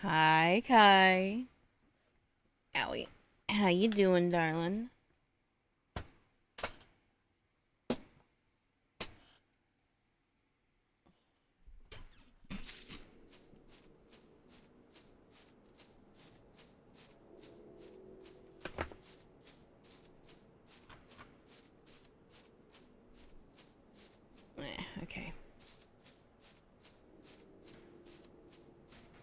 Hi, Kai. Owie. How you doing, darling? Okay.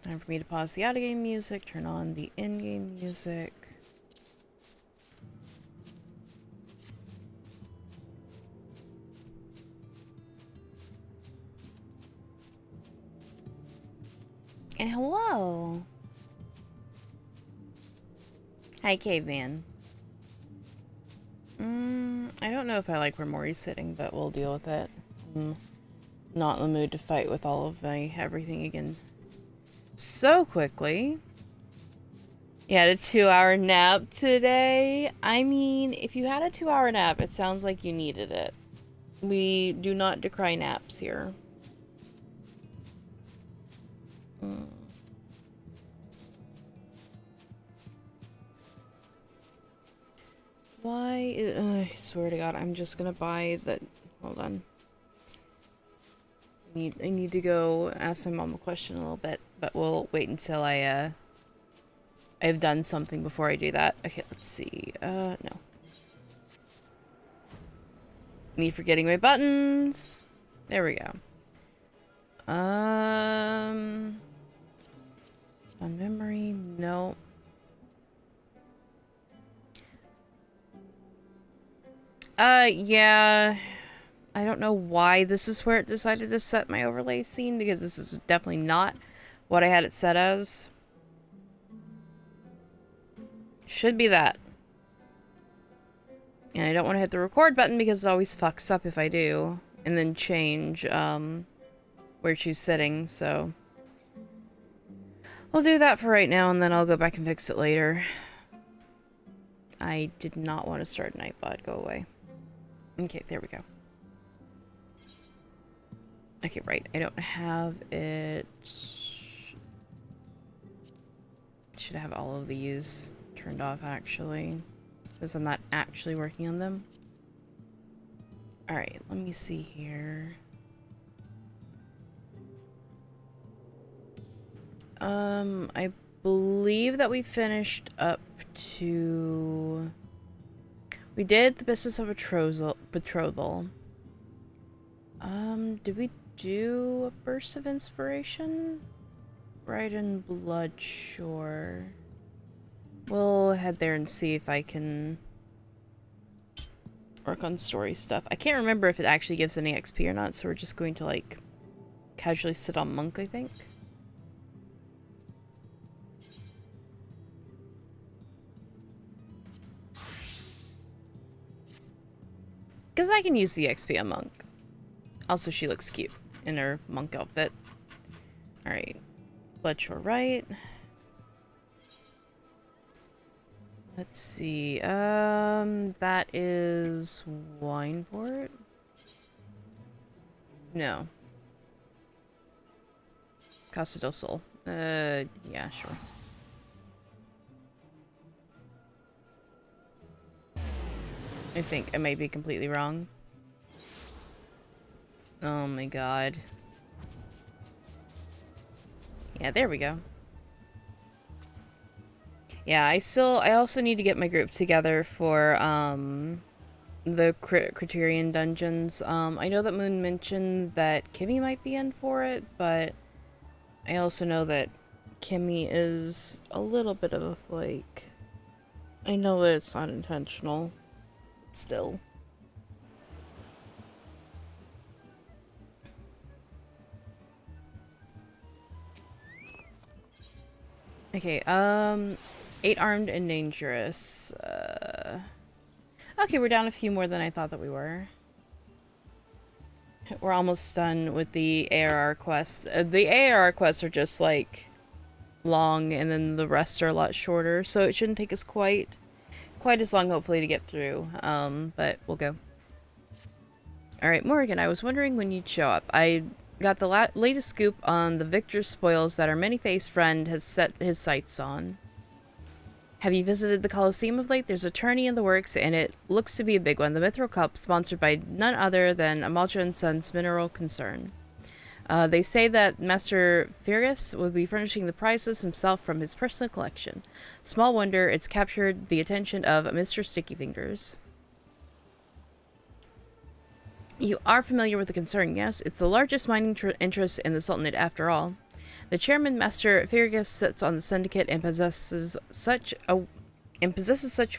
Time for me to pause the out-of-game music, turn on the in-game music. And hello! Hi, caveman. I don't know if I like where Maury's sitting, but we'll deal with it. I'm not in the mood to fight with all of my everything again so quickly. You had a 2-hour nap today? I mean, if you had a 2-hour nap, it sounds like you needed it. We do not decry naps here. Why? I swear to God, I'm just gonna buy the. Hold on. I need to go ask my mom a question a little bit, but we'll wait until I've done something before I do that. Okay, let's see. No. Me forgetting my buttons. There we go. On memory, no. Yeah. I don't know why this is where it decided to set my overlay scene, because this is definitely not what I had it set as. Should be that. And I don't want to hit the record button because it always fucks up if I do. And then change, where she's sitting, so. We'll do that for right now, and then I'll go back and fix it later. I did not want to start Nightbot. Go away. Okay, there we go. Okay, right. I don't have it. Should have all of these turned off, actually. Since I'm not actually working on them. Alright, let me see here. I believe that we finished up to... We did the business of betrothal. Did we do a burst of inspiration? Right in Bloodshore. We'll head there and see if I can work on story stuff. I can't remember if it actually gives any XP or not, so we're just going to, like, casually sit on Monk, I think. Because I can use the XP on Monk. Also, she looks cute in her Monk outfit. Alright. Bloodshore right. Let's see. That is Wineport? No. Casa del Sol. Yeah, sure. I think I may be completely wrong. Oh my god. Yeah, there we go. Yeah, I also need to get my group together for, the Criterion dungeons. I know that Moon mentioned that Kimmy might be in for it, but I also know that Kimmy is a little bit of a flake. I know that it's not intentional. Still. Okay, 8 armed and dangerous. Okay, we're down a few more than I thought that we were. We're almost done with the ARR quests. The ARR quests are just, like, long, and then the rest are a lot shorter, so it shouldn't take us quite as long, hopefully, to get through. But we'll go. Alright, Morgan, I was wondering when you'd show up. I got the latest scoop on the victor's spoils that our many-faced friend has set his sights on. Have you visited the Colosseum of late? There's a tourney in the works, and it looks to be a big one. The Mithril Cup, sponsored by none other than Amalcha & Sons Mineral Concern. They say that Master Fergus will be furnishing the prizes himself from his personal collection. Small wonder it's captured the attention of Mr. Sticky Fingers. You are familiar with the concern, yes? It's the largest mining interest in the Sultanate after all. The chairman, Master Fergus, sits on the syndicate and possesses such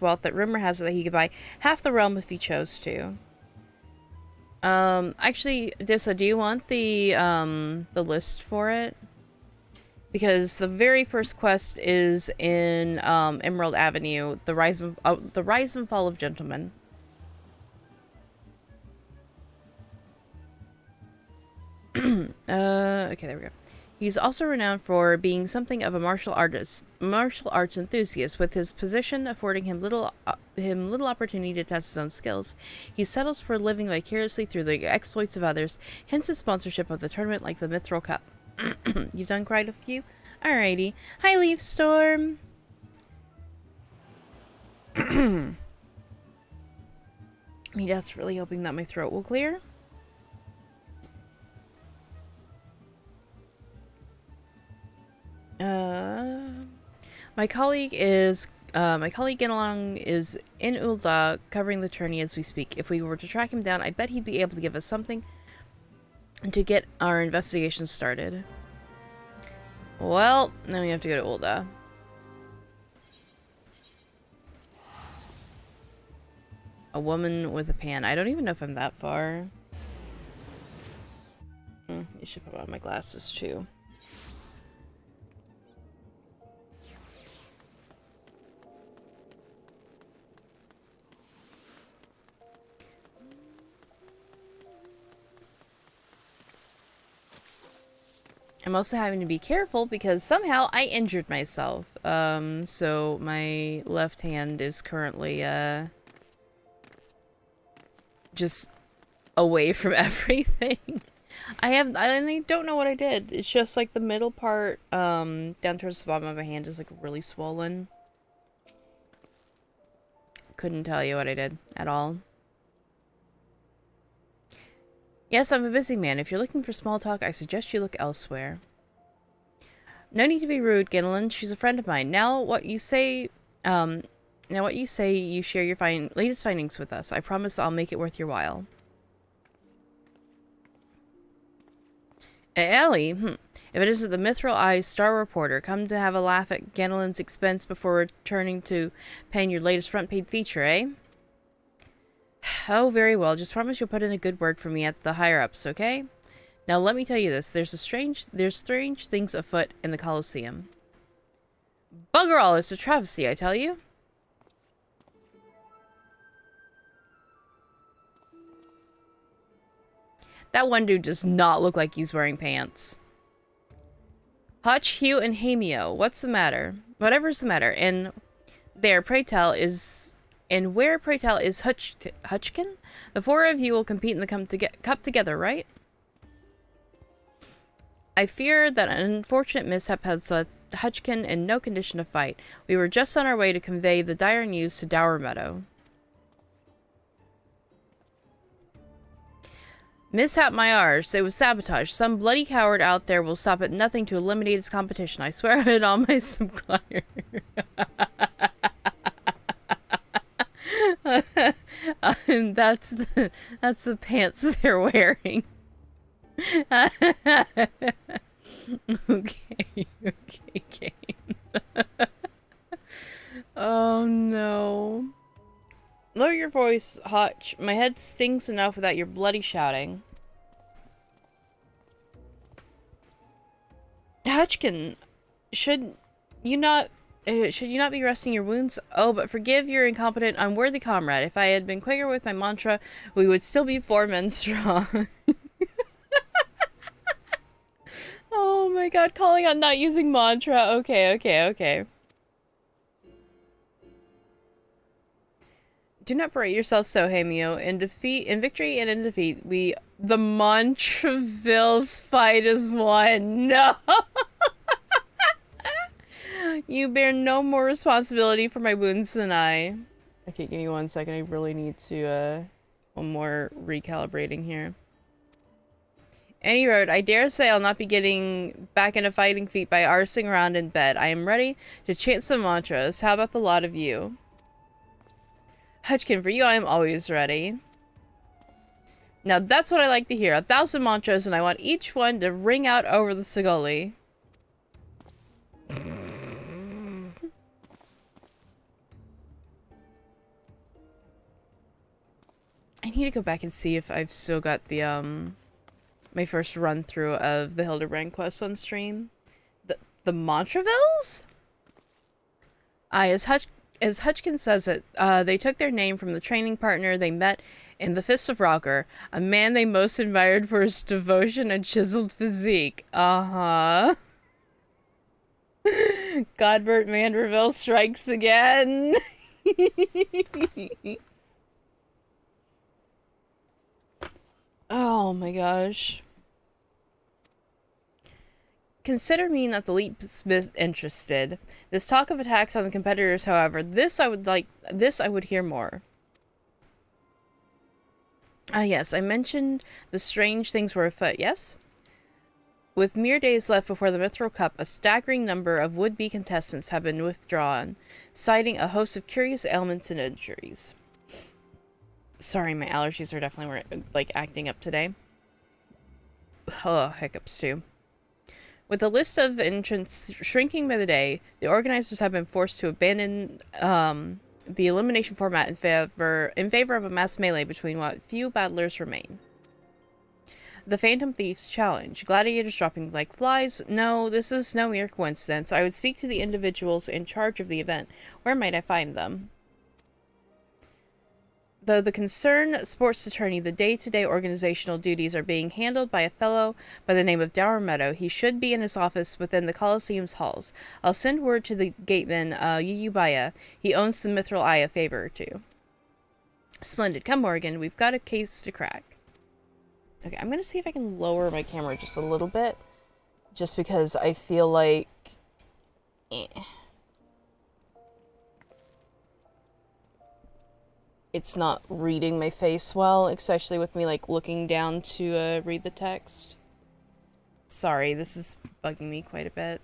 wealth that rumor has it that he could buy half the realm if he chose to. Actually, Dissa, do you want the list for it? Because the very first quest is in Emerald Avenue, the rise and fall of gentlemen. Okay, there we go. He's also renowned for being something of a martial arts enthusiast, with his position affording him little opportunity to test his own skills. He settles for living vicariously through the exploits of others, hence his sponsorship of the tournament like the Mithril Cup. You've done quite a few? Alrighty. Hi, Leaf Storm! I'm desperately hoping that my throat will clear. My colleague Genelong is in Ul'dah covering the tourney as we speak. If we were to track him down, I bet he'd be able to give us something to get our investigation started. Well, then we have to go to Ul'dah. A woman with a pan. I don't even know if I'm that far. You should put on my glasses too. I'm also having to be careful because somehow I injured myself. So my left hand is currently, just away from everything. I don't know what I did. It's just like the middle part, down towards the bottom of my hand is like really swollen. Couldn't tell you what I did at all. Yes, I'm a busy man. If you're looking for small talk, I suggest you look elsewhere. No need to be rude, Ginelin. She's a friend of mine. Now what you say you share your latest findings with us. I promise I'll make it worth your while. Ellie? If it isn't the Mithril Eyes Star Reporter, come to have a laugh at Genelin's expense before returning to paying your latest front page feature, eh? Oh, very well. Just promise you'll put in a good word for me at the higher-ups, okay? Now, let me tell you this. There's strange things afoot in the Colosseum. Bugger all, it's a travesty, I tell you. That one dude does not look like he's wearing pants. Hutch, Hugh, and Hamio, what's the matter? Whatever's the matter. And where, pray tell, is Hutchkin? The four of you will compete in the cup together, right? I fear that an unfortunate mishap has Hutchkin in no condition to fight. We were just on our way to convey the dire news to Dower Meadow. Mishap my arse. It was sabotage. Some bloody coward out there will stop at nothing to eliminate its competition. I swear it on my supplier. And that's the pants they're wearing. Okay, game. Oh no. Lower your voice, Hutch. My head stings enough without your bloody shouting. Hutchkin, should you not be resting your wounds? Oh, but forgive your incompetent, unworthy comrade. If I had been quicker with my mantra, we would still be 4 men strong. Oh my god, calling on not using mantra. Okay. Do not berate yourself so, Hamio. In victory and in defeat, the Montreville's fight is won. No! You bear no more responsibility for my wounds than I. Okay, give me 1 second. I really need to, one more recalibrating here. Any road, I dare say I'll not be getting back into fighting feet by arsing around in bed. I am ready to chant some mantras. How about the lot of you? Hutchkin, for you I am always ready. Now that's what I like to hear. 1,000 mantras, and I want each one to ring out over the Sigoli. I need to go back and see if I've still got the, my first run through of the Hildibrand quest on stream. The Montrevilles? Aye, as Hutchkin says it, they took their name from the training partner they met in the Fist of Rocker, a man they most admired for his devotion and chiseled physique. Uh-huh. Godbert Manderville strikes again. Oh my gosh. Consider me not the least bit interested. This talk of attacks on the competitors, however, this I would hear more. Ah yes, I mentioned the strange things were afoot, yes? With mere days left before the Mithril Cup, a staggering number of would-be contestants have been withdrawn, citing a host of curious ailments and injuries. Sorry, my allergies are definitely, like, acting up today. Oh, hiccups, too. With the list of entrants shrinking by the day, the organizers have been forced to abandon the elimination format in favor of a mass melee between what few battlers remain. The Phantom Thieves Challenge. Gladiators dropping like flies? No, this is no mere coincidence. I would speak to the individuals in charge of the event. Where might I find them? Though the concerned sports attorney, the day-to-day organizational duties are being handled by a fellow by the name of Dower Meadow. He should be in his office within the Coliseum's halls. I'll send word to the gateman, Yuyubaya. He owns the Mithril Eye, a favor or two. Splendid. Come, Morgan. We've got a case to crack. Okay, I'm gonna see if I can lower my camera just a little bit. Just because I feel like... it's not reading my face well, especially with me, like, looking down to read the text. Sorry, this is bugging me quite a bit.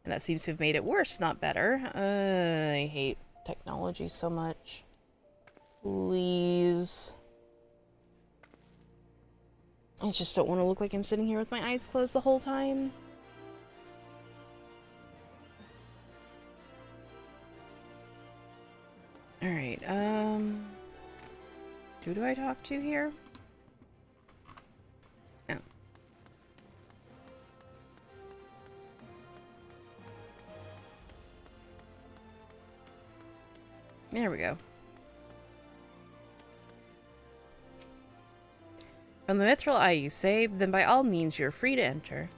And that seems to have made it worse, not better. I hate technology so much. Please. I just don't want to look like I'm sitting here with my eyes closed the whole time. Alright, who do I talk to here? Oh. There we go. From the Mithril Eye, you say? Then by all means, you're free to enter.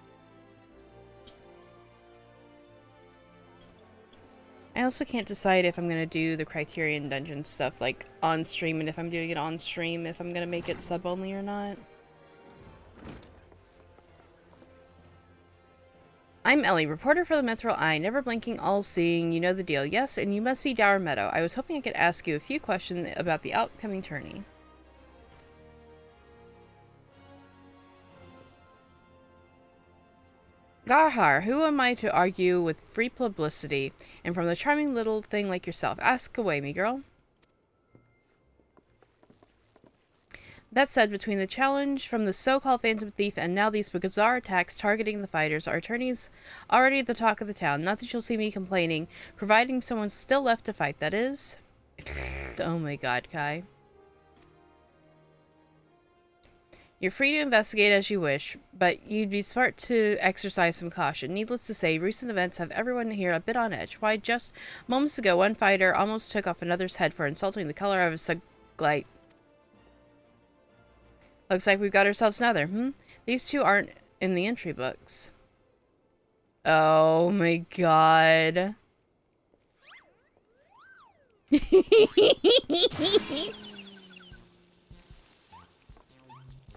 I also can't decide if I'm going to do the Criterion Dungeon stuff, like, on stream, and if I'm doing it on stream, if I'm going to make it sub-only or not. I'm Ellie, reporter for the Mithril Eye, never blinking, all-seeing, you know the deal. Yes, and you must be Dower Meadow. I was hoping I could ask you a few questions about the upcoming tourney. Garhar, who am I to argue with free publicity? And from the charming little thing like yourself. Ask away, me girl. That said, between the challenge from the so-called Phantom Thief and now these bizarre attacks targeting the fighters, our attorney's already the talk of the town. Not that you'll see me complaining, providing someone's still left to fight, that is. Oh my god, Kai. You're free to investigate as you wish, but you'd be smart to exercise some caution. Needless to say, recent events have everyone here a bit on edge. Why, just moments ago, one fighter almost took off another's head for insulting the color of his suglite. Looks like we've got ourselves another, These two aren't in the entry books. Oh my god.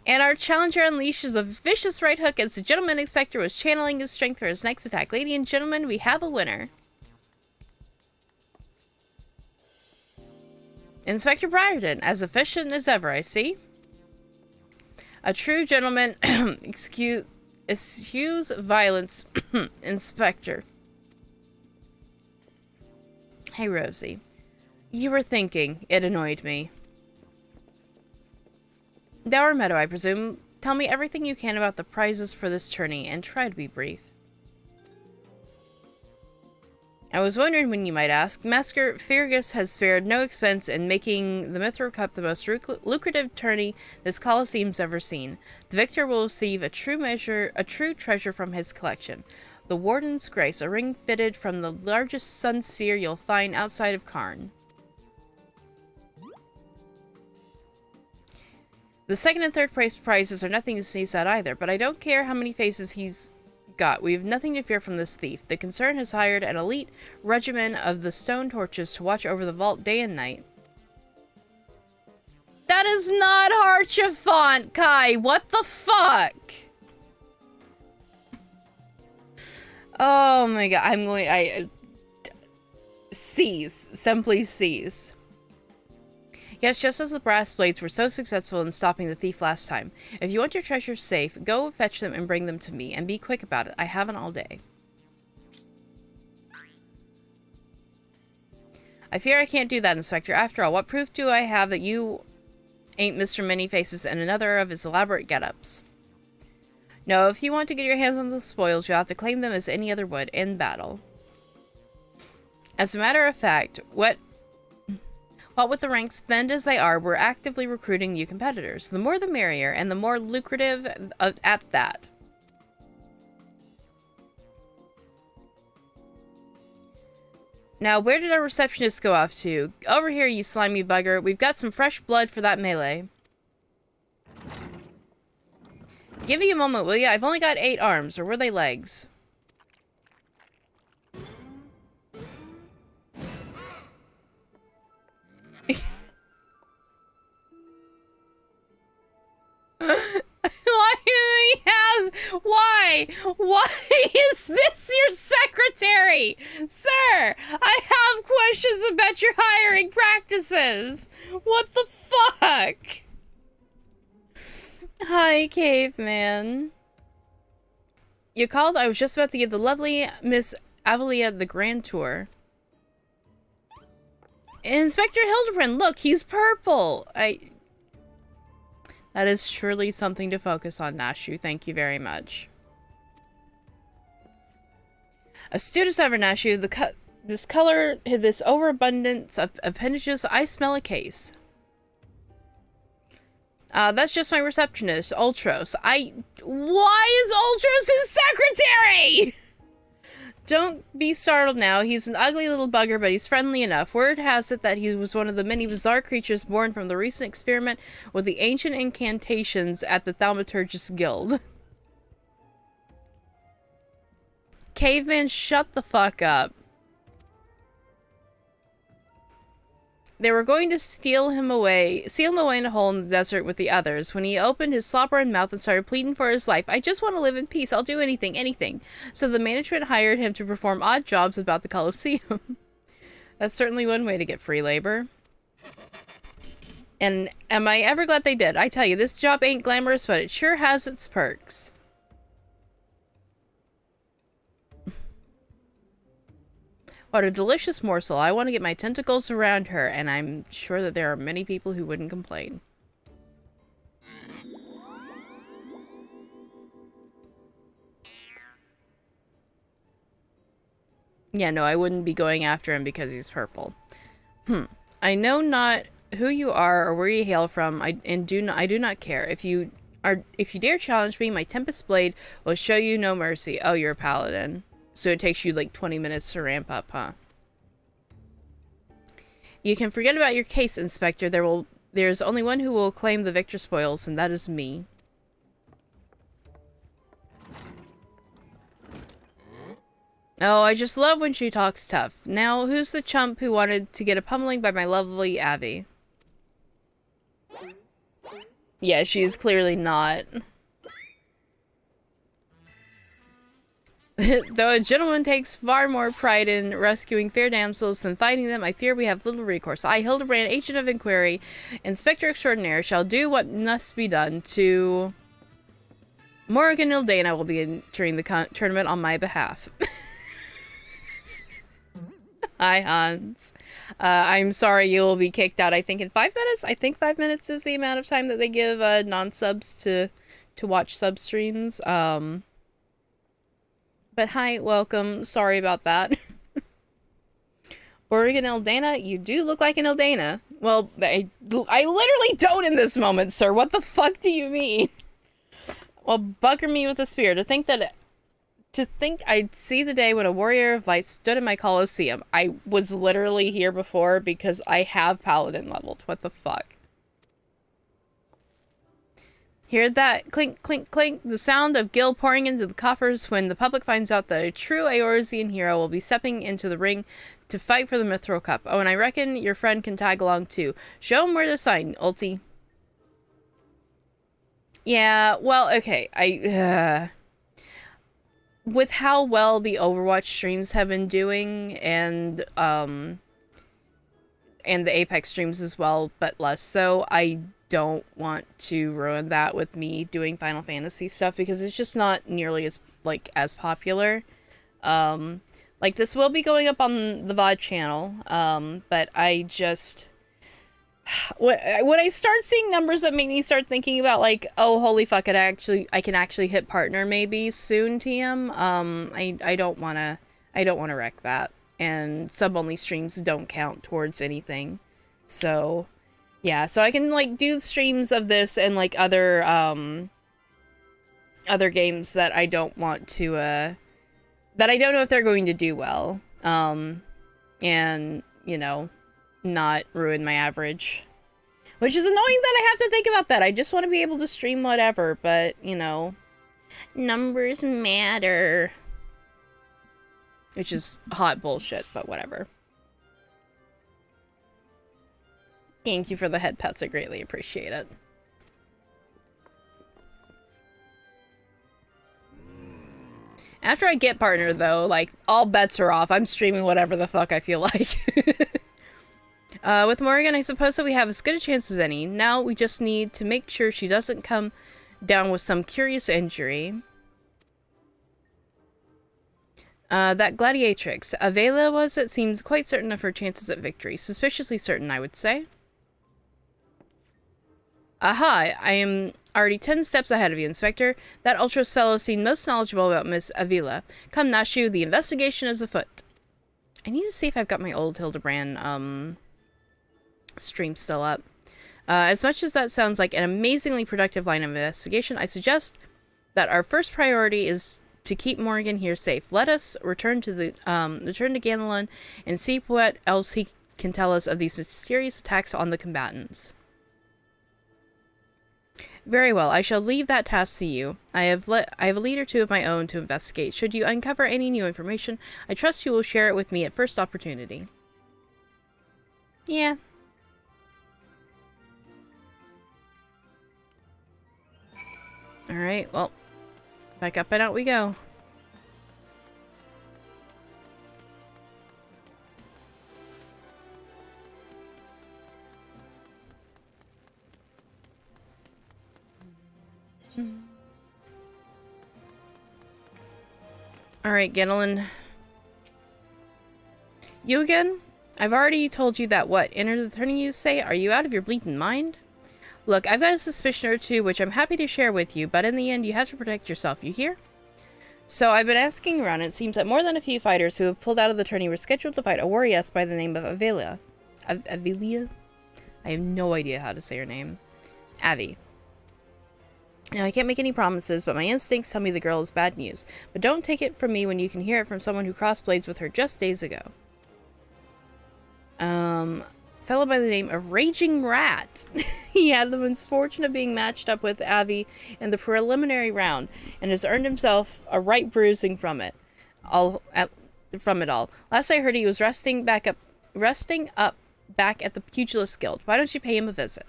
And our challenger unleashes a vicious right hook as the gentleman inspector was channeling his strength for his next attack. Ladies and gentlemen, we have a winner. Inspector Briarden, as efficient as ever, I see. A true gentleman, excuse violence, Inspector. Hey, Rosie. You were thinking. It annoyed me. Dower Meadow, I presume. Tell me everything you can about the prizes for this tourney, and try to be brief. I was wondering when you might ask. Master Fergus has spared no expense in making the Mithril Cup the most lucrative tourney this Colosseum's ever seen. The victor will receive a true treasure from his collection. The Warden's Grace, a ring fitted from the largest sun seer you'll find outside of Karn. The second and third place prizes are nothing to sneeze at either, but I don't care how many faces he's got. We have nothing to fear from this thief. The concern has hired an elite regiment of the Stone Torches to watch over the vault day and night. That is not Harchafont, Kai! What the fuck? Oh my god, I'm going... Seize. Simply seize. Yes, just as the brass blades were so successful in stopping the thief last time. If you want your treasures safe, go fetch them and bring them to me, and be quick about it. I haven't all day. I fear I can't do that, Inspector. After all, what proof do I have that you ain't Mr. Many-Faces and another of his elaborate get-ups? No, if you want to get your hands on the spoils, you'll have to claim them as any other would, in battle. As a matter of fact, what with the ranks thinned as they are, we're actively recruiting new competitors. The more the merrier, and the more lucrative at that. Now, where did our receptionist go off to? Over here, you slimy bugger. We've got some fresh blood for that melee. Give me a moment, will ya? I've only got 8 arms, or were they legs? Why is this your secretary? Sir, I have questions about your hiring practices. What the fuck? Hi, caveman. You called? I was just about to give the lovely Miss Avelia the grand tour. Inspector Hildibrand, look, he's purple. That is surely something to focus on, Nashu. Thank you very much. Astute as ever, Nashu. This color, this overabundance of appendages, I smell a case. That's just my receptionist, Ultros. Why is Ultros his secretary? Don't be startled now. He's an ugly little bugger, but he's friendly enough. Word has it that he was one of the many bizarre creatures born from the recent experiment with the ancient incantations at the Thaumaturgist Guild. Caveman, shut the fuck up. They were going to seal him away in a hole in the desert with the others when he opened his slobbering mouth and started pleading for his life. I just want to live in peace. I'll do anything, anything. So the management hired him to perform odd jobs about the Colosseum. That's certainly one way to get free labor. And am I ever glad they did? I tell you, this job ain't glamorous, but it sure has its perks. What a delicious morsel. I want to get my tentacles around her, and I'm sure that there are many people who wouldn't complain. Yeah, no, I wouldn't be going after him because he's purple. I know not who you are or where you hail from, I do not care. If you dare challenge me, my Tempest Blade will show you no mercy. Oh, you're a paladin. So it takes you like 20 minutes to ramp up, huh? You can forget about your case, Inspector. There will There's only one who will claim the victor spoils, and that is me. Oh, I just love when she talks tough. Now, who's the chump who wanted to get a pummeling by my lovely Abby? Yeah, she is clearly not. Though a gentleman takes far more pride in rescuing fair damsels than fighting them, I fear we have little recourse. I, Hildibrand, agent of inquiry, inspector extraordinaire, shall do what must be done to... Morrigan Ildana will be entering the tournament on my behalf. Hi, Hans. I'm sorry you'll be kicked out, I think, in 5 minutes? I think 5 minutes is the amount of time that they give non-subs to watch sub-streams. But hi, welcome. Sorry about that. Oregon Ildana, you do look like an Ildana. Well, I literally don't in this moment, sir. What the fuck do you mean? Well, bugger me with a spear. To think I'd see the day when a warrior of light stood in my Colosseum. I was literally here before because I have Paladin leveled. What the fuck? Hear that? Clink, clink, clink. The sound of gil pouring into the coffers when the public finds out that a true Eorzean hero will be stepping into the ring to fight for the Mithril Cup. Oh, and I reckon your friend can tag along too. Show him where to sign, Ulti. Yeah, well, okay. With how well the Overwatch streams have been doing, and the Apex streams as well, but less so, I don't want to ruin that with me doing Final Fantasy stuff, because it's just not nearly as, as popular. Like, this will be going up on the VOD channel, but I just... When I start seeing numbers that make me start thinking about, like, oh, holy fuck, I can actually hit partner maybe soon, TM, I don't wanna wreck that. And sub-only streams don't count towards anything. So, yeah, so I can, like, do streams of this and, like, other games that I don't want to, that I don't know if they're going to do well. And, you know, not ruin my average. Which is annoying that I have to think about that. I just want to be able to stream whatever, but, you know, numbers matter. Which is hot bullshit, but whatever. Thank you for the head pets, I greatly appreciate it. After I get partner, though, like, all bets are off. I'm streaming whatever the fuck I feel like. With Morrigan, I suppose that we have as good a chance as any. Now we just need to make sure she doesn't come down with some curious injury. That gladiatrix. Avela was, it seems, quite certain of her chances at victory. Suspiciously certain, I would say. Aha! I am already 10 steps ahead of you, Inspector. That ultras fellow seemed most knowledgeable about Miss Avila. Come, Nashu, the investigation is afoot. I need to see if I've got my old Hildibrand, stream still up. As much as that sounds like an amazingly productive line of investigation, I suggest that our first priority is to keep Morrigan here safe. Let us return to Ganelon and see what else he can tell us of these mysterious attacks on the combatants. Very well, I shall leave that task to you. I have a lead or two of my own to investigate. Should you uncover any new information, I trust you will share it with me at first opportunity. Yeah. Alright, well, back up and out we go. Alright, Ganelon. You again? I've already told you that what? Enter the turning, you say? Are you out of your bleeding mind? Look, I've got a suspicion or two which I'm happy to share with you, but in the end you have to protect yourself, you hear? So I've been asking around, and it seems that more than a few fighters who have pulled out of the tourney were scheduled to fight a warrioress by the name of Avelia. Avelia? I have no idea how to say her name. Avi. Now, I can't make any promises, but my instincts tell me the girl is bad news. But don't take it from me when you can hear it from someone who crossed blades with her just days ago. fellow by the name of Raging Rat. He had the misfortune of being matched up with Avi in the preliminary round, and has earned himself a right bruising from it all. Last I heard, he was resting up back at the Pugilist Guild. Why don't you pay him a visit?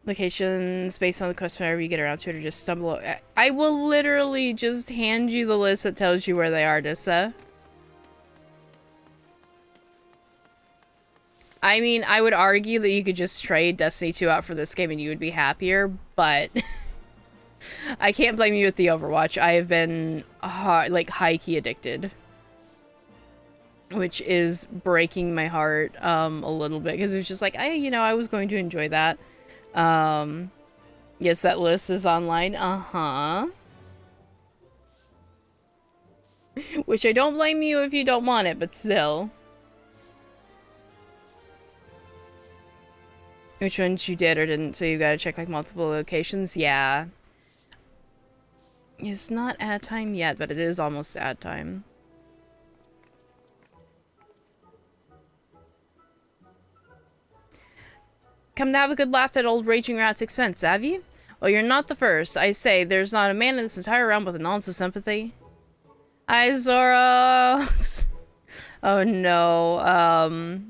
Locations based on the quest whenever you get around to it, or just stumble. I will literally just hand you the list that tells you where they are, Dissa. I mean, I would argue that you could just trade Destiny 2 out for this game and you would be happier, but I can't blame you with the Overwatch. I have been like high-key addicted, which is breaking my heart a little bit, because it was just like, I was going to enjoy that. Yes, that list is online. Which I don't blame you if you don't want it, but still. Which ones you did or didn't, so you gotta check like multiple locations. Yeah. It's not ad time yet, but it is almost ad time. Come to have a good laugh at old Raging Rat's expense, have you? Well, you're not the first. I say, there's not a man in this entire realm with an ounce of sympathy. Hi, Zoros! Oh no,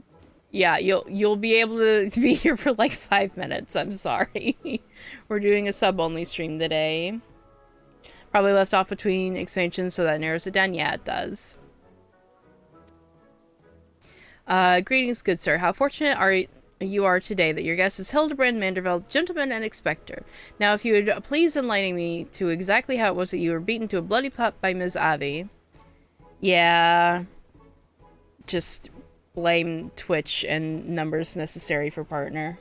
yeah, you'll be able to be here for like 5 minutes, I'm sorry. We're doing a sub-only stream today. Probably left off between expansions, so that narrows it down. Yeah, it does. Greetings, good sir. How fortunate you are today that your guest is Hildibrand Manderveld, gentleman and expector. Now, if you would please enlighten me to exactly how it was that you were beaten to a bloody pulp by Ms. Avi. Yeah. Just blame Twitch and numbers necessary for partner.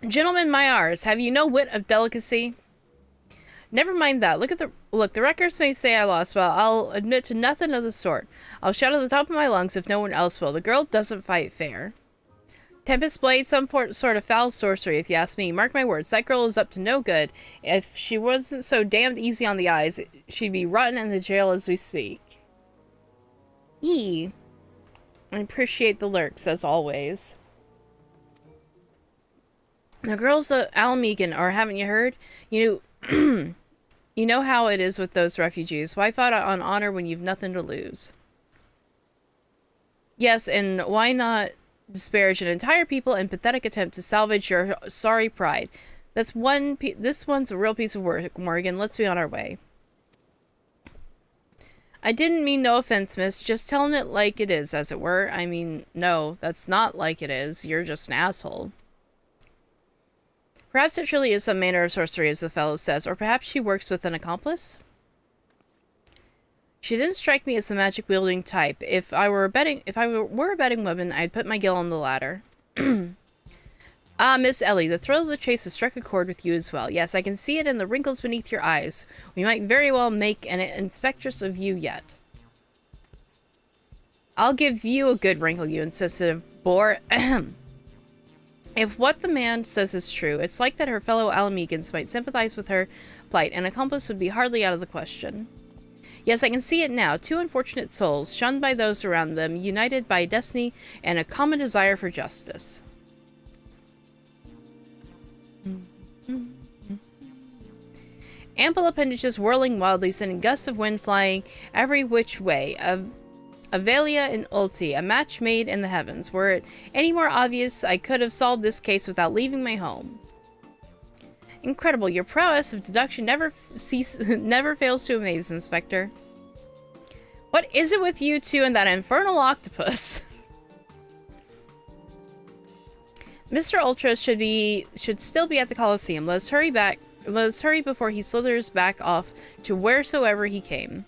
Gentlemen, my ours, have you no wit of delicacy? Never mind that. Look, the records may say I lost, but I'll admit to nothing of the sort. I'll shout at the top of my lungs if no one else will. The girl doesn't fight fair. Tempest Blade, some sort of foul sorcery, if you ask me. Mark my words, that girl is up to no good. If she wasn't so damned easy on the eyes, she'd be rotting in the jail as we speak. I appreciate the lurks, as always. The girls of Almegan, or haven't you heard? You know how it is with those refugees. Why fight on honor when you've nothing to lose? Yes, and why not disparage an entire people in pathetic attempt to salvage your sorry pride? This one's a real piece of work, Morgan. Let's be on our way. I didn't mean no offense, miss. Just telling it like it is, as it were. I mean, no, that's not like it is. You're just an asshole. Perhaps it truly is some manner of sorcery, as the fellow says, or perhaps she works with an accomplice? She didn't strike me as the magic-wielding type. If I were a betting woman, I'd put my gill on the ladder. Ah, Miss Ellie, the thrill of the chase has struck a chord with you as well. Yes, I can see it in the wrinkles beneath your eyes. We might very well make an inspectress of you yet. I'll give you a good wrinkle, you insensitive boar. If what the man says is true, it's like that her fellow Alamegans might sympathize with her plight. An accomplice would be hardly out of the question. Yes, I can see it now. Two unfortunate souls, shunned by those around them, united by destiny and a common desire for justice. Ample appendages whirling wildly, sending gusts of wind flying every which way. Avelia and Ulti, a match made in the heavens. Were it any more obvious, I could have solved this case without leaving my home. Incredible, your prowess of deduction never fails to amaze, Inspector. What is it with you two and that infernal octopus? Mr. Ultra should still be at the Colosseum. Let us hurry before he slithers back off to wheresoever he came.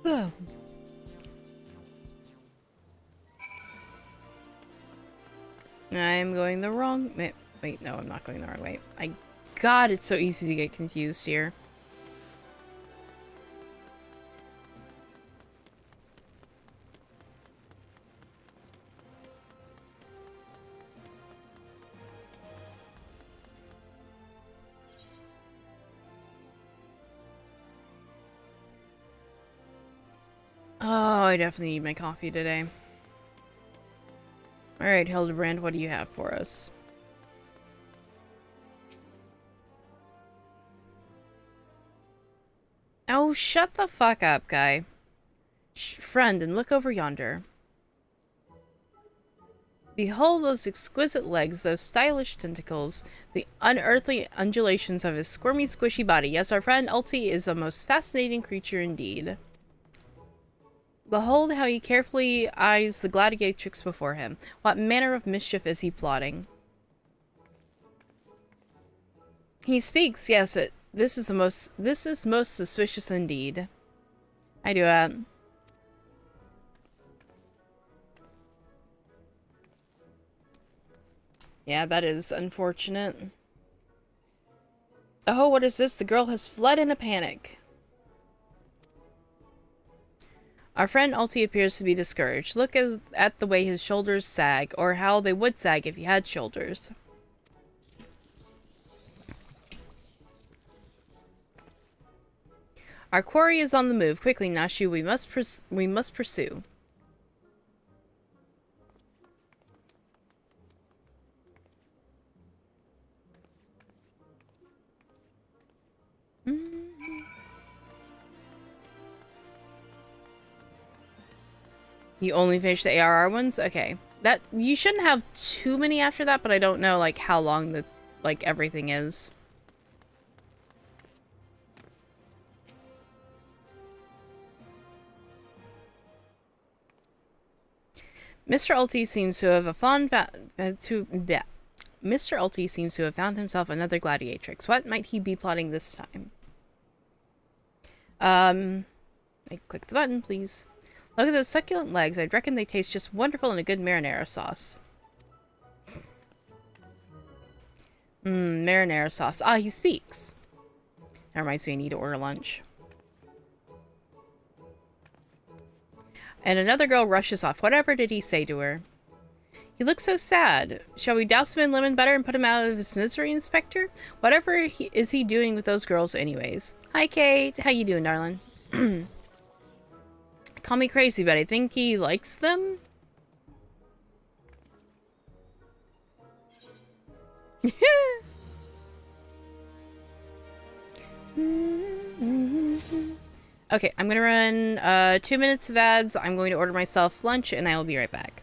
Oh. I'm going the wrong way. Wait, no, I'm not going the wrong way. God, it's so easy to get confused here. Oh, I definitely need my coffee today. Alright, Hildibrand, what do you have for us? Oh, shut the fuck up, guy. Friend, and look over yonder. Behold those exquisite legs, those stylish tentacles, the unearthly undulations of his squirmy, squishy body. Yes, our friend Ulti is a most fascinating creature indeed. Behold how he carefully eyes the gladiatrix before him. What manner of mischief is he plotting? He speaks, yes, this is most suspicious indeed. I do that. Yeah, that is unfortunate. Oh, what is this? The girl has fled in a panic. Our friend Ulti appears to be discouraged. Look at the way his shoulders sag, or how they would sag if he had shoulders. Our quarry is on the move. Quickly, Nashu, we must pursue. You only finished the ARR ones? Okay. That you shouldn't have too many after that, but I don't know like how long the everything is. Mr. Ulti seems to have Mr. Ulti seems to have found himself another gladiatrix. What might he be plotting this time? I click the button, please. Look at those succulent legs. I'd reckon they taste just wonderful in a good marinara sauce. Marinara sauce. Ah, he speaks. That reminds me, I need to order lunch. And another girl rushes off. Whatever did he say to her? He looks so sad. Shall we douse him in lemon butter and put him out of his misery, Inspector? Whatever is he doing with those girls anyways? Hi, Kate. How you doing, darling? Call me crazy, but I think he likes them? Okay, I'm gonna run 2 minutes of ads. I'm going to order myself lunch, and I will be right back.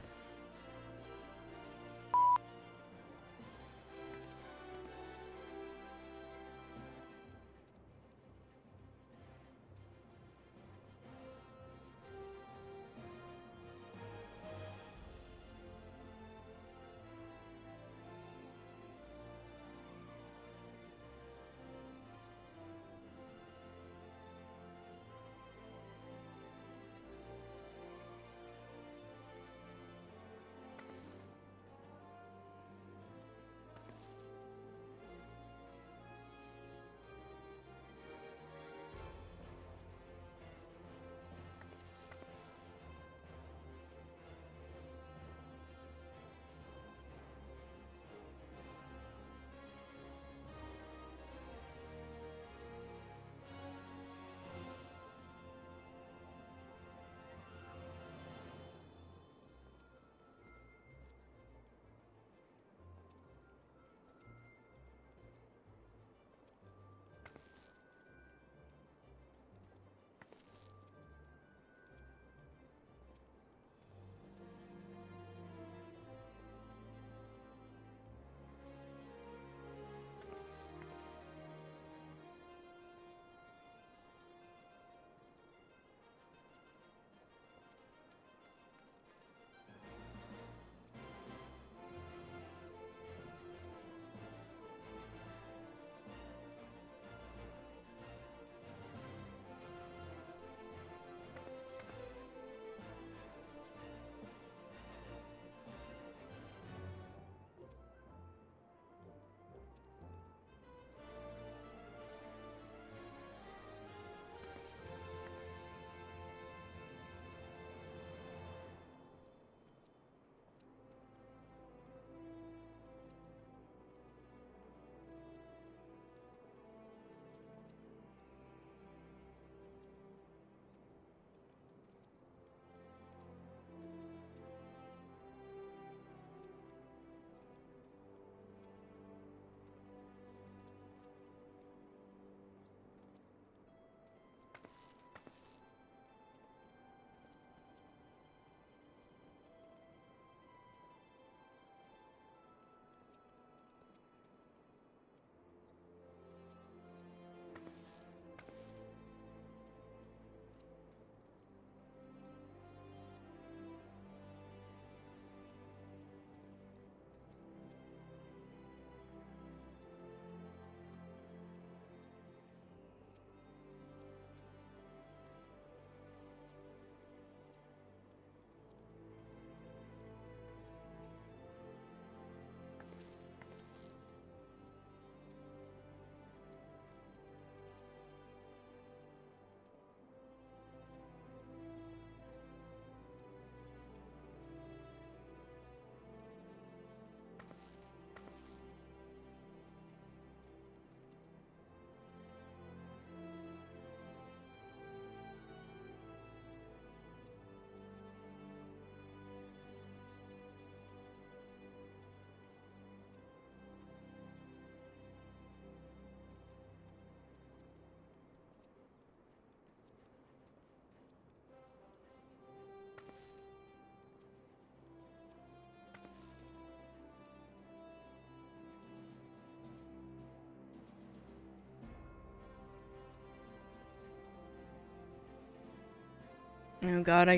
Oh god, I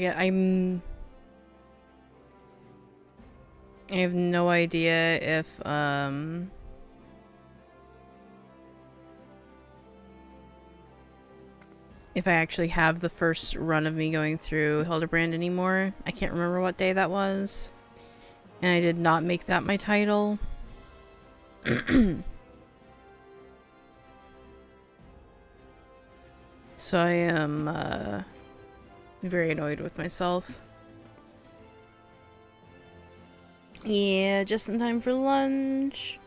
have no idea if I actually have the first run of me going through Hildibrand anymore. I can't remember what day that was. And I did not make that my title. So I am very annoyed with myself. Yeah, just in time for lunch.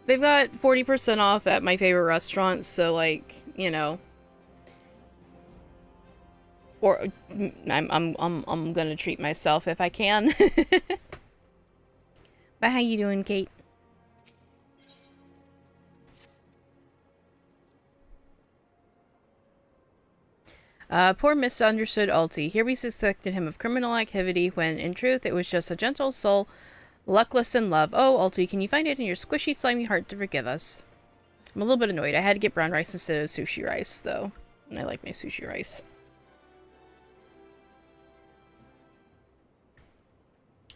They've got 40% off at my favorite restaurants, so like, you know. Or I'm gonna treat myself if I can. But how you doing, Kate? Poor misunderstood Ulti. Here we suspected him of criminal activity when, in truth, it was just a gentle soul, luckless in love. Oh, Ulti, can you find it in your squishy, slimy heart to forgive us? I'm a little bit annoyed. I had to get brown rice instead of sushi rice, though. I like my sushi rice.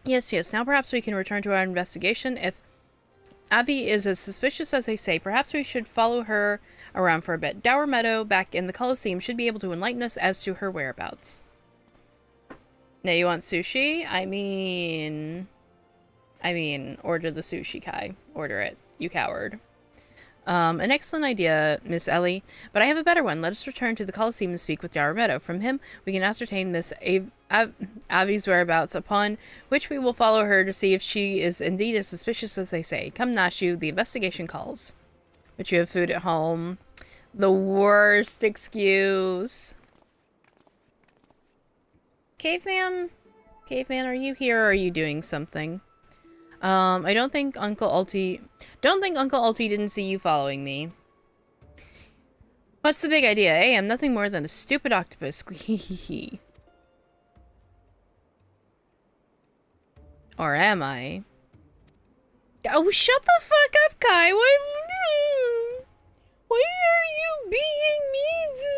Yes, yes. Now perhaps we can return to our investigation. If Avi is as suspicious as they say, perhaps we should follow her around for a bit. Dower Meadow, back in the Colosseum, should be able to enlighten us as to her whereabouts. Now, you want sushi? I mean, order the sushi, Kai. Order it, you coward. An excellent idea, Miss Ellie, but I have a better one. Let us return to the Colosseum and speak with Dower Meadow. From him, we can ascertain Miss Avi's whereabouts, upon which we will follow her to see if she is indeed as suspicious as they say. Come, Nashu, the investigation calls. But you have food at home. The worst excuse. Caveman? Caveman, are you here or are you doing something? I don't think Uncle Ulti didn't see you following me. What's the big idea? Hey, I'm nothing more than a stupid octopus. Or am I? Oh, shut the fuck up, Kai! Why are you being mean to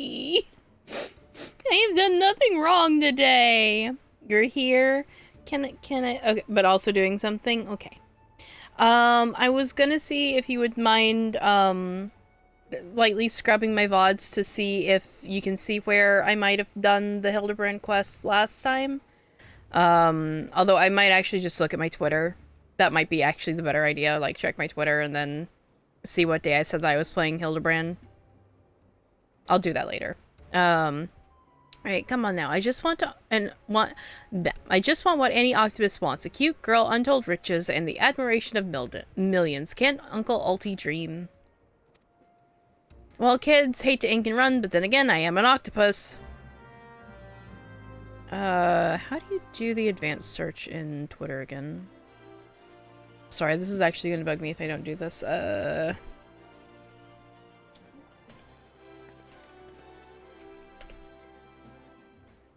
me? I have done nothing wrong today. You're here. Can I? Okay, but also doing something? Okay. I was gonna see if you would mind, lightly scrubbing my VODs to see if you can see where I might have done the Hildibrand quest last time. Although I might actually just look at my Twitter. That might be actually the better idea, like check my Twitter and then see what day I said that I was playing Hildibrand. I'll do that later. Alright, come on now. I just want what any octopus wants. A cute girl, untold riches, and the admiration of millions. Can't Uncle Ulti dream? Well, kids hate to ink and run, but then again, I am an octopus. How do you do the advanced search in Twitter again? Sorry, this is actually gonna bug me if I don't do this.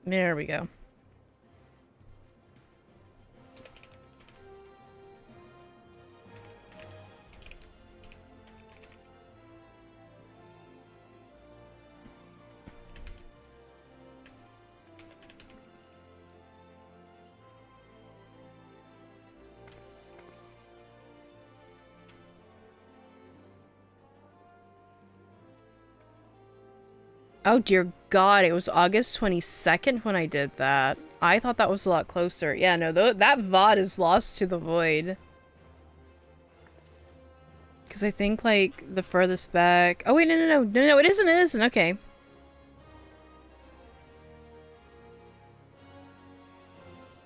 There we go. Oh dear God, it was August 22nd when I did that. I thought that was a lot closer. Yeah, no, that VOD is lost to the void. Because I think, like, the furthest back... Oh wait, no, it isn't, okay.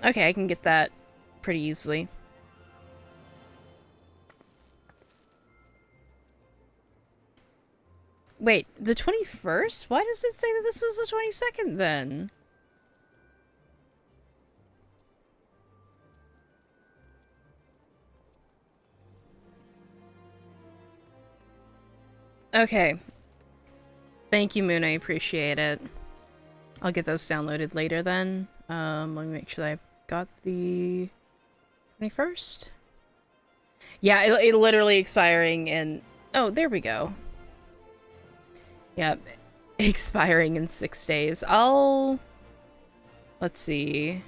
Okay, I can get that pretty easily. Wait, the 21st? Why does it say that this was the 22nd then? Okay. Thank you, Moon. I appreciate it. I'll get those downloaded later then. Let me make sure that I've got the 21st. Yeah, it literally expiring in... Oh, there we go. Yeah, Expiring in 6 days. Let's see.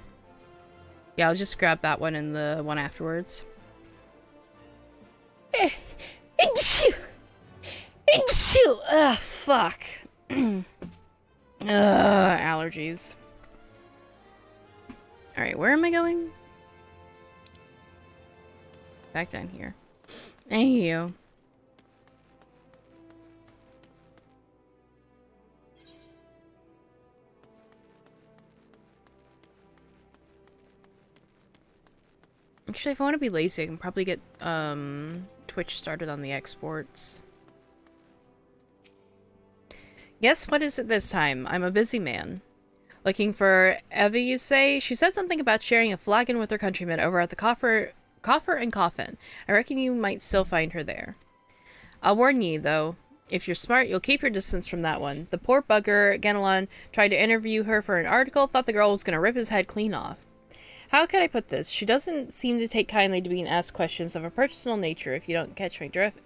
Yeah, I'll just grab that one and the one afterwards. Ugh, fuck. Allergies. Alright, where am I going? Back down here. Thank you. Actually, if I want to be lazy, I can probably get Twitch started on the exports. Yes, what is it this time? I'm a busy man. Looking for Evie, you say? She said something about sharing a flagon with her countrymen over at the Coffer and Coffin. I reckon you might still find her there. I'll warn ye, though. If you're smart, you'll keep your distance from that one. The poor bugger, Ganelon, tried to interview her for an article, thought the girl was going to rip his head clean off. How could I put this? She doesn't seem to take kindly to being asked questions of a personal nature if you catch my drift.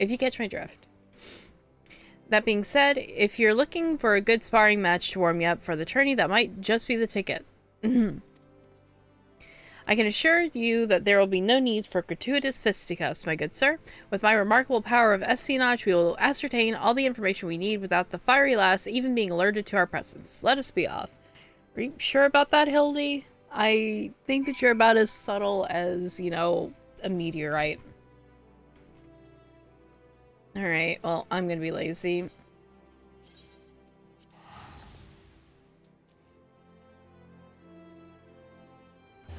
That being said, if you're looking for a good sparring match to warm you up for the tourney, that might just be the ticket. I can assure you that there will be no need for gratuitous fisticuffs, my good sir. With my remarkable power of espionage, we will ascertain all the information we need without the fiery lass even being alerted to our presence. Let us be off. Are you sure about that, Hildy? I think that you're about as subtle as, you know, a meteorite. Alright, well, I'm gonna be lazy.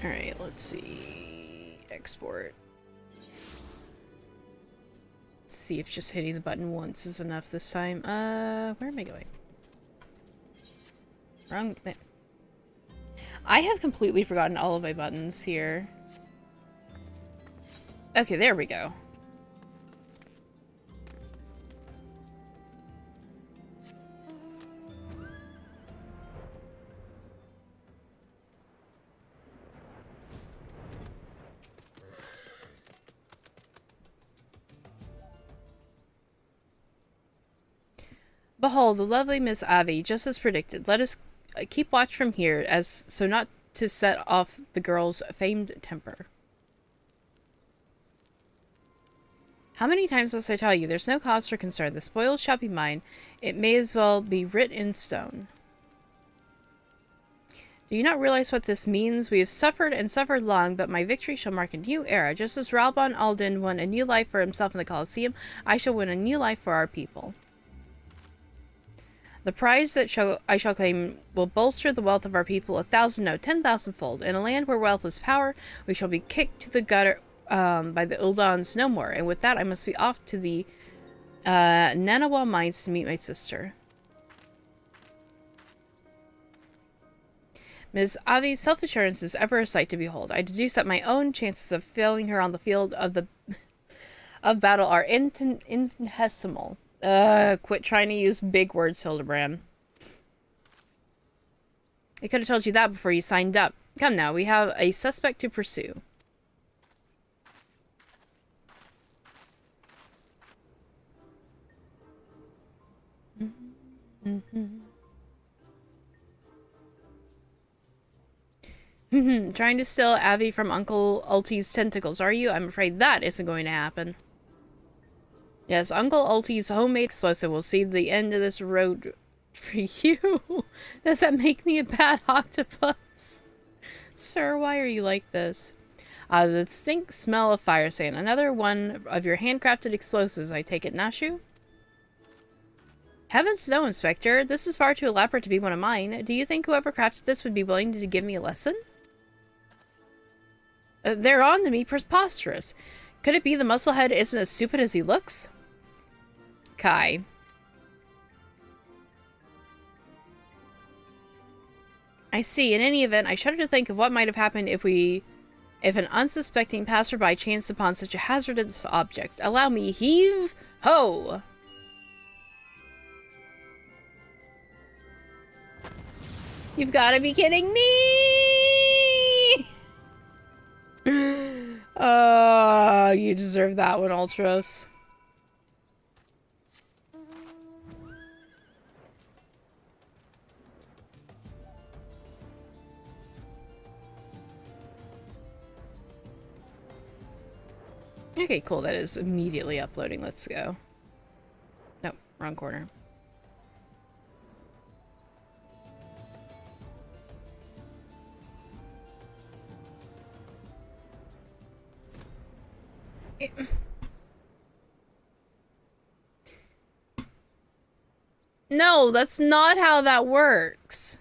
Alright, let's see. Export. Let's see if just hitting the button once is enough this time. Where am I going? Wrong thing. I have completely forgotten all of my buttons here. Okay, there we go. Behold, the lovely Miss Avi, just as predicted. Let us keep watch from here, so not to set off the girl's famed temper. How many times must I tell you, there's no cause for concern. The spoils shall be mine. It may as well be writ in stone. Do you not realize what this means? We have suffered and suffered long, but my victory shall mark a new era. Just as Ralban Alden won a new life for himself in the Colosseum, I shall win a new life for our people. The prize that I shall claim will bolster the wealth of our people 1,000, no, 10,000-fold. In a land where wealth is power, we shall be kicked to the gutter by the Uldans no more. And with that, I must be off to the Nanawa mines to meet my sister. Ms. Avi's self-assurance is ever a sight to behold. I deduce that my own chances of failing her on the field of battle are infinitesimal. Quit trying to use big words, Hildibrand. I could have told you that before you signed up. Come now, we have a suspect to pursue. Trying to steal Avi from Uncle Ulti's tentacles, are you? I'm afraid that isn't going to happen. Yes, Uncle Ulti's homemade explosive will see the end of this road for you. Does that make me a bad octopus? Sir, why are you like this? The stink smell of fire sand. Another one of your handcrafted explosives, I take it, Nashu? Heavens no, Inspector. This is far too elaborate to be one of mine. Do you think whoever crafted this would be willing to give me a lesson? They're on to me preposterous. Could it be the musclehead isn't as stupid as he looks? Kai. I see. In any event, I shudder to think of what might have happened if an unsuspecting passerby chanced upon such a hazardous object. Allow me, heave ho! You've got to be kidding me! You deserve that one, Ultros. Okay, cool. That is immediately uploading. Let's go. Nope, wrong corner. No, that's not how that works.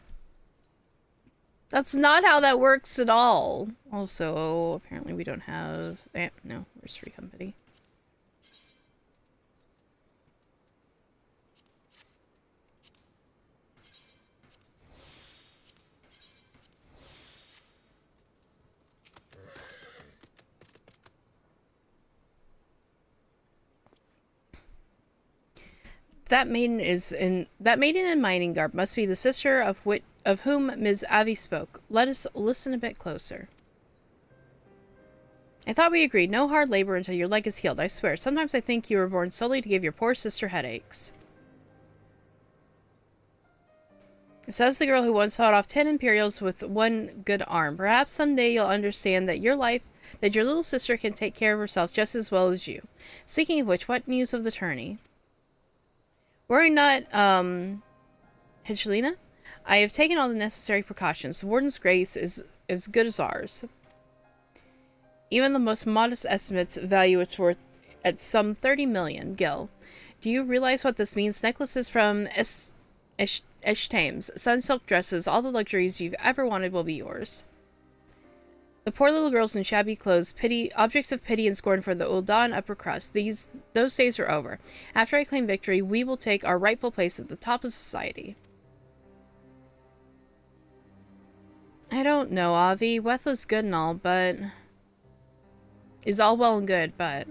That's not how that works at all. Also, apparently we don't have... no, where's Free Company? That maiden in mining garb must be the sister of whom Ms. Avi spoke. Let us listen a bit closer. I thought we agreed no hard labor until your leg is healed. I swear, sometimes I think you were born solely to give your poor sister headaches. Says the girl who once fought off 10 Imperials with one good arm. Perhaps someday you'll understand that your little sister can take care of herself just as well as you. Speaking of which, what news of the tourney? Worry not, Hedgelina. I have taken all the necessary precautions. The Warden's grace is as good as ours. Even the most modest estimates value its worth at some 30 million gil. Do you realize what this means? Necklaces from Eshtames, sun-silk dresses, all the luxuries you've ever wanted will be yours. The poor little girls in shabby clothes, objects of pity and scorn for the Ul'dah and upper crust. Those days are over. After I claim victory, we will take our rightful place at the top of society. I don't know, Avi. Wethla's good and all, but... is all well and good, but...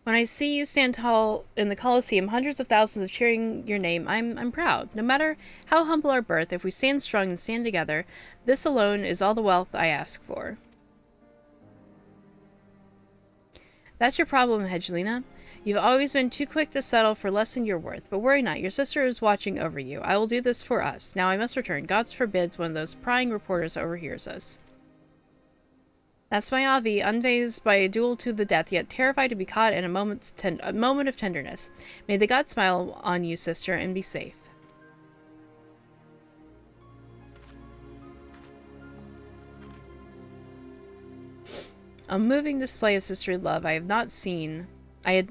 when I see you stand tall in the Colosseum, hundreds of thousands of cheering your name, I'm proud. No matter how humble our birth, if we stand strong and stand together, this alone is all the wealth I ask for. That's your problem, Hedgelina. You've always been too quick to settle for less than you're worth, but worry not, your sister is watching over you. I will do this for us. Now I must return. God forbids one of those prying reporters overhears us. That's my Avi, unfazed by a duel to the death, yet terrified to be caught in a moment of tenderness. May the gods smile on you, sister, and be safe. A moving display of sisterly love I have not seen. I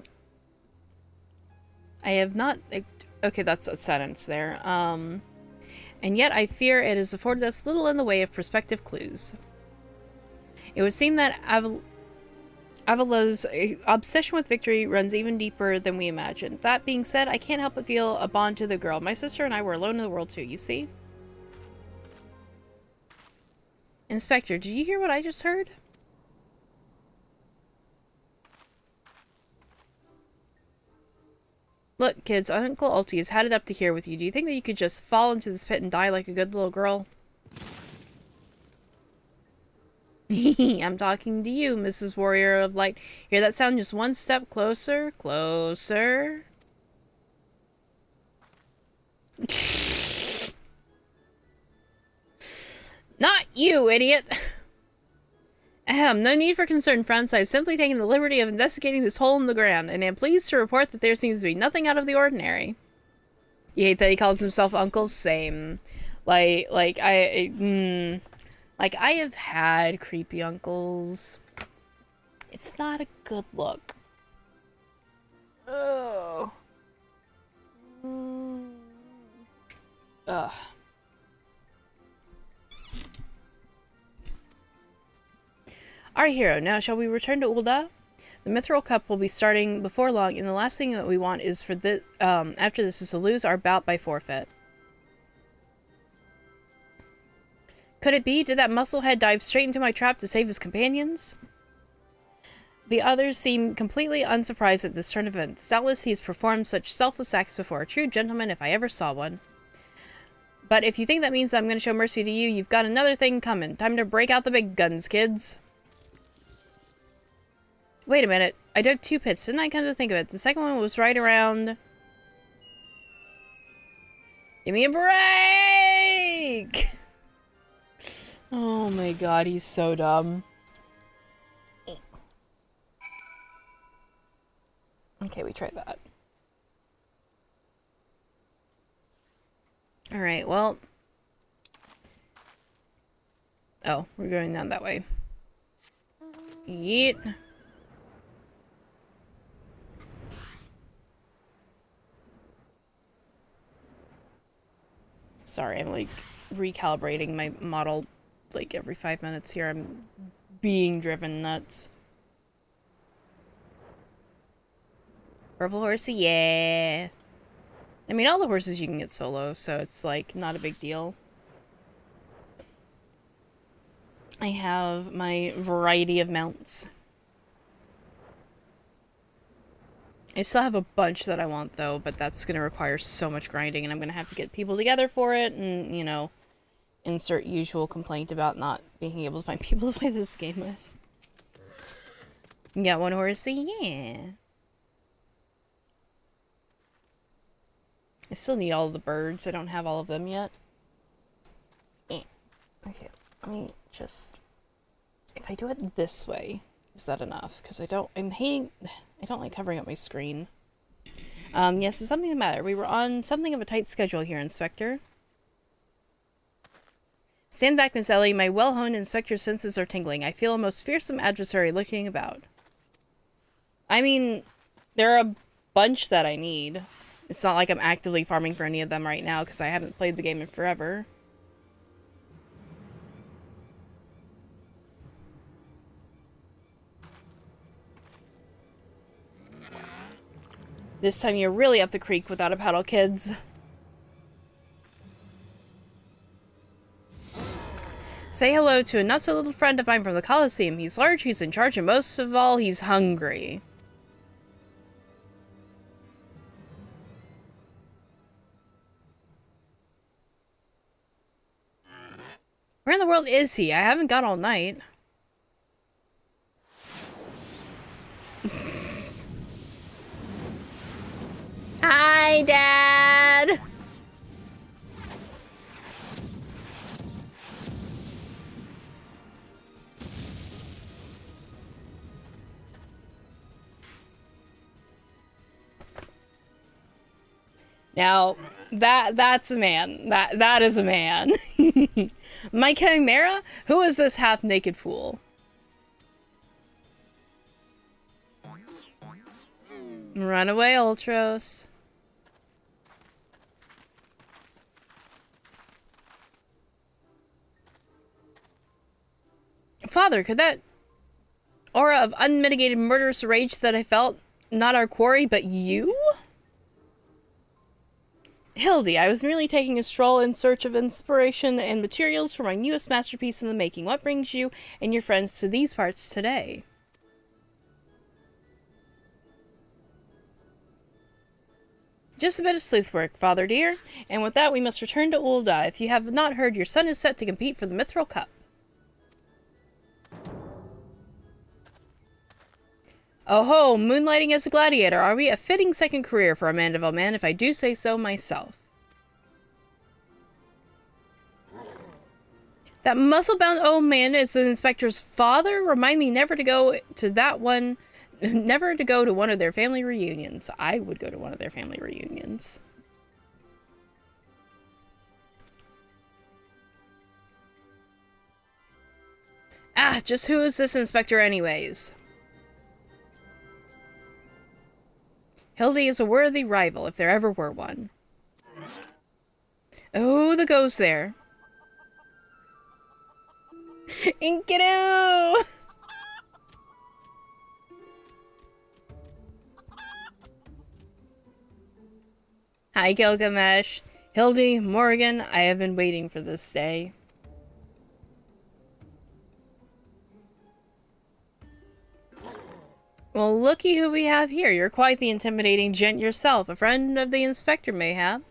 have not... okay, that's a sentence there. And yet I fear it has afforded us little in the way of prospective clues. It would seem that Avalos's obsession with victory runs even deeper than we imagined. That being said, I can't help but feel a bond to the girl. My sister and I were alone in the world too, you see? Inspector, did you hear what I just heard? Look, kids, Uncle Ulti has had it up to here with you. Do you think that you could just fall into this pit and die like a good little girl? I'm talking to you, Mrs. Warrior of Light. Hear that sound? Just one step closer. Closer. Not you, idiot! Ahem, no need for concern, friends. I have simply taken the liberty of investigating this hole in the ground, and am pleased to report that there seems to be nothing out of the ordinary. You hate that he calls himself Uncle? Same. Like I have had creepy uncles. It's not a good look. Oh. Ugh. Our hero. Now, shall we return to Ul'dah? The Mithril Cup will be starting before long, and the last thing that we want is for this, after this is to lose our bout by forfeit. Could it be? Did that musclehead dive straight into my trap to save his companions? The others seem completely unsurprised at this turn of events. Doubtless he's performed such selfless acts before. A true gentleman if I ever saw one. But if you think that means I'm going to show mercy to you, you've got another thing coming. Time to break out the big guns, kids. Wait a minute. I dug 2 pits, didn't I, come to think of it? The second one was right around... Give me a break! Oh my god, he's so dumb. Okay, we tried that. Alright, well... Oh, we're going down that way. Yeet. Sorry, I'm like recalibrating my model like every 5 minutes here. I'm being driven nuts. Purple horsey, yeah. I mean, all the horses you can get solo, so it's like not a big deal. I have my variety of mounts. I still have a bunch that I want, though, but that's going to require so much grinding, and I'm going to have to get people together for it, and, you know, insert usual complaint about not being able to find people to play this game with. You got one horsey? Yeah. I still need all of the birds. I don't have all of them yet. Okay, let me just... If I do it this way, is that enough? Because I don't like covering up my screen. Yes, there's something the matter. We were on something of a tight schedule here, Inspector. Stand back, Miss Ellie. My well-honed Inspector senses are tingling. I feel a most fearsome adversary looking about. I mean, there are a bunch that I need. It's not like I'm actively farming for any of them right now, because I haven't played the game in forever. This time you're really up the creek without a paddle, kids. Say hello to a not-so-little friend of mine from the Coliseum. He's large, he's in charge, and most of all, he's hungry. Where in the world is he? I haven't got all night. Hi, Dad! Now, that's a man. That is a man. My chimera? Who is this half-naked fool? Run away, Ultros. Father, could that aura of unmitigated murderous rage that I felt, not our quarry, but you? Hildy, I was merely taking a stroll in search of inspiration and materials for my newest masterpiece in the making. What brings you and your friends to these parts today? Just a bit of sleuth work, Father dear. And with that, we must return to Ul'dah. If you have not heard, your son is set to compete for the Mithril Cup. Oh ho, moonlighting as a gladiator, are we? A fitting second career for a Mandeville man, if I do say so myself. That muscle-bound old man is the inspector's father? Remind me never to go to that one, never to go to one of their family reunions. I would go to one of their family reunions. Ah, just who is this inspector anyways? Hildy is a worthy rival, if there ever were one. Oh, the ghost there. Inkidoo! Hi, Gilgamesh. Hildy, Morgan, I have been waiting for this day. Well, looky who we have here. You're quite the intimidating gent yourself. A friend of the inspector, mayhap.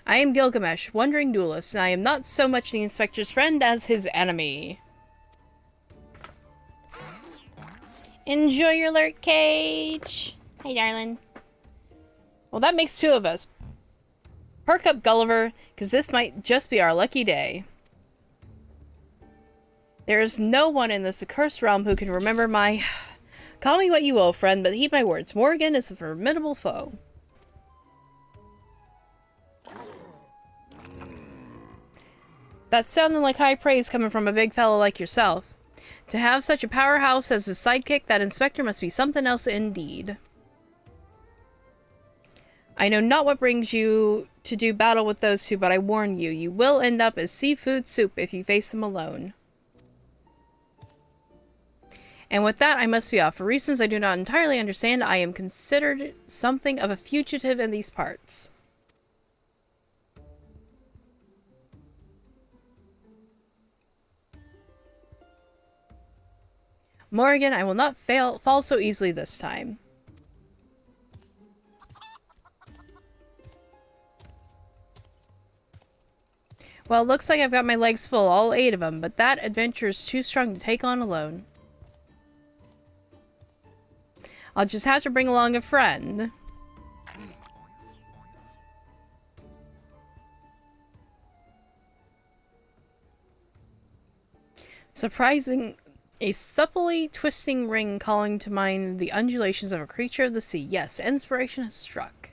I am Gilgamesh, wandering duelist, and I am not so much the inspector's friend as his enemy. Enjoy your lurk cage. Hi, darling. Well, that makes two of us. Perk up, Gulliver, because this might just be our lucky day. There is no one in this accursed realm who can remember my... Call me what you will, friend, but heed my words. Morgan is a formidable foe. That sounded like high praise coming from a big fellow like yourself. To have such a powerhouse as his sidekick, that inspector must be something else indeed. I know not what brings you to do battle with those two, but I warn you, you will end up as seafood soup if you face them alone. And with that, I must be off. For reasons I do not entirely understand, I am considered something of a fugitive in these parts. Morrigan, I will not fall so easily this time. Well, it looks like I've got my legs full, all 8 of them, but that adventure is too strong to take on alone. I'll just have to bring along a friend. Surprising, a supplely twisting ring calling to mind the undulations of a creature of the sea. Yes, inspiration has struck.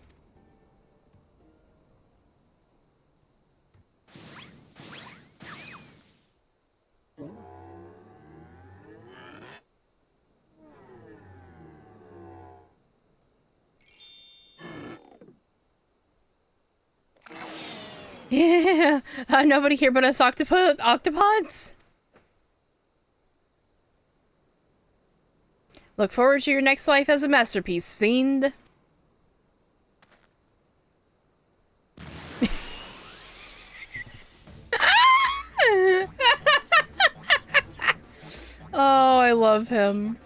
Yeah, nobody here but us octopods. Look forward to your next life as a masterpiece, fiend. Oh, I love him.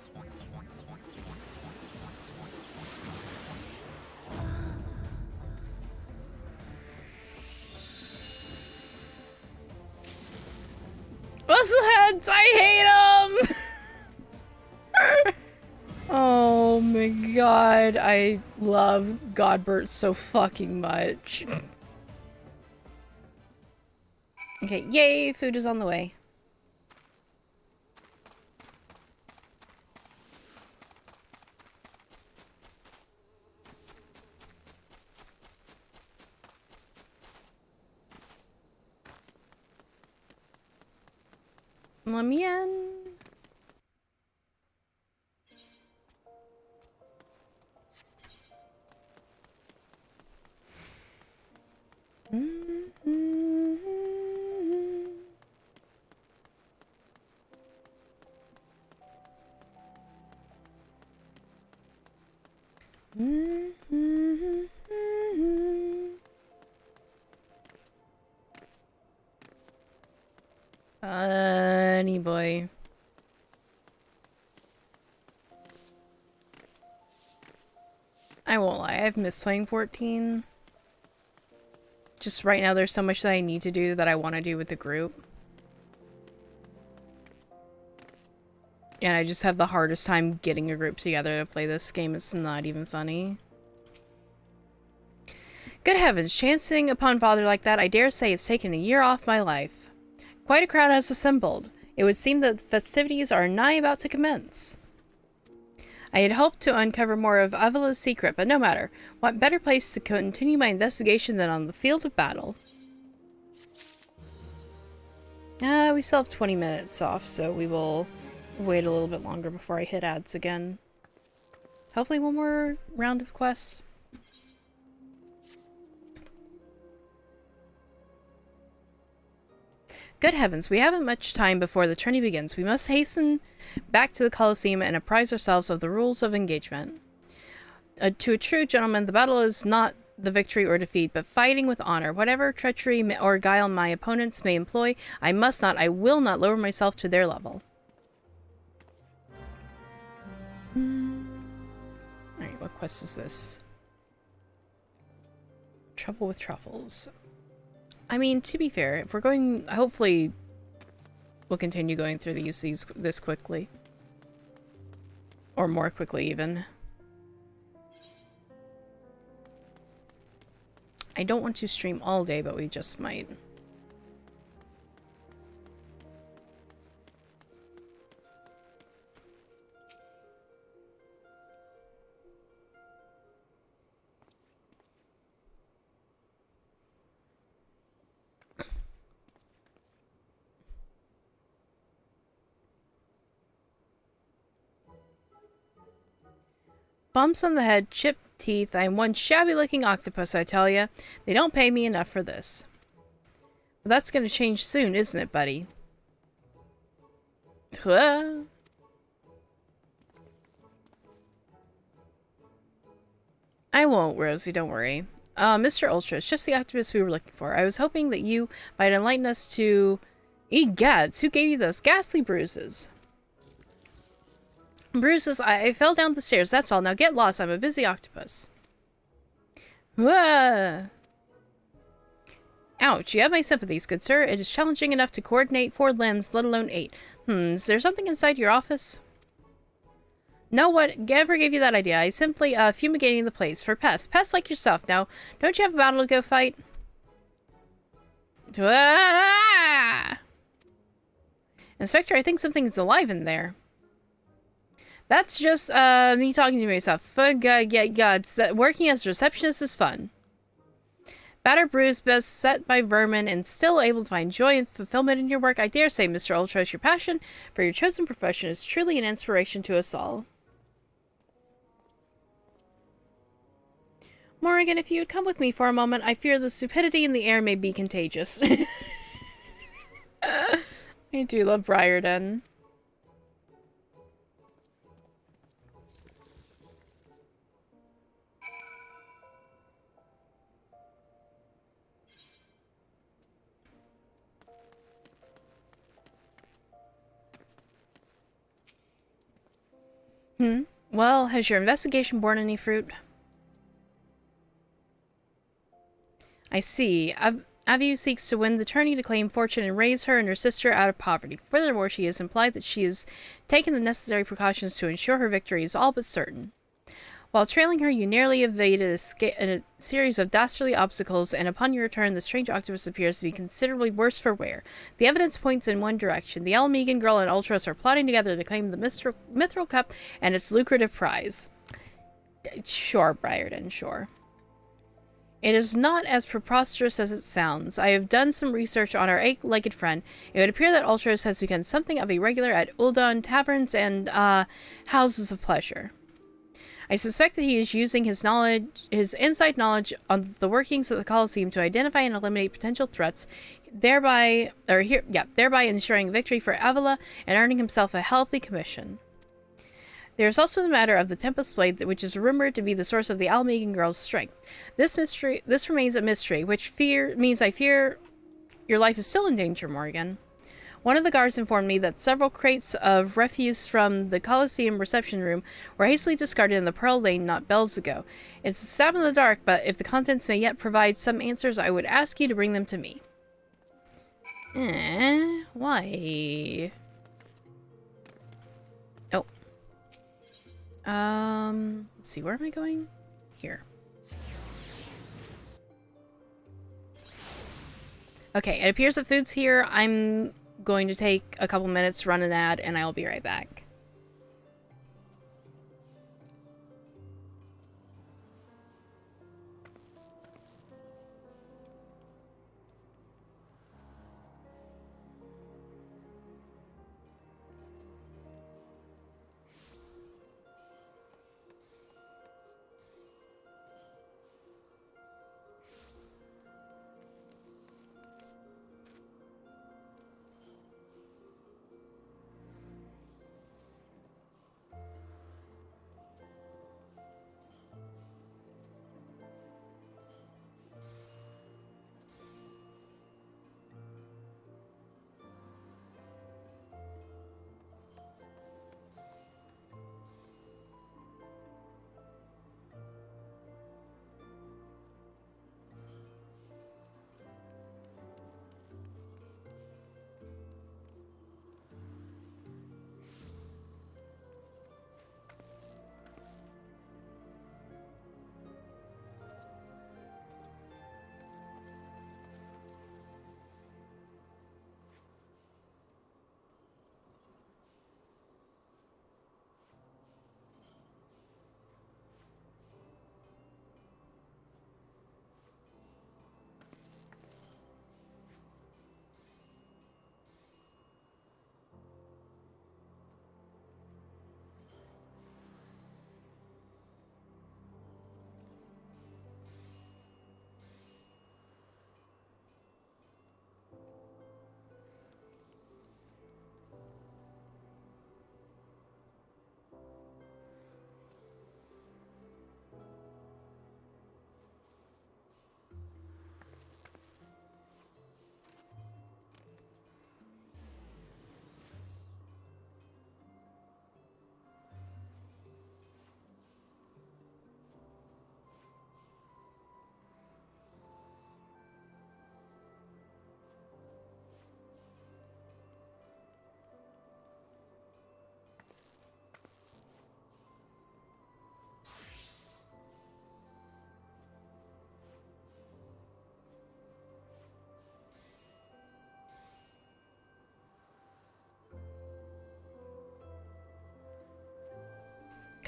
Muscleheads, I hate them! Oh my god, I love Godbert so fucking much. Okay, yay, food is on the way. Let me in. Funny boy. I won't lie, I've missed playing 14. Just right now there's so much that I need to do that I want to do with the group. And I just have the hardest time getting a group together to play this game. It's not even funny. Good heavens, chancing upon father like that, I dare say it's taken a year off my life. Quite a crowd has assembled. It would seem that the festivities are nigh about to commence. I had hoped to uncover more of Avila's secret, but no matter. What better place to continue my investigation than on the field of battle? We still have 20 minutes off, so we will wait a little bit longer before I hit ads again. Hopefully one more round of quests. Good heavens, we haven't much time before the tourney begins. We must hasten back to the Colosseum and apprise ourselves of the rules of engagement. To a true gentleman, the battle is not the victory or defeat, but fighting with honor. Whatever treachery or guile my opponents may employ, I will not lower myself to their level. Alright, what quest is this? Trouble with truffles. I mean, to be fair, if we're going, hopefully we'll continue going through this quickly. Or more quickly, even. I don't want to stream all day, but we just might. Bumps on the head, chipped teeth. I am one shabby-looking octopus, I tell ya. They don't pay me enough for this. But that's gonna change soon, isn't it, buddy? I won't, Rosie, don't worry. Mr. Ultra, it's just the octopus we were looking for. I was hoping that you might enlighten us to... Egads, who gave you those ghastly bruises? Bruises, I fell down the stairs, that's all. Now get lost, I'm a busy octopus. Ouch, you have my sympathies, good sir. It is challenging enough to coordinate 4 limbs, let alone 8. Is there something inside your office? No, what ever gave you that idea? I simply, fumigating the place for pests. Pests like yourself. Now, don't you have a battle to go fight? Inspector, I think something is alive in there. That's just, me talking to myself. Gods, that working as a receptionist is fun. Battered, bruised, beset by vermin, and still able to find joy and fulfillment in your work, I dare say, Mr. Ultros, your passion for your chosen profession is truly an inspiration to us all. Morrigan, if you would come with me for a moment, I fear the stupidity in the air may be contagious. I do love Briarden. Well, has your investigation borne any fruit? I see. Avu seeks to win the tourney to claim fortune and raise her and her sister out of poverty. Furthermore, she has implied that she has taken the necessary precautions to ensure her victory is all but certain. While trailing her, you narrowly evaded a series of dastardly obstacles, and upon your return, the strange octopus appears to be considerably worse for wear. The evidence points in one direction. The Almegan girl and Ultros are plotting together to claim the Mithril Cup and its lucrative prize. Sure, Briarden, sure. It is not as preposterous as it sounds. I have done some research on our 8-legged friend. It would appear that Ultros has become something of a regular at Uldon taverns and, houses of pleasure. I suspect that he is using his inside knowledge on the workings of the Colosseum to identify and eliminate potential threats, thereby ensuring victory for Avila and earning himself a healthy commission. There is also the matter of the Tempest Blade, which is rumored to be the source of the Almegan girl's strength. This remains a mystery, which means I fear your life is still in danger, Morgan. One of the guards informed me that several crates of refuse from the Colosseum reception room were hastily discarded in the Pearl Lane not bells ago. It's a stab in the dark, but if the contents may yet provide some answers, I would ask you to bring them to me. Why? Oh. Let's see, where am I going? Here. Okay, it appears that food's here. I'm going to take a couple minutes, run an ad, and I'll be right back.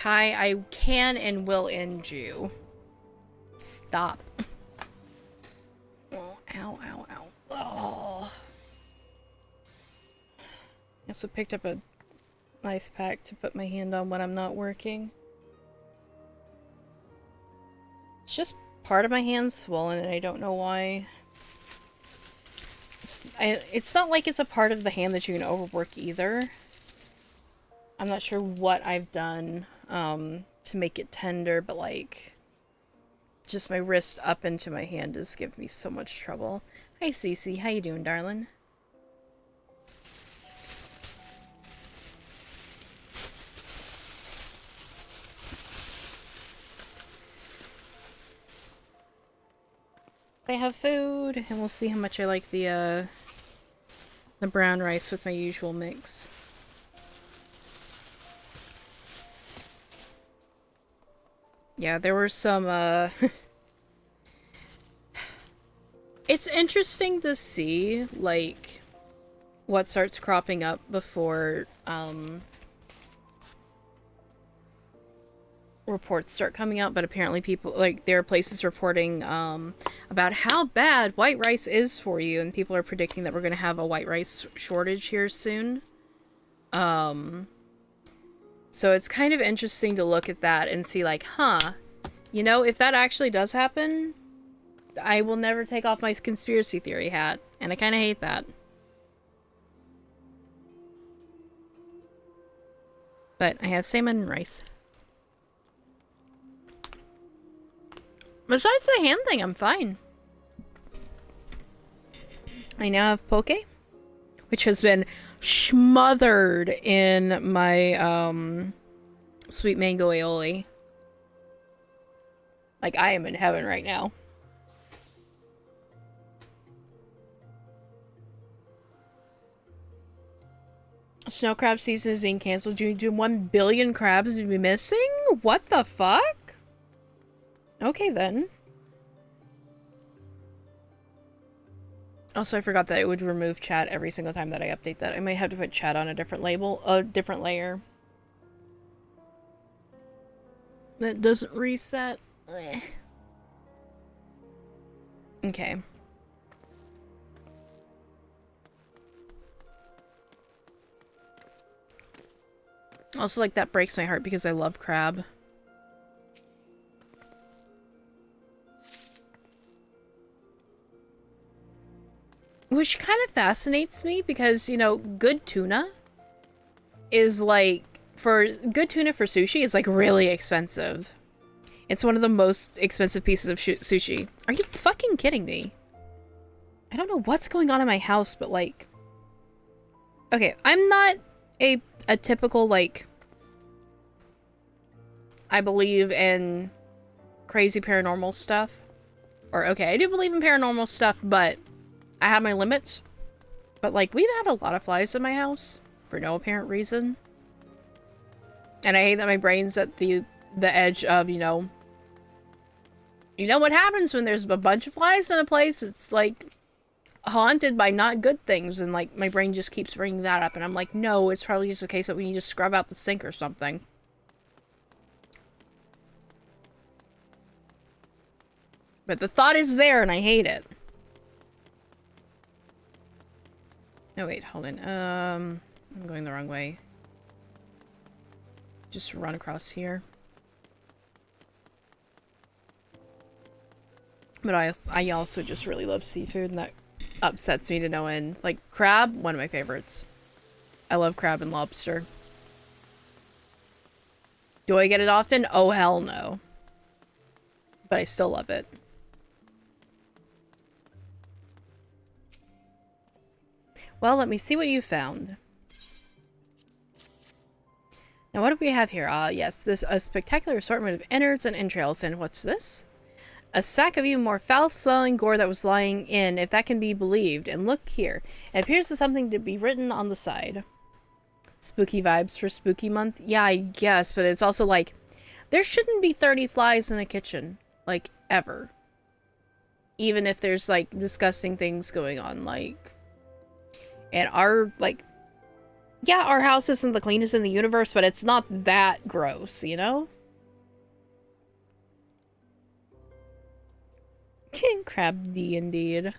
Kai, I can and will end you. Stop. Oh, ow, ow, ow. Oh. I also picked up a ice pack to put my hand on when I'm not working. It's just part of my hand's swollen and I don't know why. It's not like it's a part of the hand that you can overwork either. I'm not sure what I've done to make it tender, but like just my wrist up into my hand is giving me so much trouble. Hi Cece, how you doing, darling? I have food, and we'll see how much I like the brown rice with my usual mix. Yeah, there were some, It's interesting to see, like, what starts cropping up before, reports start coming out, but apparently people, like, there are places reporting, about how bad white rice is for you, and people are predicting that we're gonna have a white rice shortage here soon. So it's kind of interesting to look at that and see, like, huh, you know, if that actually does happen, I will never take off my conspiracy theory hat, and I kind of hate that. But I have salmon and rice. Besides the hand thing, I'm fine. I now have poke, which has been smothered in my sweet mango aioli. Like, I am in heaven right now. Snow crab season is being canceled due to 1 billion crabs to be missing? What the fuck? Okay then. Also, I forgot that it would remove chat every single time that I update that. I might have to put chat on a different label, a different layer. That doesn't reset. Ugh. Okay. Also, like, that breaks my heart because I love crab. Which kind of fascinates me because, you know, good tuna is like, good tuna for sushi is like really expensive. It's one of the most expensive pieces of sushi. Are you fucking kidding me? I don't know what's going on in my house, but like, okay, I'm not a typical, like, I believe in crazy paranormal stuff. Or, okay, I do believe in paranormal stuff, but I have my limits. But, like, we've had a lot of flies in my house for no apparent reason. And I hate that my brain's at the edge of, you know what happens when there's a bunch of flies in a place? It's, like, haunted by not good things, and, like, my brain just keeps bringing that up, and I'm like, no, it's probably just a case that we need to scrub out the sink or something. But the thought is there, and I hate it. No, wait, hold on. I'm going the wrong way. Just run across here. But I also just really love seafood, and that upsets me to no end. Like, crab, one of my favorites. I love crab and lobster. Do I get it often? Oh, hell no. But I still love it. Well, let me see what you found. Now, what do we have here? Yes, a spectacular assortment of innards and entrails. And what's this? A sack of even more foul-smelling gore that was lying in, if that can be believed. And look here. It appears to something to be written on the side. Spooky vibes for spooky month? Yeah, I guess, but it's also like, there shouldn't be 30 flies in a kitchen. Like, ever. Even if there's, like, disgusting things going on, like... And our, like... Yeah, our house isn't the cleanest in the universe, but it's not that gross, you know? King Crab D indeed.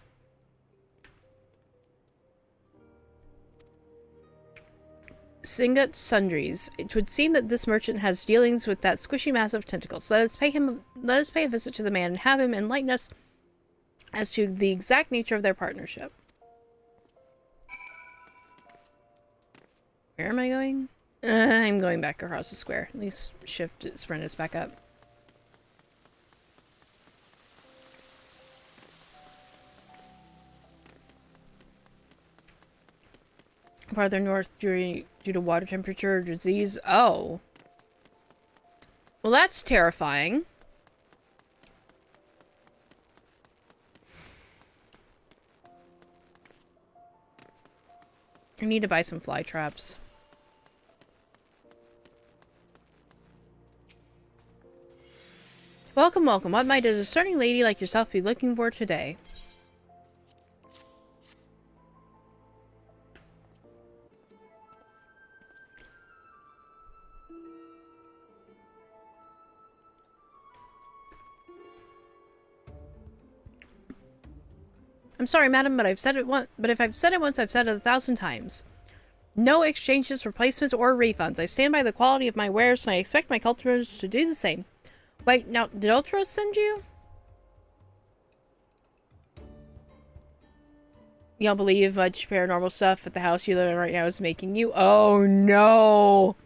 Singut Sundries. It would seem that this merchant has dealings with that squishy mass of tentacles. Let us pay a visit to the man and have him enlighten us as to the exact nature of their partnership. Where am I going? I'm going back across the square. At least sprint us back up. Farther north due to water temperature or disease. Oh. Well, that's terrifying. I need to buy some fly traps. Welcome, welcome. What might a discerning lady like yourself be looking for today? I'm sorry, madam, but I've said it once. But if I've said it once, I've said it 1,000 times. No exchanges, replacements, or refunds. I stand by the quality of my wares, and I expect my customers to do the same. Wait, now, did Ultra send you? You don't believe much paranormal stuff at the house you live in right now is making you? Oh, no.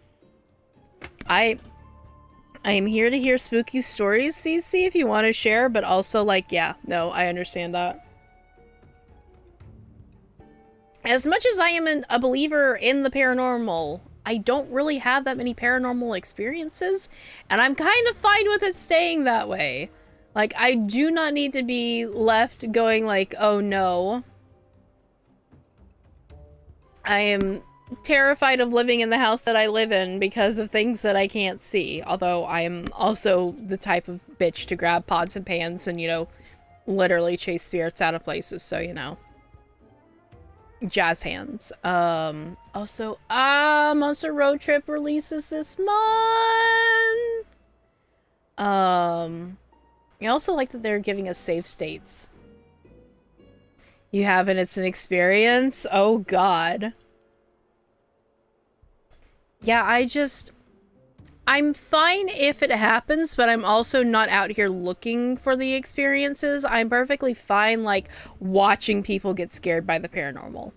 I am here to hear spooky stories, CC, if you want to share, but also, like, yeah, no, I understand that. As much as I am a believer in the paranormal, I don't really have that many paranormal experiences, and I'm kind of fine with it staying that way. Like, I do not need to be left going like, oh no. I am terrified of living in the house that I live in because of things that I can't see. Although I am also the type of bitch to grab pots and pans and, you know, literally chase spirits out of places, so, you know. Jazz hands. Also, Monster Road Trip releases this month. I also like that they're giving us save states. You haven't, it's an experience? Oh god. Yeah, I'm fine if it happens, but I'm also not out here looking for the experiences. I'm perfectly fine, like, watching people get scared by the paranormal.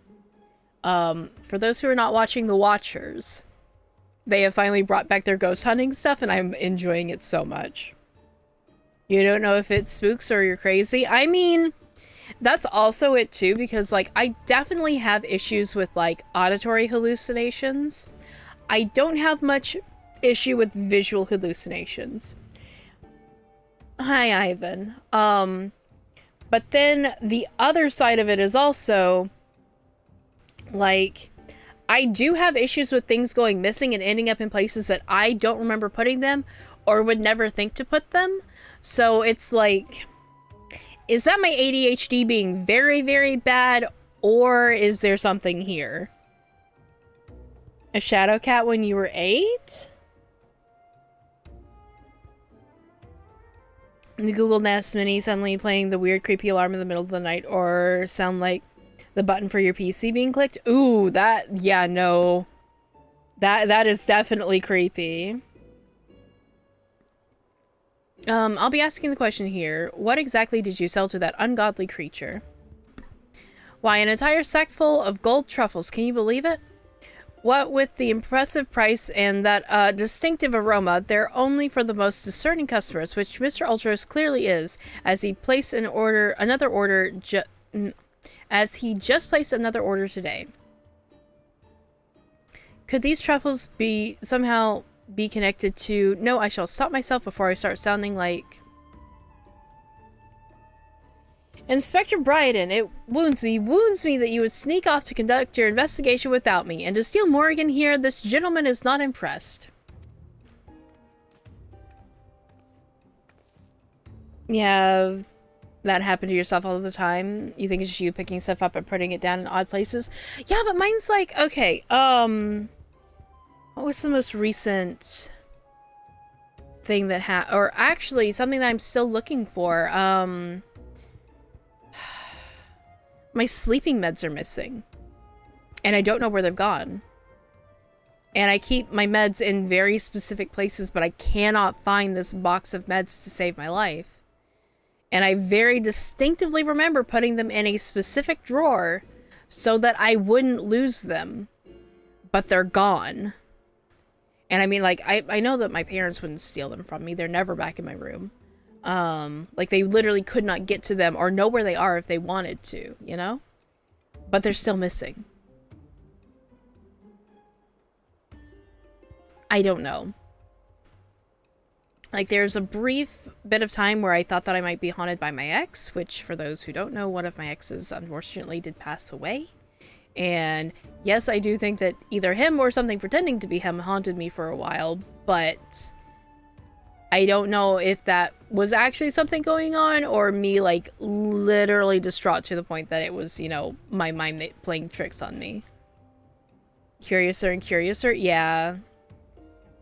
For those who are not watching The Watchers, they have finally brought back their ghost hunting stuff, and I'm enjoying it so much. You don't know if it spooks or you're crazy? I mean, that's also it too, because, like, I definitely have issues with, like, auditory hallucinations. I don't have much issue with visual hallucinations. Hi, Ivan. But then the other side of it is also, like, I do have issues with things going missing and ending up in places that I don't remember putting them or would never think to put them. So it's like, is that my ADHD being very, very bad, or is there something here? A shadow cat when you were 8? The Google Nest Mini suddenly playing the weird creepy alarm in the middle of the night, or sound like the button for your PC being clicked? Ooh, that, yeah, no. That is definitely creepy. I'll be asking the question here. What exactly did you sell to that ungodly creature? Why, an entire sack full of gold truffles, can you believe it? What with the impressive price and that distinctive aroma, they're only for the most discerning customers, which Mr. Ultros clearly is, as he placed another order today. Could these truffles somehow be connected to... No, I shall stop myself before I start sounding like... Inspector Bryden, it wounds me that you would sneak off to conduct your investigation without me, and to steal Morrigan here, this gentleman is not impressed. Yeah, that happen to yourself all the time? You think it's just you picking stuff up and putting it down in odd places? Yeah, but mine's like, okay, what was the most recent thing that or actually something that I'm still looking for? My sleeping meds are missing. And I don't know where they've gone. And I keep my meds in very specific places, but I cannot find this box of meds to save my life. And I very distinctively remember putting them in a specific drawer so that I wouldn't lose them. But they're gone. And I mean, like, I know that my parents wouldn't steal them from me. They're never back in my room. Like, they literally could not get to them or know where they are if they wanted to, you know? But they're still missing. I don't know. Like, there's a brief bit of time where I thought that I might be haunted by my ex, which, for those who don't know, one of my exes unfortunately did pass away. And yes, I do think that either him or something pretending to be him haunted me for a while, but I don't know if that was actually something going on or me, like, literally distraught to the point that it was, you know, my mind playing tricks on me. Curiouser and curiouser? Yeah.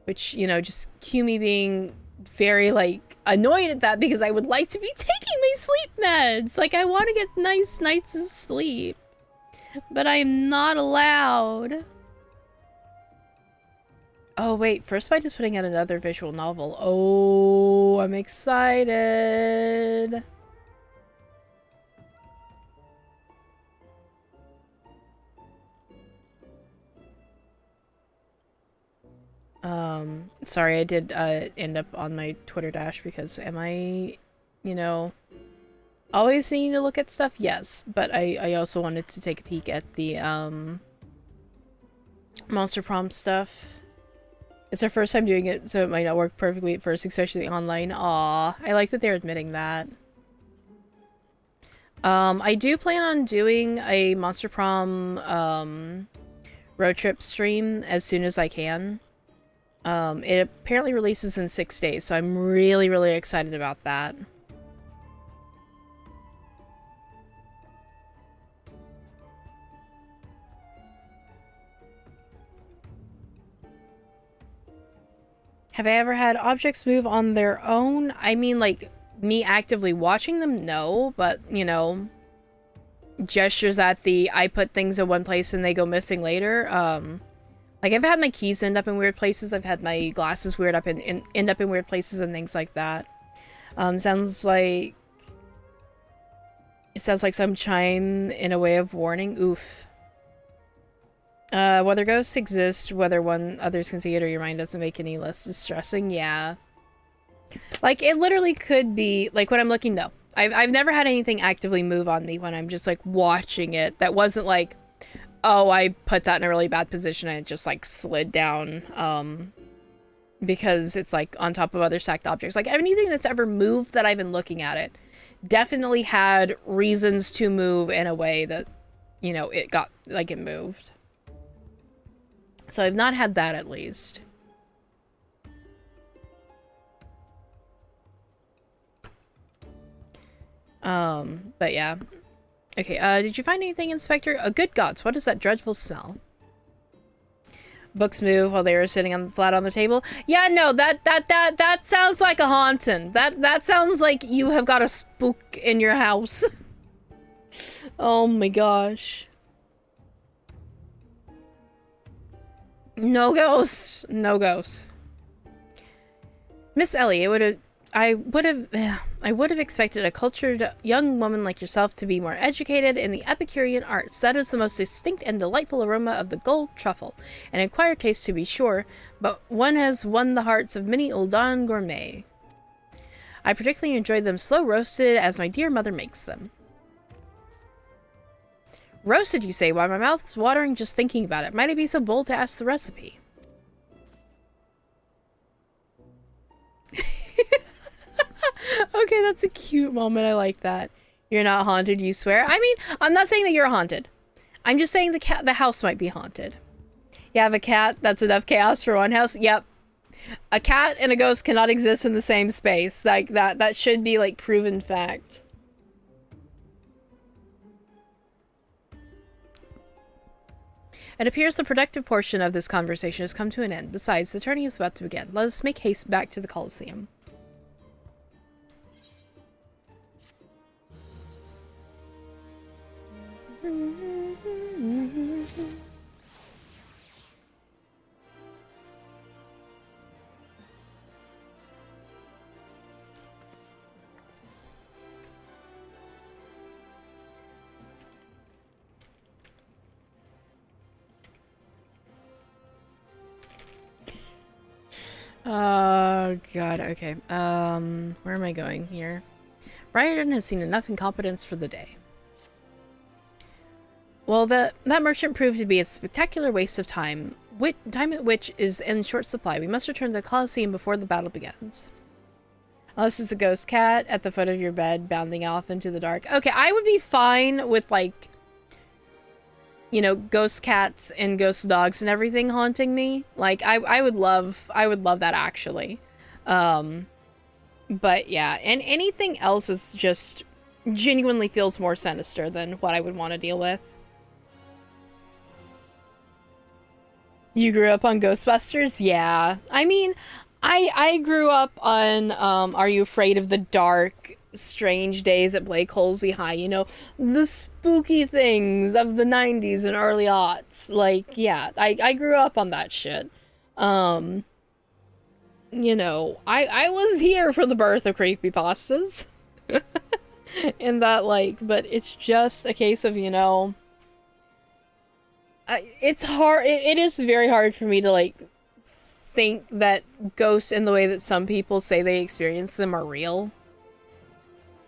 Which, you know, just cue me being very, like, annoyed at that because I would like to be taking my sleep meds. Like, I want to get nice nights of sleep. But I'm not allowed. Oh, wait. First Bite is putting out another visual novel. Oh, I'm excited. Sorry, I did end up on my Twitter dash because am I, you know, always needing to look at stuff? Yes, but I also wanted to take a peek at the Monster Prom stuff. It's our first time doing it, so it might not work perfectly at first, especially online. Aw, I like that they're admitting that. I do plan on doing a Monster Prom road trip stream as soon as I can. It apparently releases in 6 days, so I'm really, really excited about that. Have I ever had objects move on their own? I mean, like, me actively watching them? No, but, you know, gestures at the I put things in one place and they go missing later. Like, I've had my keys end up in weird places. I've had my glasses end up in weird places and things like that. Sounds like... It sounds like some chime in a way of warning. Oof. Whether ghosts exist, whether others can see it or your mind doesn't make any less distressing. Yeah. Like, it literally could be... Like, when I'm looking, no. I've never had anything actively move on me when I'm just, like, watching it. That wasn't like... Oh, I put that in a really bad position and it just, like, slid down, because it's, like, on top of other stacked objects. Like, anything that's ever moved that I've been looking at it definitely had reasons to move in a way that, you know, it got, like, it moved. So I've not had that, at least. But yeah. Okay, did you find anything, Inspector? Good gods, what is that dreadful smell? Books move while they were sitting flat on the table. Yeah, no, that sounds like a haunting. That sounds like you have got a spook in your house. Oh my gosh. No ghosts. No ghosts. Miss Ellie, I would have expected a cultured young woman like yourself to be more educated in the Epicurean arts. That is the most distinct and delightful aroma of the gold truffle. An acquired taste, to be sure, but one has won the hearts of many Uldan gourmet. I particularly enjoyed them slow roasted, as my dear mother makes them. Roasted, you say? Why, my mouth's watering just thinking about it. Might I be so bold to ask the recipe? Okay, that's a cute moment. I like that. You're not haunted, you swear? I mean, I'm not saying that you're haunted. I'm just saying the house might be haunted. You have a cat? That's enough chaos for one house? Yep. A cat and a ghost cannot exist in the same space. Like, that should be, like, proven fact. It appears the productive portion of this conversation has come to an end. Besides, the tourney is about to begin. Let us make haste back to the Colosseum. Oh, God, okay. Where am I going here? Briarden has seen enough incompetence for the day. Well, that merchant proved to be a spectacular waste of time. Time at which is in short supply. We must return to the Colosseum before the battle begins. Unless it's a ghost cat at the foot of your bed, bounding off into the dark. Okay, I would be fine with, like, you know, ghost cats and ghost dogs and everything haunting me. Like, I would love that, actually. But yeah, and anything else is just genuinely feels more sinister than what I would want to deal with. You grew up on Ghostbusters? Yeah. I mean, I grew up on, Are You Afraid of the Dark? Strange Days at Blake Halsey High, you know, the spooky things of the 90s and early aughts. Like, yeah, I grew up on that shit. You know, I was here for the birth of creepypastas. And that, like, but it's just a case of, you know, it's hard, it is very hard for me to, like, think that ghosts in the way that some people say they experience them are real.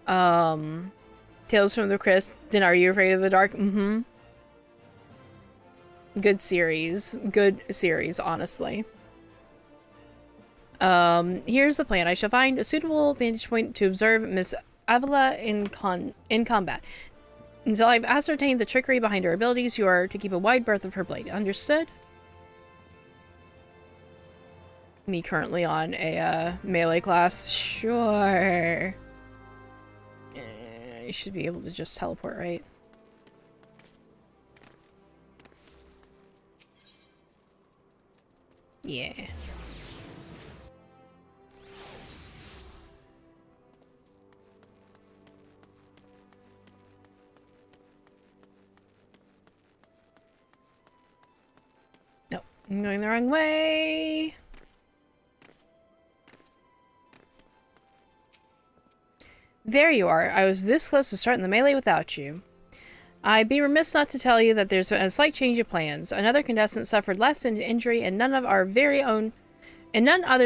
Tales from the Crypt, then Are You Afraid of the Dark? Mm-hmm. Good series, honestly. Here's the plan. I shall find a suitable vantage point to observe Miss Avila in combat. Until I've ascertained the trickery behind her abilities, you are to keep a wide berth of her blade. Understood? Me currently on a melee class. Sure. You should be able to just teleport, right? Yeah. Nope, I'm going the wrong way. There you are. I was this close to starting the melee without you. I'd be remiss not to tell you that there's been a slight change of plans. Another contestant suffered last-minute injury, and none other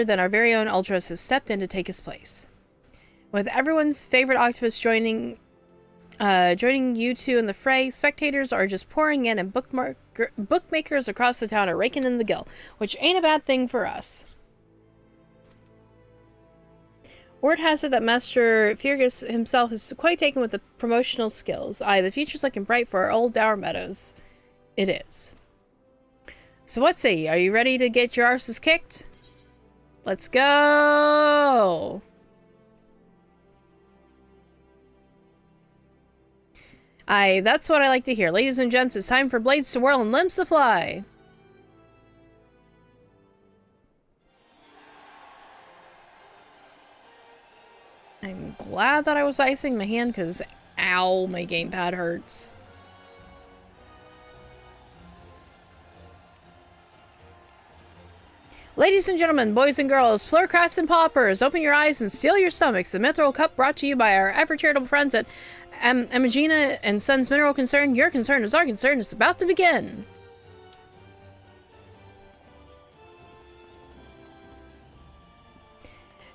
than our very own Ultras has stepped in to take his place. With everyone's favorite octopus joining you two in the fray, spectators are just pouring in, and bookmakers across the town are raking in the gill, which ain't a bad thing for us. Word has it that Master Fergus himself is quite taken with the promotional skills. Aye, the future's looking bright for our old Dower Meadows. It is. So what say you? Are you ready to get your arses kicked? Let's go! Aye, that's what I like to hear. Ladies and gents, it's time for blades to whirl and limbs to fly. I'm glad that I was icing my hand because, ow, my gamepad hurts. Ladies and gentlemen, boys and girls, plurkrats and paupers, open your eyes and steel your stomachs. The Mithril Cup brought to you by our ever-charitable friends at Imagina and Sons Mineral Concern. Your concern is our concern. It's about to begin.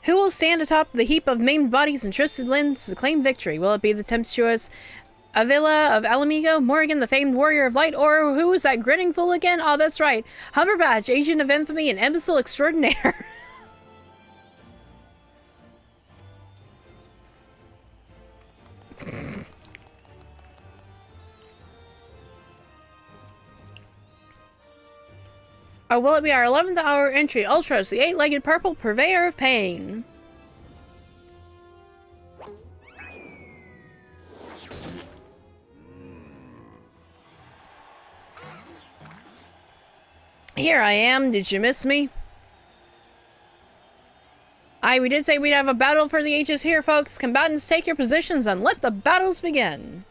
Who will stand atop the heap of maimed bodies and twisted limbs to claim victory? Will it be the tempestuous Avila of Alamigo, Morrigan, the famed warrior of light, or who is that grinning fool again? Oh, that's right. Humberbatch, agent of infamy and imbecile extraordinaire. Or will it be our 11th hour entry, Ultras, the 8-legged purple purveyor of pain? Here I am. Did you miss me? We did say we'd have a battle for the ages here, folks. Combatants, take your positions and let the battles begin.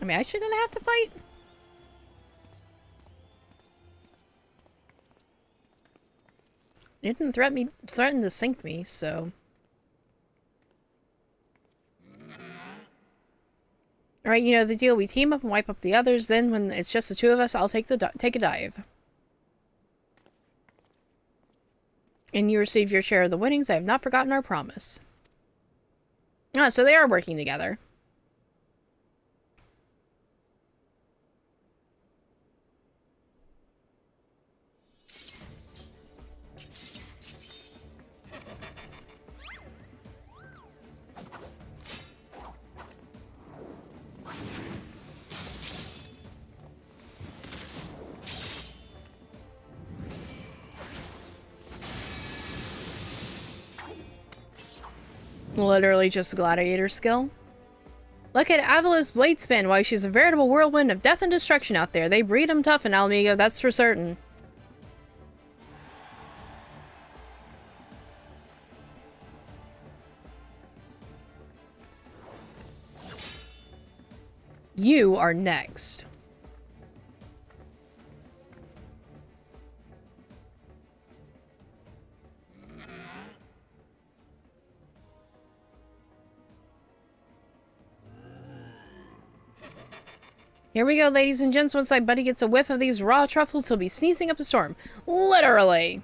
Am I actually gonna have to fight? It didn't threaten to sink me, so... Alright, you know the deal. We team up and wipe up the others. Then, when it's just the two of us, I'll take a dive. And you receive your share of the winnings. I have not forgotten our promise. Ah, so they are working together. Literally just a gladiator skill. Look at Avila's blade spin. Why, she's a veritable whirlwind of death and destruction out there. They breed 'em tough in Alamigo, that's for certain. You are next. Here we go, ladies and gents. Once my buddy gets a whiff of these raw truffles, he'll be sneezing up a storm. Literally.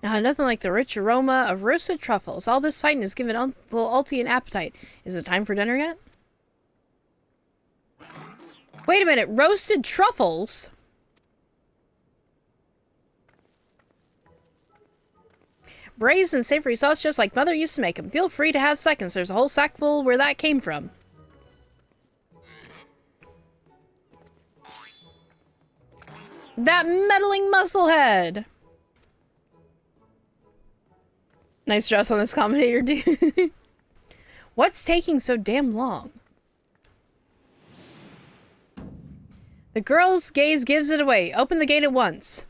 Nothing like the rich aroma of roasted truffles. All this fighting has given little Ulti an appetite. Is it time for dinner yet? Wait a minute, roasted truffles? Braised and savory sauce just like Mother used to make them. Feel free to have seconds. There's a whole sack full where that came from. That meddling musclehead! Nice dress on this commentator, dude. What's taking so damn long? The girl's gaze gives it away. Open the gate at once.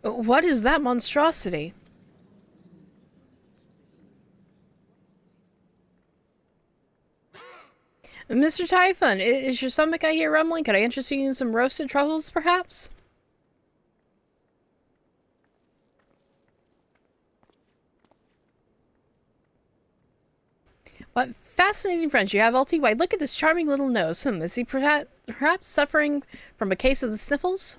What is that monstrosity? Mr. Typhon, is your stomach I hear rumbling? Could I interest you in some roasted truffles, perhaps? What fascinating friends you have, Ulti. Why, look at this charming little nose. Is he perhaps suffering from a case of the sniffles?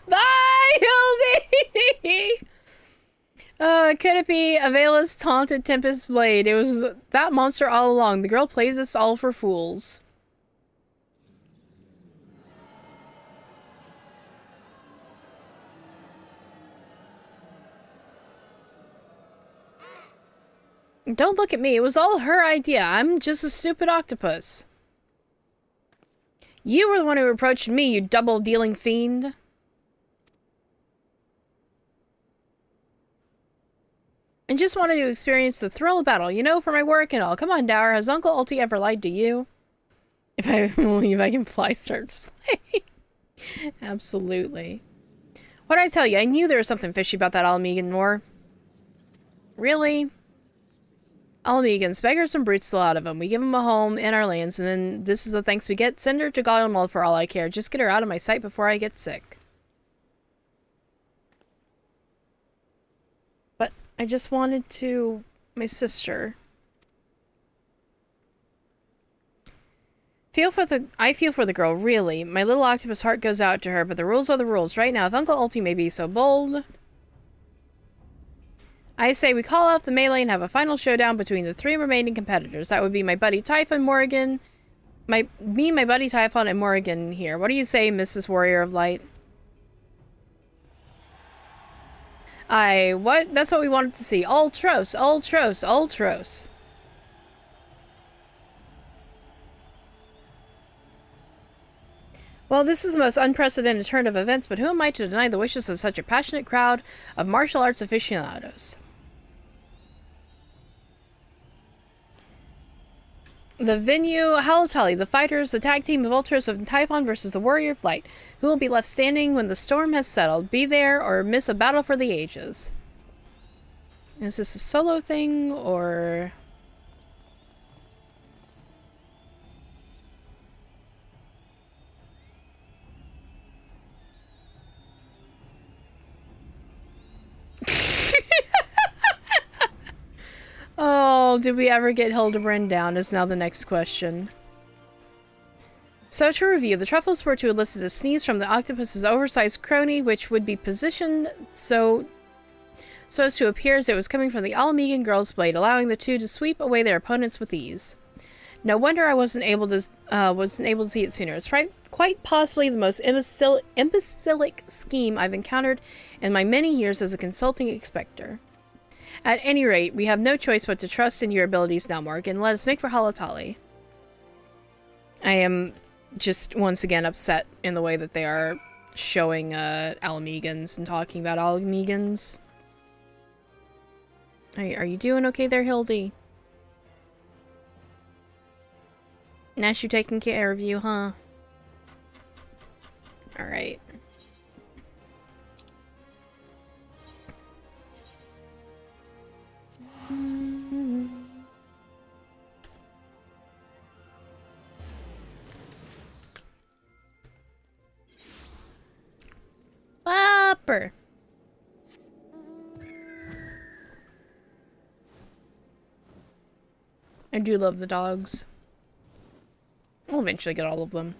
Bye, Hildy! Could it be Avela's taunted Tempest Blade? It was that monster all along. The girl plays us all for fools. Don't look at me. It was all her idea. I'm just a stupid octopus. You were the one who approached me, you double-dealing fiend. And just wanted to experience the thrill of battle, you know, for my work and all. Come on, Dower, has Uncle Ulti ever lied to you? If I believe I can fly, starts playing. Absolutely. What'd I tell you? I knew there was something fishy about that Alamegan war. Really? Alamegans, beggars and brutes still out of them. We give them a home in our lands, and then this is the thanks we get. Send her to Godmald for all I care. Just get her out of my sight before I get sick. But I just wanted to... my sister. I feel for the girl, really. My little octopus heart goes out to her, but the rules are the rules. Right now, if Uncle Ulti may be so bold... I say we call off the melee and have a final showdown between the 3 remaining competitors. That would be my buddy Typhon, Morrigan, my buddy Typhon, and Morrigan here. What do you say, Mrs. Warrior of Light? What? That's what we wanted to see. Ultros, Ultros, Ultros. Well, this is the most unprecedented turn of events, but who am I to deny the wishes of such a passionate crowd of martial arts aficionados? The venue, Halatali, the fighters, the tag team of Ultras of Typhon versus the Warrior of Light. Who will be left standing when the storm has settled? Be there or miss a battle for the ages. Is this a solo thing, or... Oh, did we ever get Hildibrand down is now the next question. So to review, the truffles were to elicit a sneeze from the octopus's oversized crony, which would be positioned so as to appear as it was coming from the Alamegan girl's blade, allowing the two to sweep away their opponents with ease. No wonder I wasn't able to see it sooner. It's quite possibly the most imbecilic scheme I've encountered in my many years as a consulting inspector. At any rate, we have no choice but to trust in your abilities now, Morgan. Let us make for Halatali. I am just once again upset in the way that they are showing Alamegans and talking about Alamegans. Are you doing okay there, Hildy? Nash, you taking care of you, huh? Alright. Popper. I do love the dogs. I'll eventually get all of them.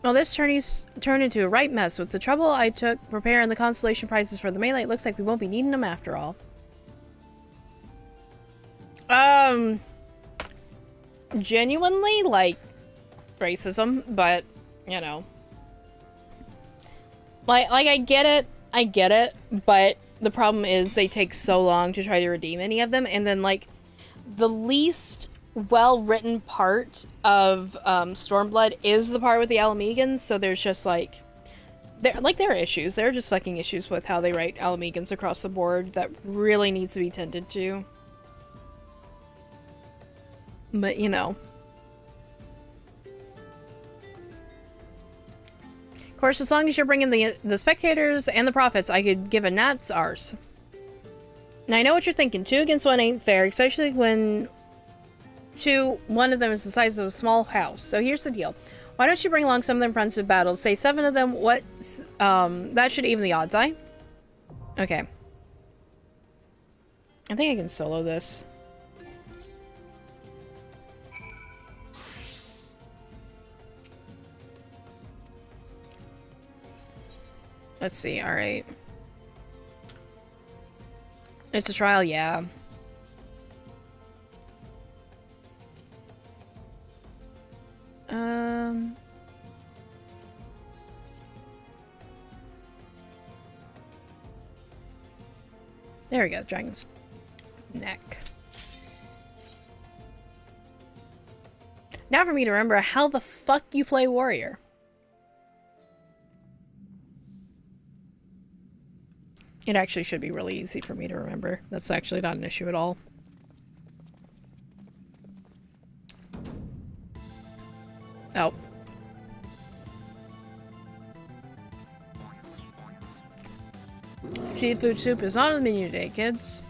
Well, this tourney's turned into a right mess. With the trouble I took preparing the constellation prizes for the melee, it looks like we won't be needing them after all. Genuinely, like, racism, but, you know. Like, I get it, but the problem is they take so long to try to redeem any of them, and then, like, the least well-written part of Stormblood is the part with the Alamegans, so there's just like there are issues. There are just fucking issues with how they write Alamegans across the board that really needs to be tended to. But you know. Of course, as long as you're bringing the spectators and the profits, I could give a gnat's arse. Now I know what you're thinking. 2 against 1 ain't fair, especially when one of them is the size of a small house. So here's the deal. Why don't you bring along some of them friends to battle? Say 7 of them. That should even the odds, aye? Okay. I think I can solo this. Let's see, alright. It's a trial, yeah. There we go, dragon's neck. Now for me to remember how the fuck you play warrior. It actually should be really easy for me to remember. That's actually not an issue at all. Oh. Seafood soup is not on the menu today, kids.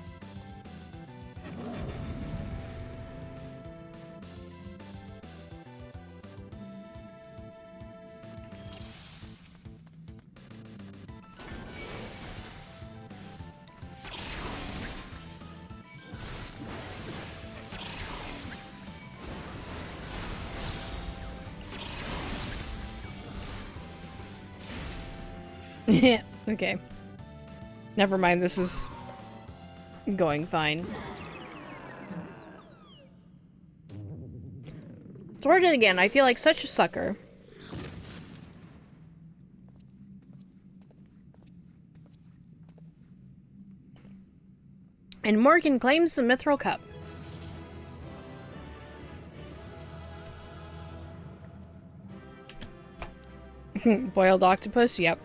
Okay. Never mind, this is going fine. Thwart it again. I feel like such a sucker. And Morgan claims the Mithril Cup. Boiled octopus? Yep.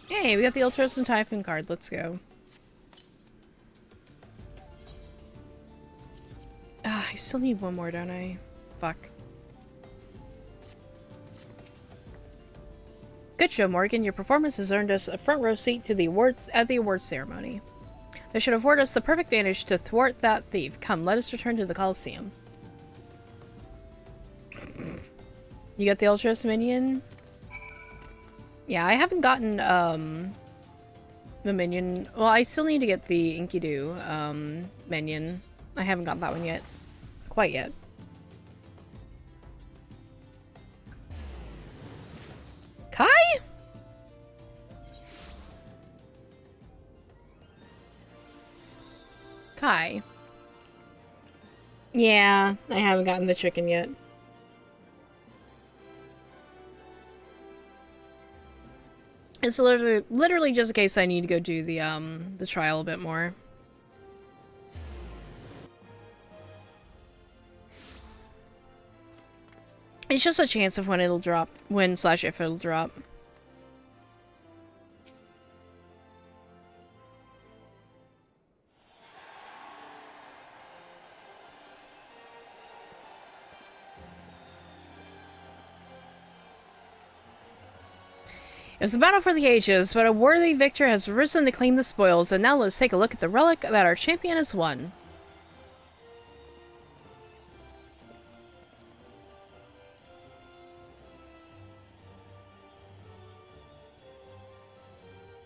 Hey, we got the Ultrason Typhoon card. Let's go. I still need one more, don't I? Fuck. Good show, Morgan. Your performance has earned us a front row seat to the awards at the awards ceremony. This should afford us the perfect vantage to thwart that thief. Come, let us return to the Coliseum. You got the Ultros minion? Yeah, I haven't gotten, the minion. Well, I still need to get the Enkidu, minion. I haven't got that one yet. Quite yet. Kai? Kai. Yeah, I haven't gotten the chicken yet. It's literally just a case I need to go do the trial a bit more. It's just a chance of when it'll drop, when/if it'll drop. It was a battle for the ages, but a worthy victor has risen to claim the spoils, and now let's take a look at the relic that our champion has won.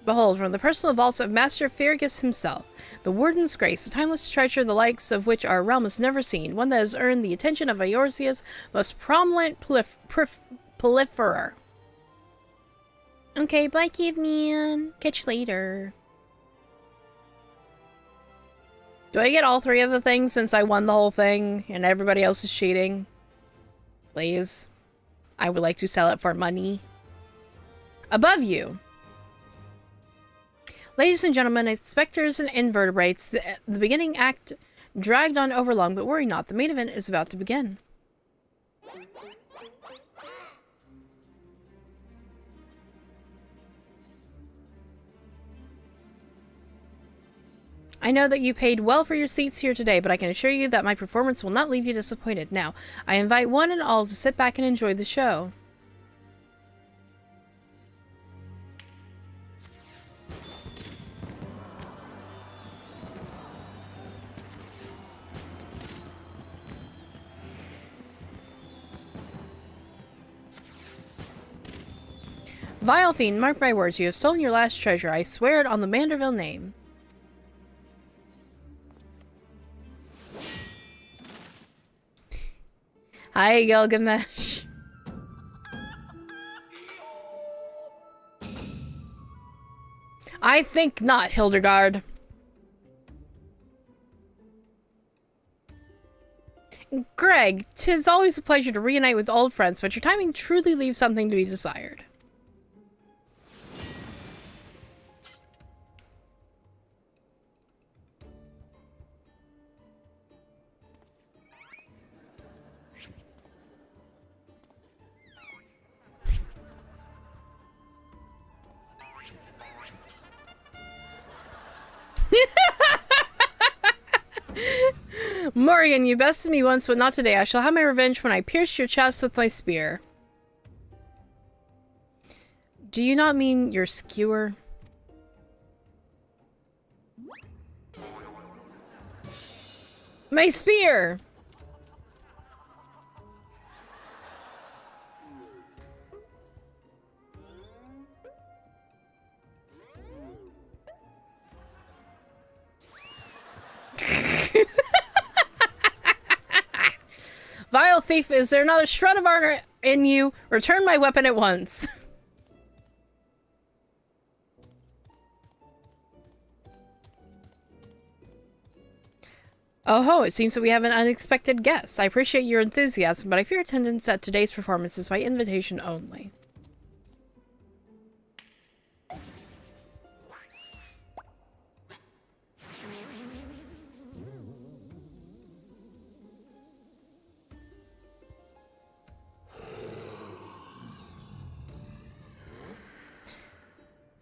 Behold, from the personal vaults of Master Fergus himself, the Warden's Grace, a timeless treasure the likes of which our realm has never seen, one that has earned the attention of Eorzea's most prominent proliferer. Okay, bye, kid man. Catch you later. Do I get all three of the things since I won the whole thing and everybody else is cheating? Please. I would like to sell it for money. Above you. Ladies and gentlemen, inspectors and invertebrates, the beginning act dragged on overlong, but worry not, the main event is about to begin. I know that you paid well for your seats here today, but I can assure you that my performance will not leave you disappointed. Now, I invite one and all to sit back and enjoy the show. Vile fiend, mark my words, you have stolen your last treasure. I swear it on the Manderville name. Hi, Gilgamesh. I think not, Hildegard. Greg, 'tis always a pleasure to reunite with old friends, but your timing truly leaves something to be desired. Morgan, you bested me once, but not today. I shall have my revenge when I pierce your chest with my spear. Do you not mean your skewer? My spear! thief, is there not a shred of honor in you? Return my weapon at once. Oh ho, it seems that we have an unexpected guest. I appreciate your enthusiasm, but I fear attendance at today's performance is by invitation only.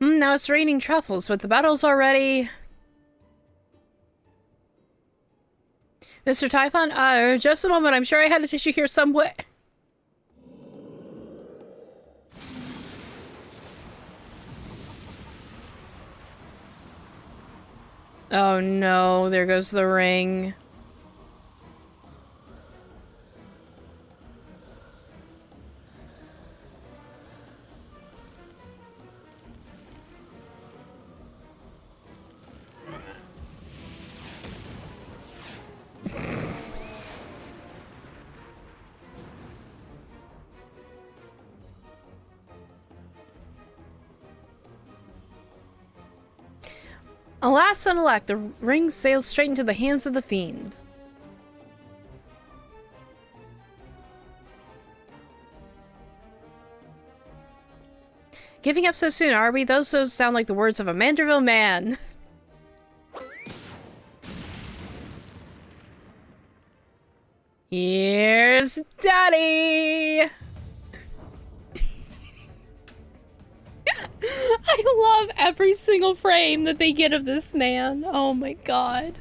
Now it's raining truffles, but the battle's already... Mr. Typhon, just a moment. I'm sure I had a tissue here somewhere. Oh no, there goes the ring. Alas and alack, the ring sails straight into the hands of the fiend. Giving up so soon, are we? Those sound like the words of a Manderville man. Here's Daddy! I love every single frame that they get of this man. Oh my god.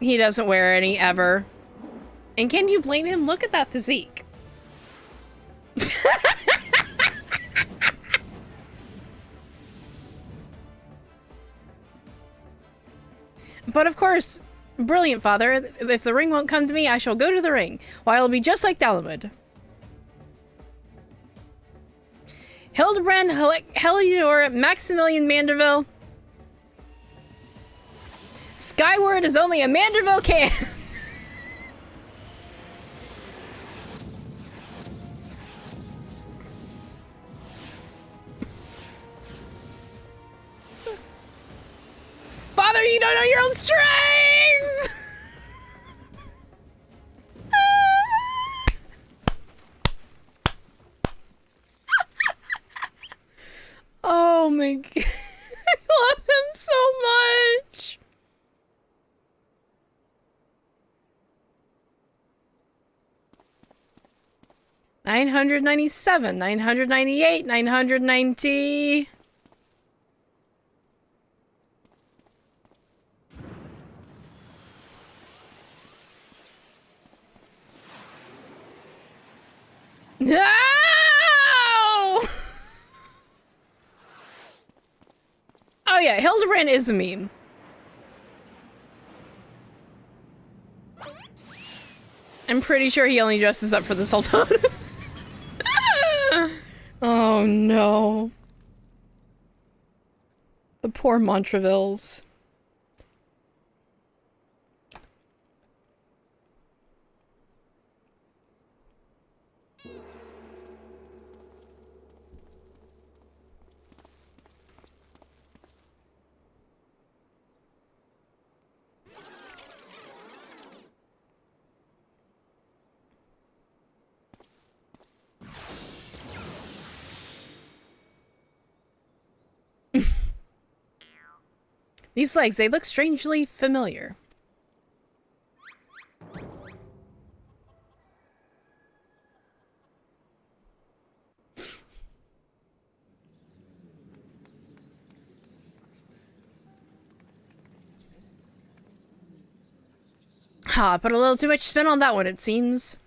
He doesn't wear any ever. And can you blame him? Look at that physique. But of course, brilliant father, if the ring won't come to me, I shall go to the ring, while I'll be just like Dalamud. Hildibrand, Heliodor, Maximilian Manderville. Skyward is only a Manderville can. Father, you don't know your own strength! Oh my god. I love him so much. $997, $998, $990. No! Oh yeah, Hildibrand is a meme. I'm pretty sure he only dresses up for the Sultan. Oh no. The poor Montrevilles. These legs, they look strangely familiar. Ha, put a little too much spin on that one, it seems.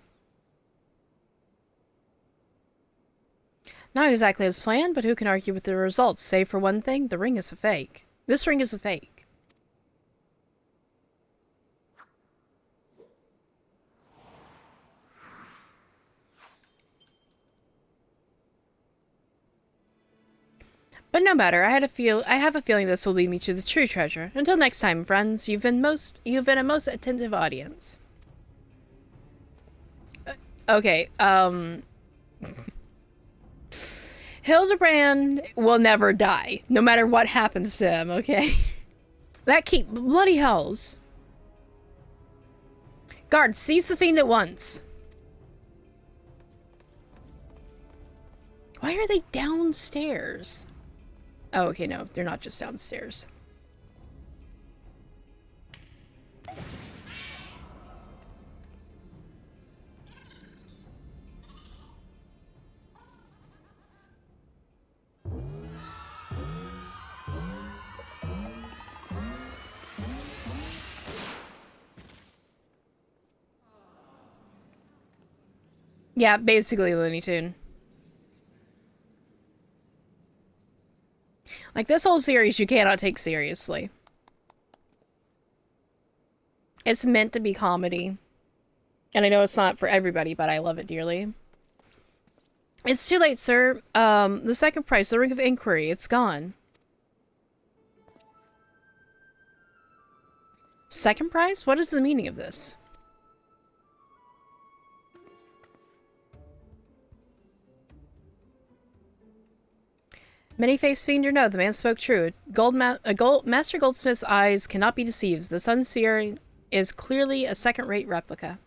Not exactly as planned, but who can argue with the results? Save for one thing, the ring is a fake. This ring is a fake. But no matter, I have a feeling this will lead me to the true treasure. Until next time, friends, you've been a most attentive audience. Okay, Hildibrand will never die, no matter what happens to him, okay? Bloody hells. Guard, seize the fiend at once. Why are they downstairs? Oh, okay, no, they're not just downstairs. Yeah, basically Looney Tune. Like, this whole series you cannot take seriously. It's meant to be comedy. And I know it's not for everybody, but I love it dearly. It's too late, sir. The second prize, the Ring of Inquiry, it's gone. Second prize? What is the meaning of this? Many-faced fiend or no, the man spoke true. Master Goldsmith's eyes cannot be deceived. The sun sphere is clearly a second-rate replica.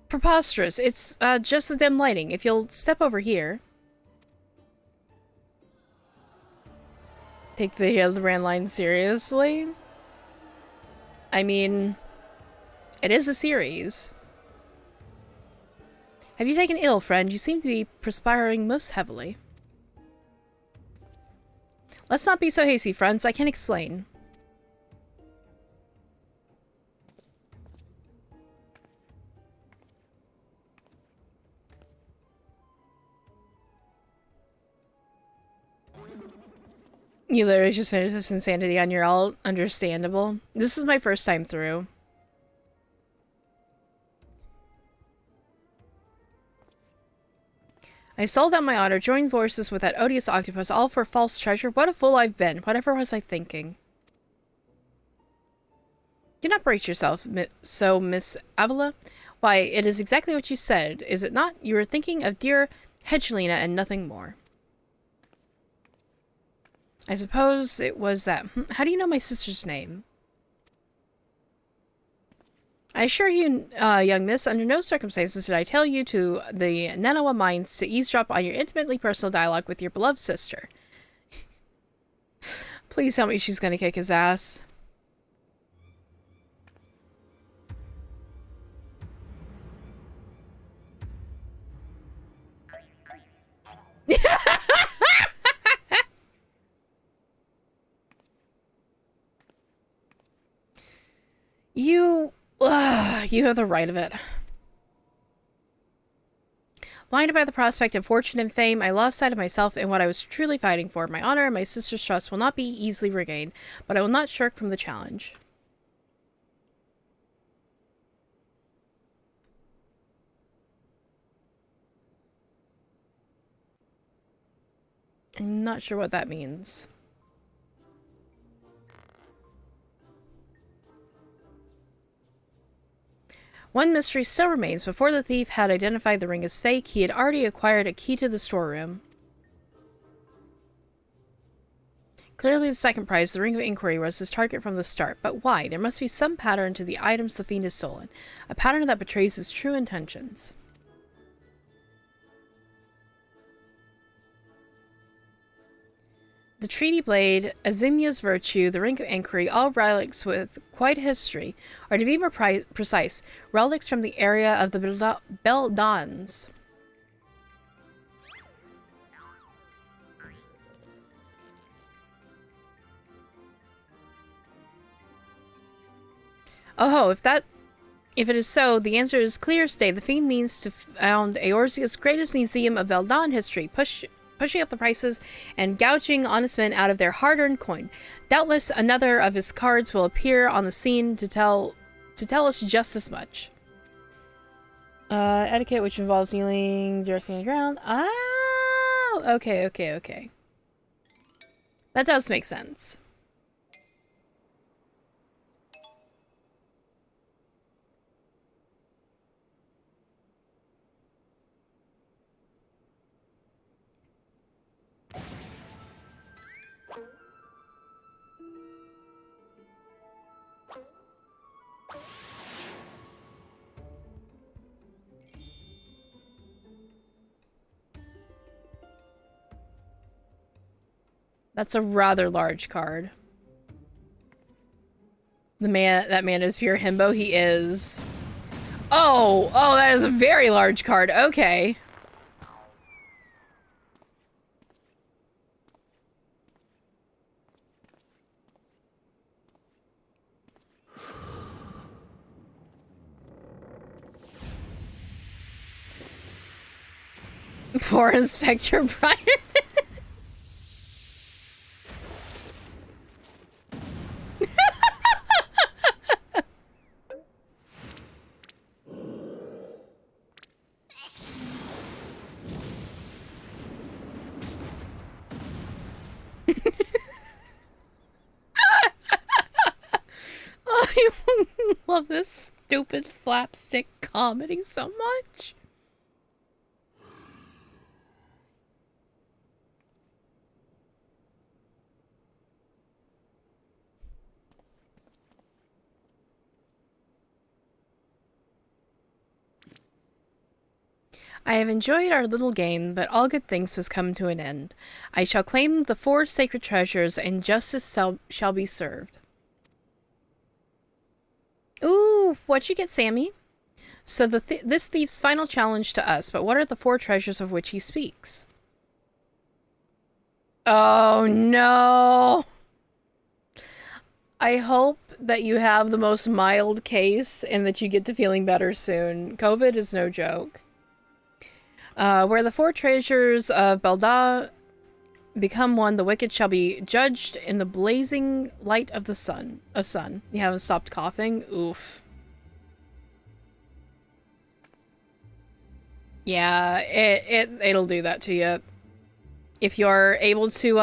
Preposterous. It's just the dim lighting. If you'll step over here. Take the Hildibrand line seriously? I mean, it is a series. Have you taken ill, friend? You seem to be perspiring most heavily. Let's not be so hasty, friends. I can explain. You literally just finished this insanity on your all. Understandable. This is my first time through. I sold out my honor, joined forces with that odious octopus, all for false treasure. What a fool I've been. Whatever was I thinking? Do not brace yourself, Miss Avila. Why, it is exactly what you said, is it not? You were thinking of dear Hedgelina and nothing more. I suppose it was that. How do you know my sister's name? I assure you, young miss, under no circumstances did I tell you to the Nanawa Mines to eavesdrop on your intimately personal dialogue with your beloved sister. Please tell me she's gonna kick his ass. You have the right of it. Blinded by the prospect of fortune and fame, I lost sight of myself and what I was truly fighting for. My honor and my sister's trust will not be easily regained, but I will not shirk from the challenge. I'm not sure what that means. One mystery still remains. Before the thief had identified the ring as fake, he had already acquired a key to the storeroom. Clearly the second prize, the Ring of Inquiry, was his target from the start. But why? There must be some pattern to the items the fiend has stolen. A pattern that betrays his true intentions. The Treaty Blade, Azimia's Virtue, the Ring of Inquiry, all relics with quite a history, or to be more precise, relics from the area of the Beldons. Oh, if it is so, the answer is clear. Stay. The fiend means to found Eorzea's greatest museum of Beldon history, pushing up the prices and gouging honest men out of their hard-earned coin. Doubtless another of his cards will appear on the scene to tell us just as much. Etiquette, which involves kneeling directly on the ground. Oh, okay, okay, okay. That does make sense. That's a rather large card. That man is pure himbo. He is. Oh, that is a very large card. Okay. Poor Inspector Brian. I love this stupid slapstick comedy so much. I have enjoyed our little game, but all good things must come to an end. I shall claim the 4 sacred treasures, and justice shall be served. Ooh, what'd you get, Sammy? So this thief's final challenge to us, but what are the 4 treasures of which he speaks? Oh, no. I hope that you have the most mild case and that you get to feeling better soon. COVID is no joke. Where the 4 treasures of Belda become one, the wicked shall be judged in the blazing light of the sun. You haven't stopped coughing? Oof. Yeah, it'll do that to you. If you're able to,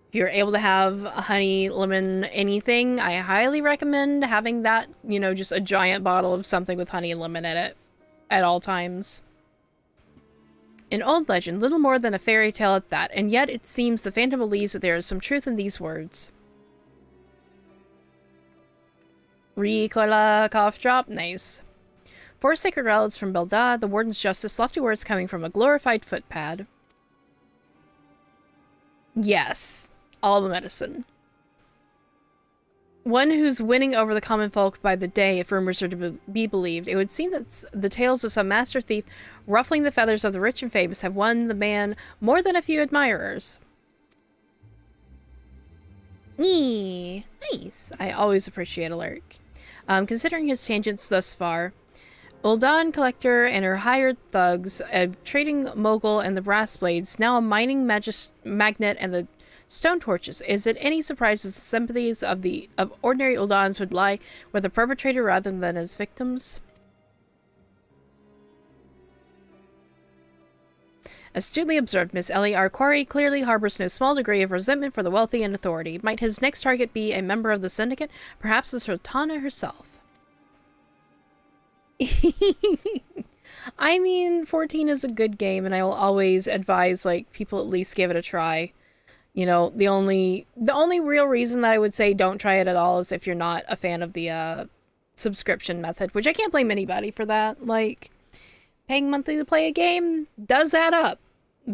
if you're able to have a honey, lemon, anything, I highly recommend having that, you know, just a giant bottle of something with honey and lemon in it at all times. An old legend, little more than a fairy tale at that, and yet it seems the Phantom believes that there is some truth in these words. Ricola cough drop, nice. 4 sacred relics from Belda, the Warden's justice, lofty words coming from a glorified footpad. Yes, all the medicine. One who's winning over the common folk by the day, if rumors are to be believed. It would seem that the tales of some master thief ruffling the feathers of the rich and famous have won the man more than a few admirers. Eee, nice. I always appreciate a lurk. Considering his tangents thus far, Uldan Collector and her hired thugs, a trading mogul and the brass blades, now a mining magnet and the stone torches. Is it any surprise that the sympathies of ordinary Uldans would lie with the perpetrator rather than his victims? Astutely observed, Miss Ellie. Our quarry clearly harbors no small degree of resentment for the wealthy and authority. Might his next target be a member of the syndicate? Perhaps the Sultana herself? I mean, 14 is a good game, and I will always advise, like, people at least give it a try. You know, the only real reason that I would say don't try it at all is if you're not a fan of the subscription method, which I can't blame anybody for that. Like, paying monthly to play a game does add up.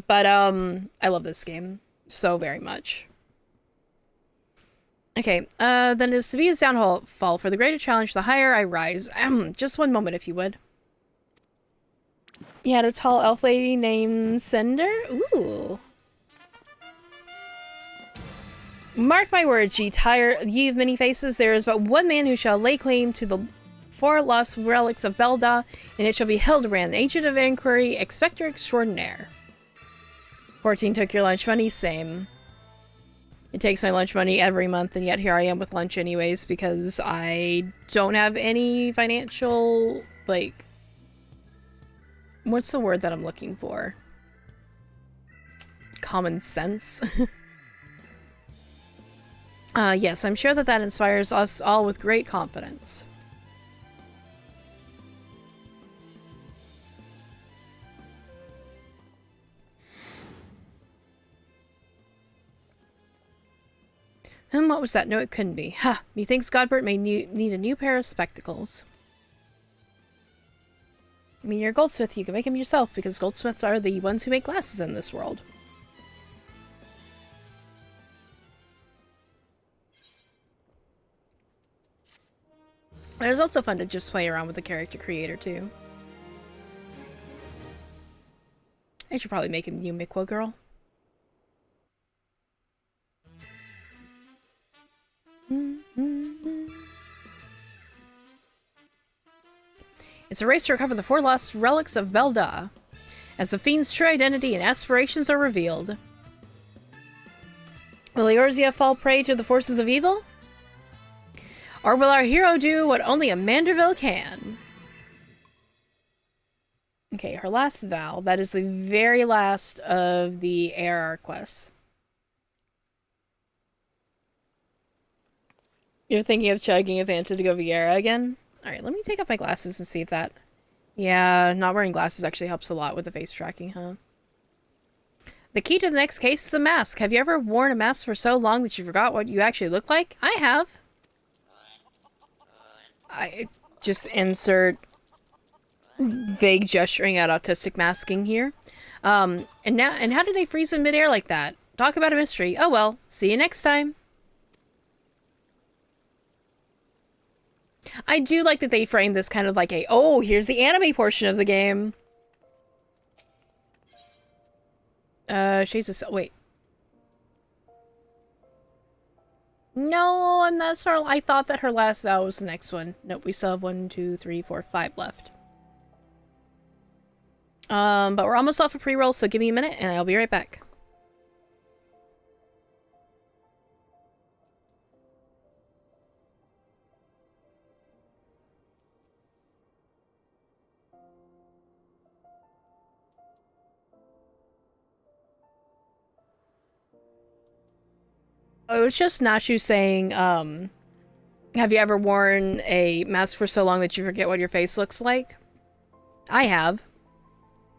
But I love this game so very much. Okay, then it is Sevilla's downfall. For the greater challenge, the higher I rise. Just one moment, if you would. You had a tall elf lady named Cinder? Ooh. Mark my words, ye of many faces, there is but one man who shall lay claim to the 4 lost relics of Belda, and it shall be Hildibrand, agent of inquiry, expector extraordinaire. 14 took your lunch money, same. It takes my lunch money every month, and yet here I am with lunch anyways, because I don't have any financial, like, What's the word that I'm looking for? Common sense. Yes, I'm sure that inspires us all with great confidence. What was that? No, it couldn't be. Ha! Methinks Godbert may need a new pair of spectacles. I mean, you're a goldsmith, you can make them yourself, because goldsmiths are the ones who make glasses in this world. It was also fun to just play around with the character creator, too. I should probably make him the Mikwo girl. It's a race to recover the 4 lost relics of Belda, as the fiend's true identity and aspirations are revealed. Will Eorzea fall prey to the forces of evil? Or will our hero do what only a Manderville can? Okay, her last vow. That is the very last of the ARR quests. You're thinking of chugging a Fanta to go Viera again? Alright, let me take off my glasses and see if that... Yeah, not wearing glasses actually helps a lot with the face tracking, huh? The key to the next case is a mask. Have you ever worn a mask for so long that you forgot what you actually look like? I have. I just insert vague gesturing at autistic masking here. And how did they freeze in midair like that? Talk about a mystery. Oh well, see you next time. I do like that they framed this kind of like a, oh, here's the anime portion of the game. Shades of... wait. No, I'm not sorry. I thought that her last vow was the next one. Nope, we still have 1, 2, 3, 4, 5 left. But we're almost off a pre-roll, so give me a minute and I'll be right back. Oh, it was just Nashu saying, have you ever worn a mask for so long that you forget what your face looks like? I have.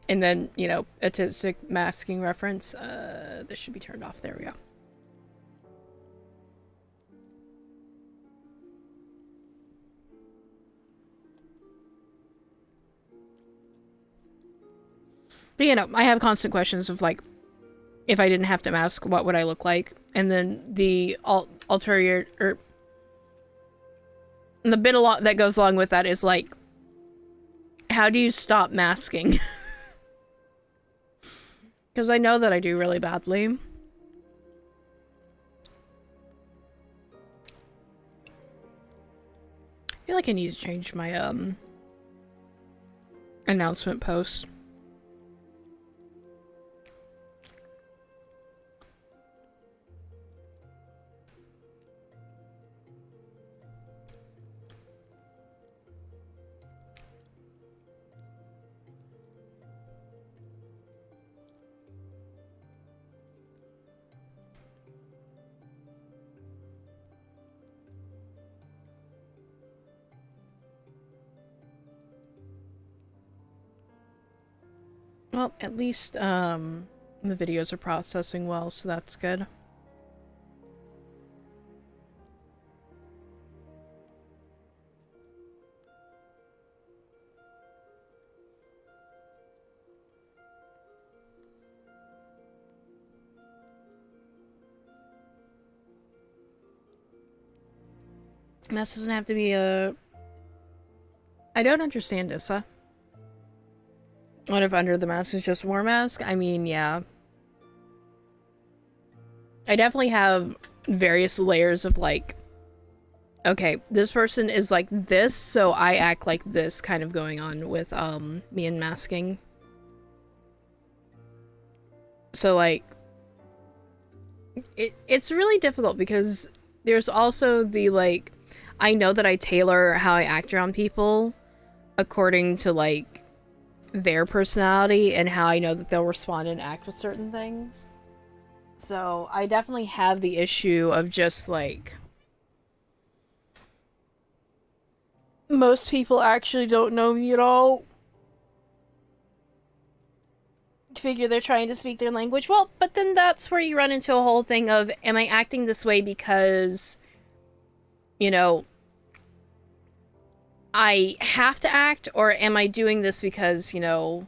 And then, you know, autistic masking reference. This should be turned off. There we go. But, you know, I have constant questions of, like, if I didn't have to mask, what would I look like? And then the ulterior, or the bit that goes along with that is like, how do you stop masking? Because I know that I do really badly. I feel like I need to change my announcement post. Well, at least, the videos are processing well, so that's good. This doesn't have to be a... I don't understand this, huh? What if under the mask is just more mask? I mean, yeah. I definitely have various layers of like, okay, this person is like this, so I act like this kind of going on with me and masking. So like, it's really difficult because there's also the like, I know that I tailor how I act around people according to like their personality and how I know that they'll respond and act with certain things. So I definitely have the issue of just like most people actually don't know me at all. Figure they're trying to speak their language. Well, but then that's where you run into a whole thing of, am I acting this way because, you know, I have to act, or am I doing this because, you know,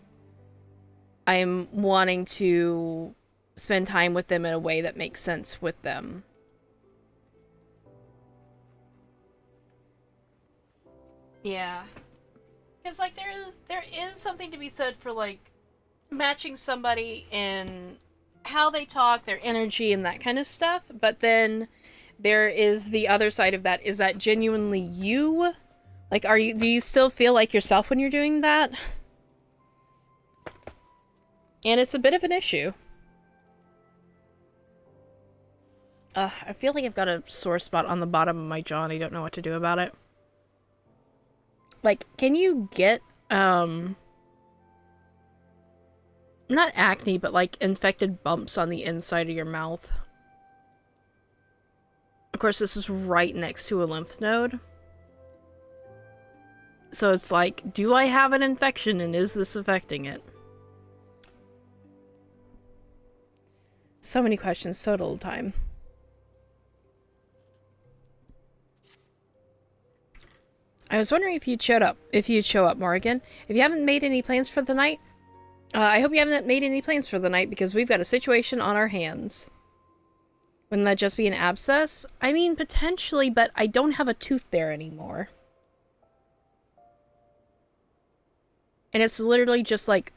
I'm wanting to spend time with them in a way that makes sense with them? Yeah. Because, like, there is something to be said for, like, matching somebody in how they talk, their energy, and that kind of stuff. But then there is the other side of that. Is that genuinely you? Like, do you still feel like yourself when you're doing that? And it's a bit of an issue. I feel like I've got a sore spot on the bottom of my jaw and I don't know what to do about it. Like, can you get, not acne, but like infected bumps on the inside of your mouth? Of course, this is right next to a lymph node. So it's like, do I have an infection and is this affecting it? So many questions, so little time. I was wondering if you'd show up, Morrigan. If you haven't made any plans for the night, I hope you haven't made any plans for the night because we've got a situation on our hands. Wouldn't that just be an abscess? I mean, potentially, but I don't have a tooth there anymore. And it's literally just like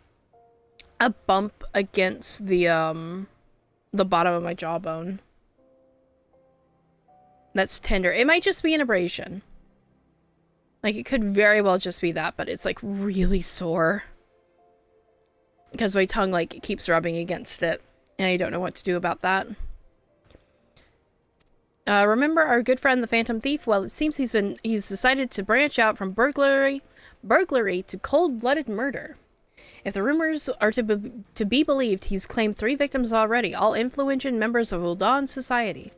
a bump against the bottom of my jawbone. That's tender. It might just be an abrasion. Like, it could very well just be that, but it's like really sore. Because my tongue, like, keeps rubbing against it. And I don't know what to do about that. Remember our good friend the Phantom Thief? Well, it seems he's decided to branch out from burglary to cold-blooded murder. If the rumors are to be believed, he's claimed 3 victims already, all influential members of Uldan society.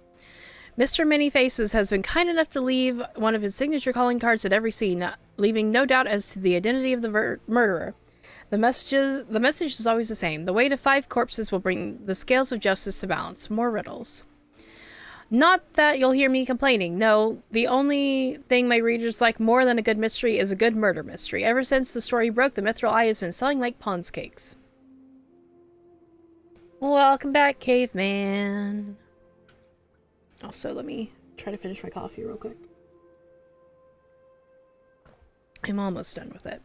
Mr. Many Faces has been kind enough to leave one of his signature calling cards at every scene, leaving no doubt as to the identity of the murderer. The message is always the same. The weight of 5 corpses will bring the scales of justice to balance. More riddles. Not that you'll hear me complaining. No, the only thing my readers like more than a good mystery is a good murder mystery. Ever since the story broke, the Mithril Eye has been selling like Pond's cakes. Welcome back, caveman. Also, let me try to finish my coffee real quick. I'm almost done with it.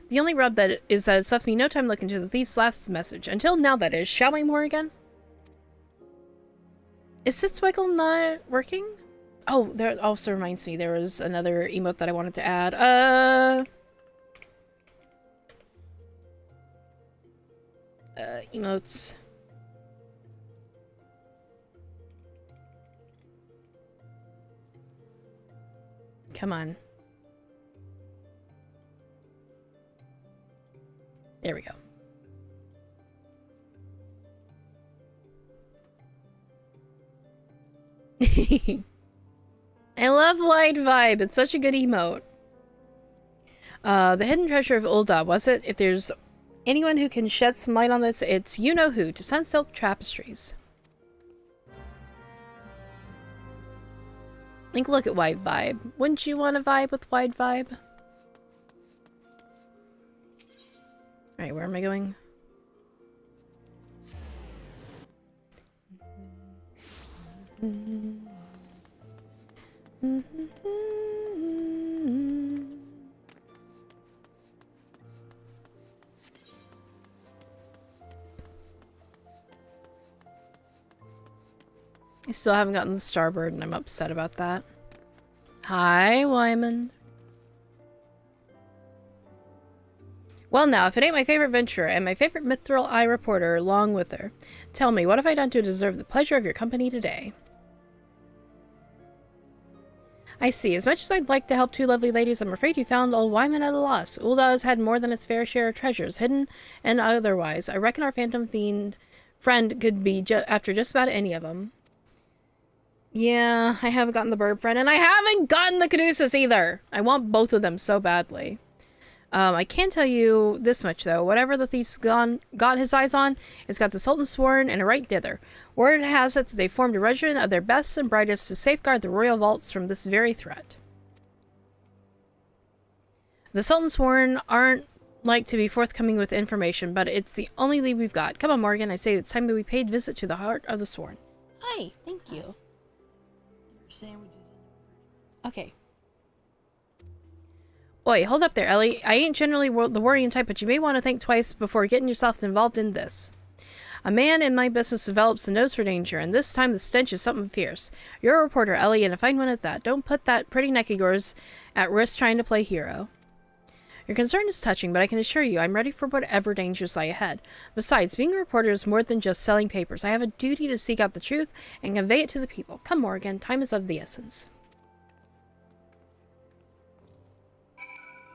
The only rub that is that it's left me no time looking to the thief's last message. Until now, that is. Shall we, Morrigan? Is Sitzwiggle not working? Oh, that also reminds me, there was another emote that I wanted to add. Emotes. Come on. There we go. I love Wide Vibe. It's such a good emote. The hidden treasure of Ulda, was it? If there's anyone who can shed some light on this, it's you-know-who, to Sunsilk Tapestries. Like, look at Wide Vibe. Wouldn't you want to vibe with Wide Vibe? Alright, where am I going? I still haven't gotten the Starbird, and I'm upset about that. Hi, Wyman. Well now, if it ain't my favorite venturer and my favorite Mithril Eye reporter along with her, tell me, what have I done to deserve the pleasure of your company today? I see. As much as I'd like to help two lovely ladies, I'm afraid you found old Wyman at a loss. Ulda has had more than its fair share of treasures, hidden and otherwise. I reckon our phantom fiend friend could be after just about any of them. Yeah, I haven't gotten the bird friend, and I haven't gotten the Caduceus either! I want both of them so badly. I can tell you this much, though. Whatever the thief's got his eyes on, it's got the Sultan sworn and a right dither. Word has it that they formed a regiment of their best and brightest to safeguard the royal vaults from this very threat. The Sultan sworn aren't like to be forthcoming with information, but it's the only lead we've got. Come on, Morgan. I say it's time that we paid visit to the heart of the sworn. Hi, thank you. Okay. Oi, hold up there, Ellie. I ain't generally the worrying type, but you may want to think twice before getting yourself involved in this. A man in my business develops a nose for danger, and this time the stench is something fierce. You're a reporter, Ellie, and a fine one at that. Don't put that pretty neck of yours at risk trying to play hero. Your concern is touching, but I can assure you I'm ready for whatever dangers lie ahead. Besides, being a reporter is more than just selling papers. I have a duty to seek out the truth and convey it to the people. Come, Morgan. Time is of the essence.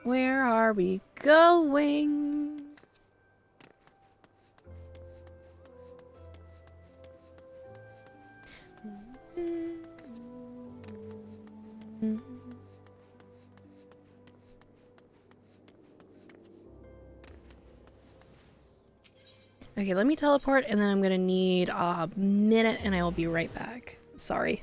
Where are we going? Okay, let me teleport, and then I'm gonna need a minute, and I will be right back. Sorry.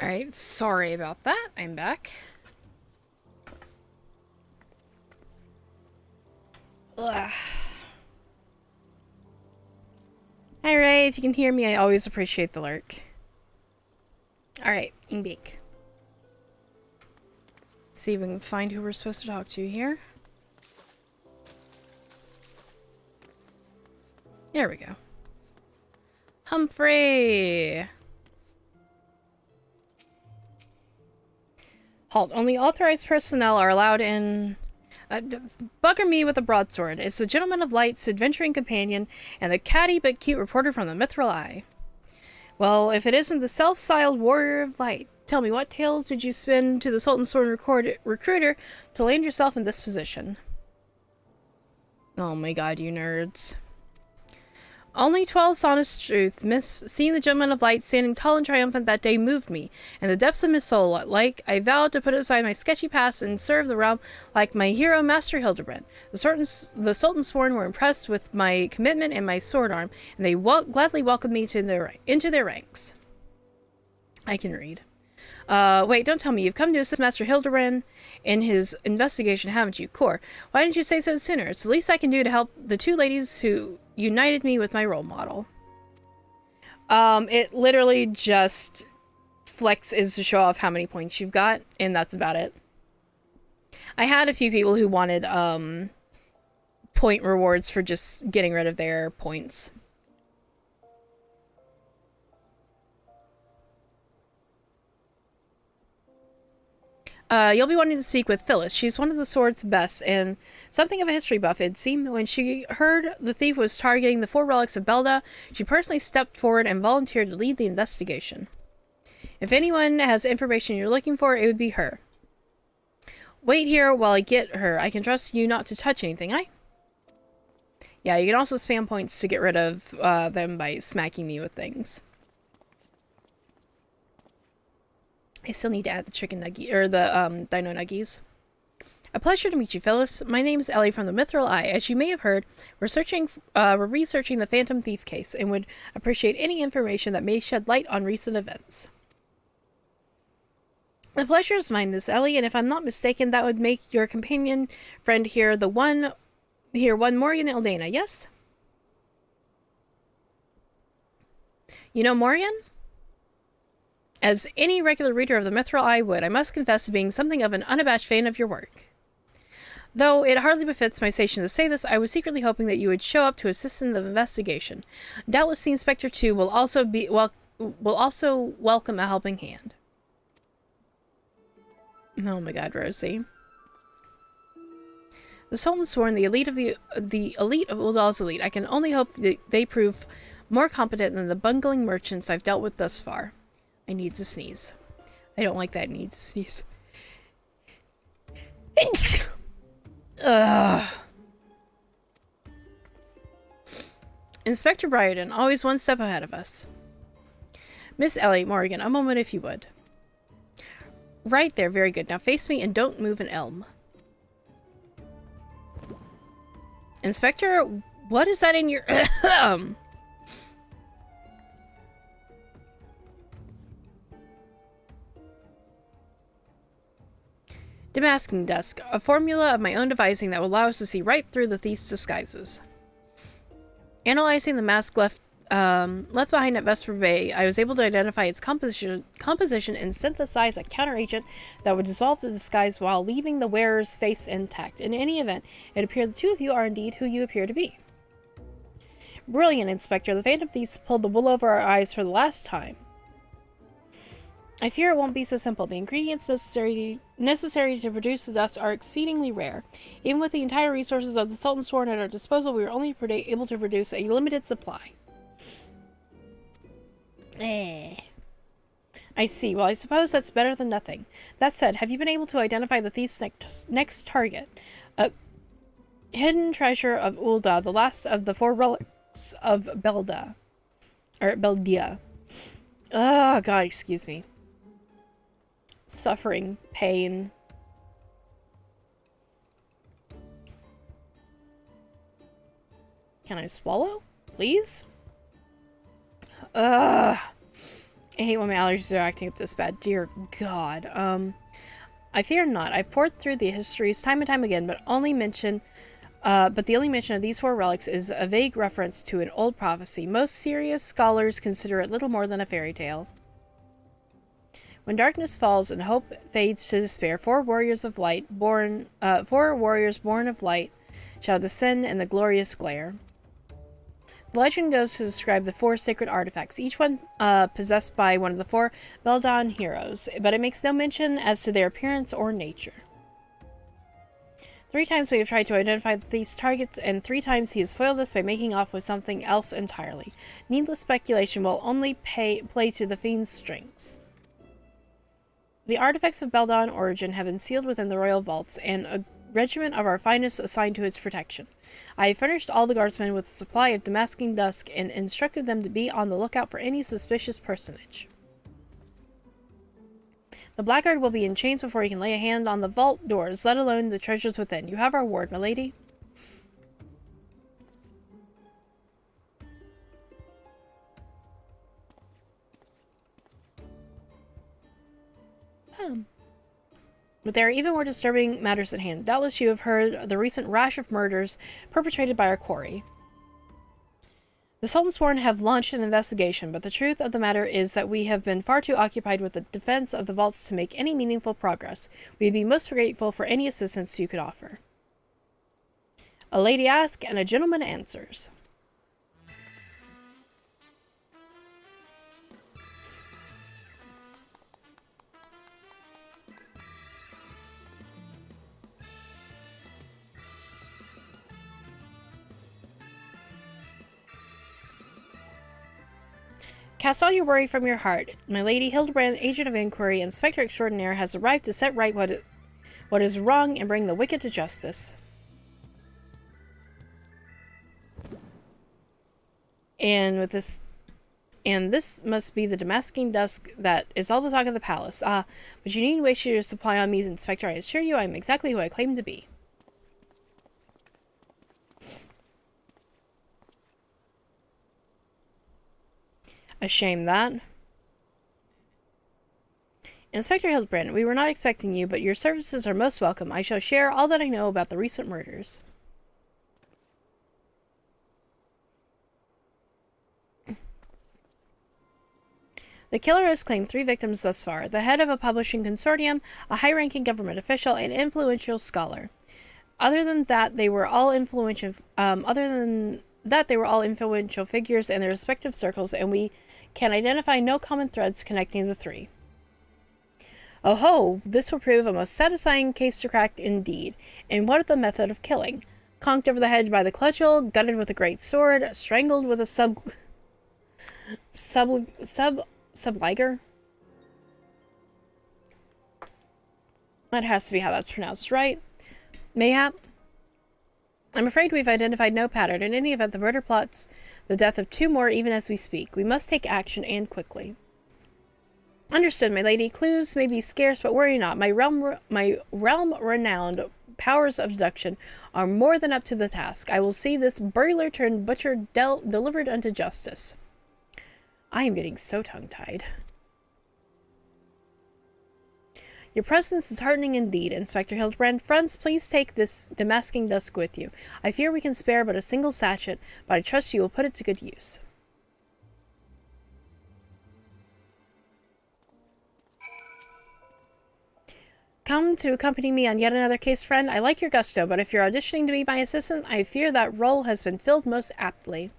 Alright, sorry about that. I'm back. Ugh. Hi Ray, if you can hear me, I always appreciate the lurk. Alright, Ingbake. See if we can find who we're supposed to talk to here. There we go. Humphrey! Halt. Only authorized personnel are allowed in... bugger me with a broadsword. It's the Gentleman of Light's adventuring companion and the catty but cute reporter from the Mithril Eye. Well, if it isn't the self-styled Warrior of Light, tell me, what tales did you spin to the Sultan's Sworn recruiter to land yourself in this position? Oh my god, you nerds. Only 12's honest truth, miss. Seeing the Gentleman of Light standing tall and triumphant that day moved me, and the depths of my soul, like I vowed to put aside my sketchy past and serve the realm like my hero, Master Hildibrand. The Sultan's Sworn were impressed with my commitment and my sword arm, and they gladly welcomed me into their ranks. I can read. Wait, don't tell me. You've come to assist Master Hildibrand in his investigation, haven't you? Core, why didn't you say so sooner? It's the least I can do to help the two ladies who united me with my role model. It literally just flexes to show off how many points you've got, and that's about it. I had a few people who wanted, point rewards for just getting rid of their points. You'll be wanting to speak with Phyllis. She's one of the sword's best, and something of a history buff, it seemed. When she heard the thief was targeting the 4 relics of Belda, she personally stepped forward and volunteered to lead the investigation. If anyone has information you're looking for, it would be her. Wait here while I get her. I can trust you not to touch anything, aye? Yeah, you can also spam points to get rid of them by smacking me with things. I still need to add the chicken nugget, or the, dino nuggies. A pleasure to meet you, Phyllis. My name is Ellie from the Mithril Eye. As you may have heard, we're researching the Phantom Thief case and would appreciate any information that may shed light on recent events. The pleasure is mine, Miss Ellie, and if I'm not mistaken, that would make your companion friend here one Morgan Eldana, yes? You know Morgan? As any regular reader of the Mithril Eye would, I must confess to being something of an unabashed fan of your work. Though it hardly befits my station to say this, I was secretly hoping that you would show up to assist in the investigation. Doubtless the Inspector, too, will also welcome a helping hand. Oh my god, Rosie. The Sultan's Sworn, the elite of Uldal's elite. I can only hope that they prove more competent than the bungling merchants I've dealt with thus far. I need to sneeze. I don't like that I need to sneeze. Inspector Briarden, always one step ahead of us. Miss Ellie, Morgan, a moment if you would. Right there, very good. Now face me and don't move an elm. Inspector, what is that in your... Demasking Desk, a formula of my own devising that will allow us to see right through the thief's disguises. Analyzing the mask left behind at Vesper Bay, I was able to identify its composition and synthesize a counteragent that would dissolve the disguise while leaving the wearer's face intact. In any event, it appeared the two of you are indeed who you appear to be. Brilliant, Inspector. The Phantom Thieves pulled the wool over our eyes for the last time. I fear it won't be so simple. The ingredients necessary to produce the dust are exceedingly rare. Even with the entire resources of the Sultan's Sworn at our disposal, we were only able to produce a limited supply. I see. Well, I suppose that's better than nothing. That said, have you been able to identify the thief's next target? A hidden treasure of Ulda, the last of the 4 relics of Belda. Or Beldia. Oh, God, excuse me. Suffering, pain. Can I swallow? Please? I hate when my allergies are acting up this bad. Dear God. I fear not. I've poured through the histories time and time again, but the only mention of these 4 relics is a vague reference to an old prophecy. Most serious scholars consider it little more than a fairy tale. When darkness falls and hope fades to despair, 4 warriors born of light shall descend in the glorious glare. The legend goes to describe the 4 sacred artifacts, each one possessed by one of the 4 Beldon heroes, but it makes no mention as to their appearance or nature. 3 times we have tried to identify these targets, and 3 times he has foiled us by making off with something else entirely. Needless speculation will only play to the fiend's strengths. The artifacts of Beldon origin have been sealed within the royal vaults, and a regiment of our finest assigned to its protection. I have furnished all the guardsmen with a supply of Damascene Dusk and instructed them to be on the lookout for any suspicious personage. The blackguard will be in chains before he can lay a hand on the vault doors, let alone the treasures within. You have our word, my lady. But there are even more disturbing matters at hand. Doubtless you have heard the recent rash of murders perpetrated by our quarry. The Sultansworn have launched an investigation, but the truth of the matter is that we have been far too occupied with the defense of the vaults to make any meaningful progress. We'd be most grateful for any assistance you could offer. A lady asks, and a gentleman answers. Cast all your worry from your heart. My lady Hildibrand, agent of inquiry, inspector extraordinaire, has arrived to set right what is wrong and bring the wicked to justice. And this must be the Damascene Dusk that is all the talk of the palace. But you needn't waste your supply on me, Inspector. I assure you I am exactly who I claim to be. A shame that. Inspector Hildibrand, we were not expecting you, but your services are most welcome. I shall share all that I know about the recent murders. The killer has claimed 3 victims thus far: the head of a publishing consortium, a high-ranking government official, and an influential scholar. Other than that, they were all influential figures in their respective circles, and we can identify no common threads connecting the 3. Oh ho! This will prove a most satisfying case to crack indeed. And what of the method of killing? Conked over the head by the cudgel, gutted with a great sword, strangled with a subliger? That has to be how that's pronounced, right? Mayhap? I'm afraid we've identified no pattern. In any event, the murder plots the death of 2 more even as we speak. We must take action, and quickly. Understood, my lady. Clues may be scarce, but worry not. My realm-renowned powers of deduction are more than up to the task. I will see this burglar turned butcher delivered unto justice. I am getting so tongue-tied. Your presence is heartening indeed, Inspector Hildibrand. Friends, please take this Damascene Dusk with you. I fear we can spare but a single sachet, but I trust you will put it to good use. Come to accompany me on yet another case, friend. I like your gusto, but if you're auditioning to be my assistant, I fear that role has been filled most aptly.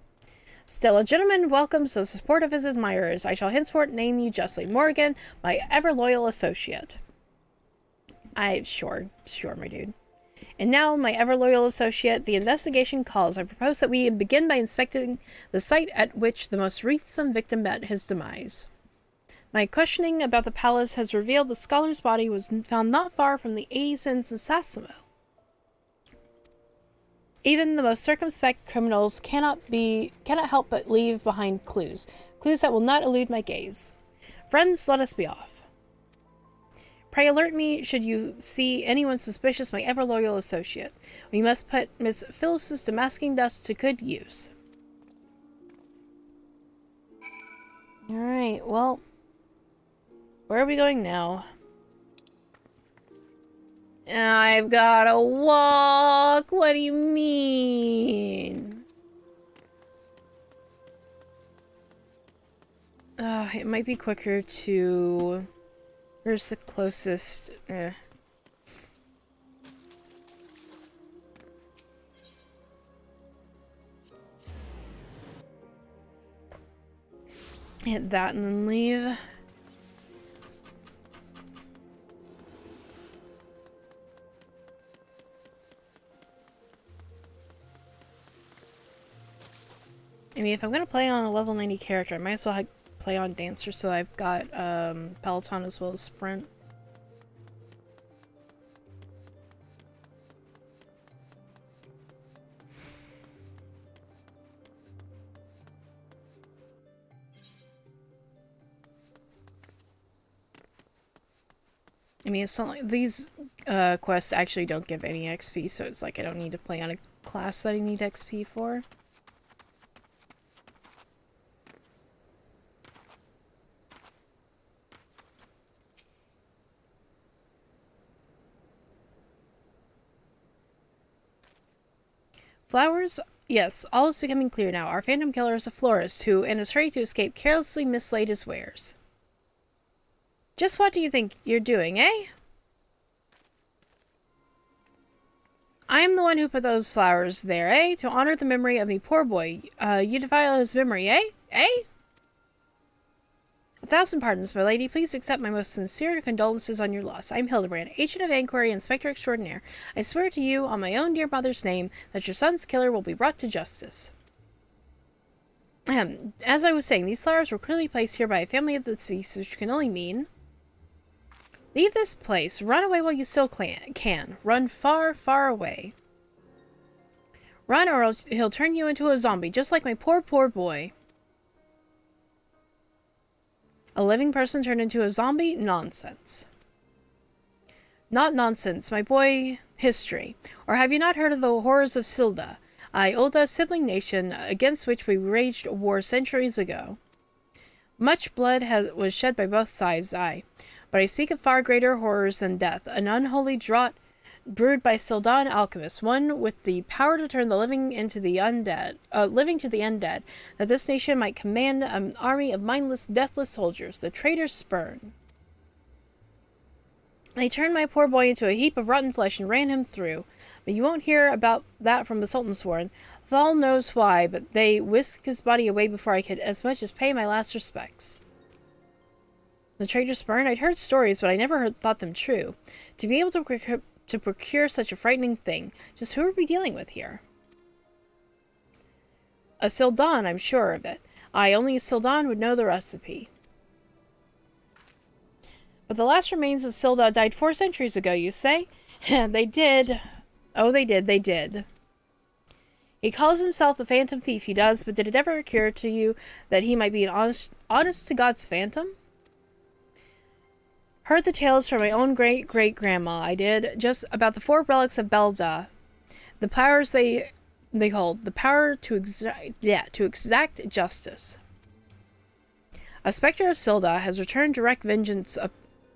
Still, a gentleman welcomes the support of his admirers. I shall henceforth name you justly Morgan, my ever-loyal associate. Sure, my dude. And now, my ever-loyal associate, the investigation calls. I propose that we begin by inspecting the site at which the most recent victim met his demise. My questioning about the palace has revealed the scholar's body was found not far from the 80 Sins of Sasimo. Even the most circumspect criminals cannot help but leave behind clues that will not elude my gaze. Friends, let us be off. Pray alert me should you see anyone suspicious, my ever-loyal associate. We must put Miss Phyllis's Damascene Dust to good use. Alright, well, Where are we going now? I've gotta walk. What do you mean? It might be quicker to... Where's the closest? Hit that and then leave. I mean, if I'm gonna play on a level 90 character, I might as well play on Dancer so I've got Peloton as well as Sprint. I mean, it's not like these quests actually don't give any XP, so it's like I don't need to play on a class that I need XP for. Flowers? Yes, all is becoming clear now. Our phantom killer is a florist who, in his hurry to escape, carelessly mislaid his wares. Just what do you think you're doing, eh? I am the one who put those flowers there, eh? To honor the memory of me poor boy. You defile his memory, eh? Eh? 1,000 pardons, my lady. Please accept my most sincere condolences on your loss. I am Hildibrand, agent of inquiry, inspector extraordinaire. I swear to you, on my own dear mother's name, that your son's killer will be brought to justice. As I was saying, these flowers were clearly placed here by a family of the deceased, which can only mean... Leave this place. Run away while you still can. Run far, far away. Run or he'll turn you into a zombie, just like my poor, poor boy. A living person turned into a zombie? Nonsense. Not nonsense, my boy. History. Or have you not heard of the horrors of Silda, Iolda sibling nation against which we waged war centuries ago? Much blood was shed by both sides, aye. But I speak of far greater horrors than death, an unholy draught brewed by Sildan alchemists, one with the power to turn the living into the undead, living to the undead, that this nation might command an army of mindless, deathless soldiers, the traitor's spurn. They turned my poor boy into a heap of rotten flesh and ran him through. But you won't hear about that from the Sultan's sworn. Thal knows why, but they whisked his body away before I could as much as pay my last respects. The traitor's spurn? I'd heard stories, but I never thought them true. To be able to procure such a frightening thing. Just who are we dealing with here? A Sildan, I'm sure of it. Only a Sildan would know the recipe. But the last remains of Silda died 4 centuries ago, you say? They did. Oh, they did. He calls himself the Phantom Thief, he does, but did it ever occur to you that he might be an honest-to-God's phantom? Heard the tales from my own great-great-grandma, I did, just about the 4 relics of Belda. The powers they hold, the power to exact justice. A specter of Silda has returned direct vengeance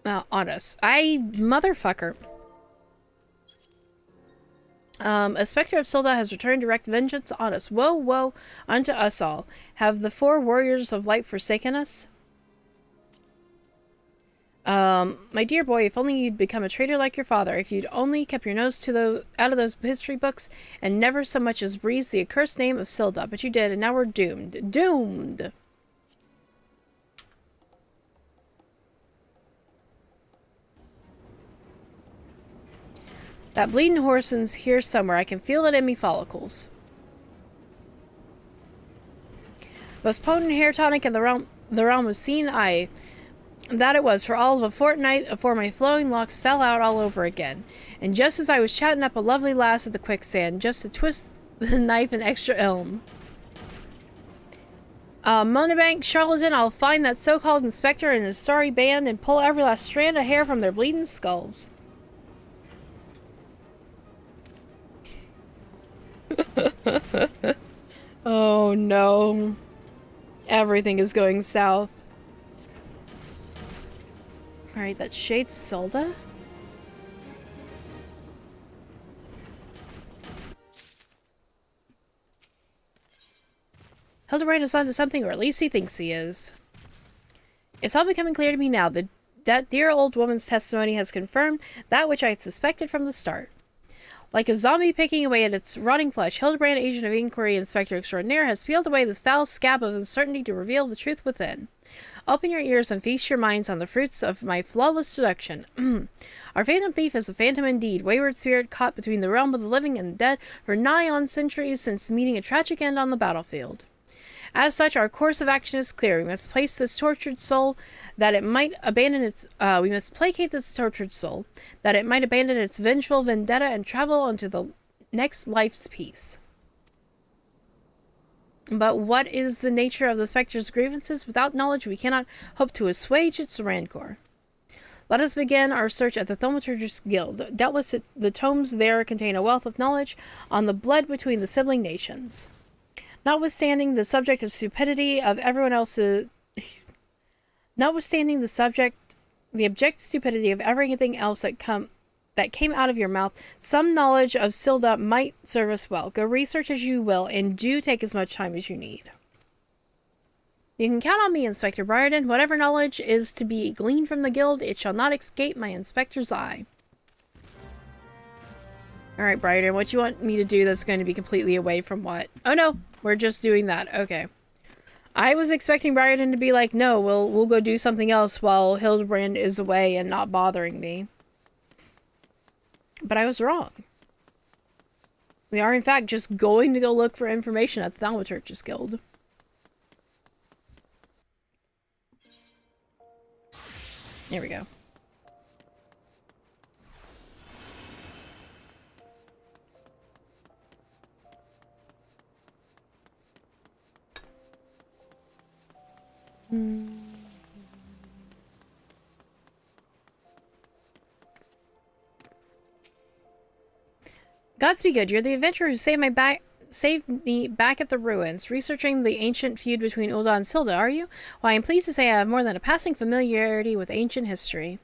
on us. Motherfucker. A specter of Silda has returned direct vengeance on us. Woe, woe unto us all. Have the 4 warriors of light forsaken us? My dear boy, if only you'd become a traitor like your father, if you'd only kept your nose out of those history books, and never so much as breathed the accursed name of Silda, but you did, and now we're doomed. Doomed! That bleeding Horson's here somewhere. I can feel it in me follicles. Most potent hair tonic in the realm was seen, that it was, for all of a fortnight afore my flowing locks fell out all over again. And just as I was chatting up a lovely lass at the quicksand, just to twist the knife an extra elm. Montebank, charlatan, I'll find that so-called inspector and his sorry band and pull every last strand of hair from their bleeding skulls. Oh no. Everything is going south. Alright, that's Shade Solda. Hildibrand is onto something, or at least he thinks he is. It's all becoming clear to me now that that dear old woman's testimony has confirmed that which I had suspected from the start. Like a zombie picking away at its rotting flesh, Hildibrand, Agent of Inquiry Inspector Extraordinaire, has peeled away the foul scab of uncertainty to reveal the truth within. Open your ears and feast your minds on the fruits of my flawless deduction. Our phantom thief is a phantom indeed, wayward spirit caught between the realm of the living and the dead for nigh on centuries since meeting a tragic end on the battlefield. As such, our course of action is clear. We must place this tortured soul that it might abandon its. We must placate this tortured soul that it might abandon its vengeful vendetta and travel onto the next life's peace. But what is the nature of the specter's grievances? Without knowledge, we cannot hope to assuage its rancor. Let us begin our search at the Thaumaturgist Guild. Doubtless the tomes there contain a wealth of knowledge on the blood between the sibling nations. Notwithstanding the subject stupidity of everyone else's... Notwithstanding the abject stupidity of everything else that came out of your mouth, some knowledge of Silda might serve us well. Go research as you will, and do take as much time as you need. You can count on me, Inspector Briarden. Whatever knowledge is to be gleaned from the guild, it shall not escape my inspector's eye. Alright, Briarden, what you want me to do that's going to be completely away from what? Oh no, we're just doing that. Okay. I was expecting Briarden to be like, no, we'll go do something else while Hildibrand is away and not bothering me. But I was wrong. We are, in fact, just going to go look for information at the Thaumaturgist Guild. Here we go. Gods be good. You're the adventurer who saved me back at the ruins, researching the ancient feud between Ulda and Silda, are you? Why, I'm pleased to say I have more than a passing familiarity with ancient history.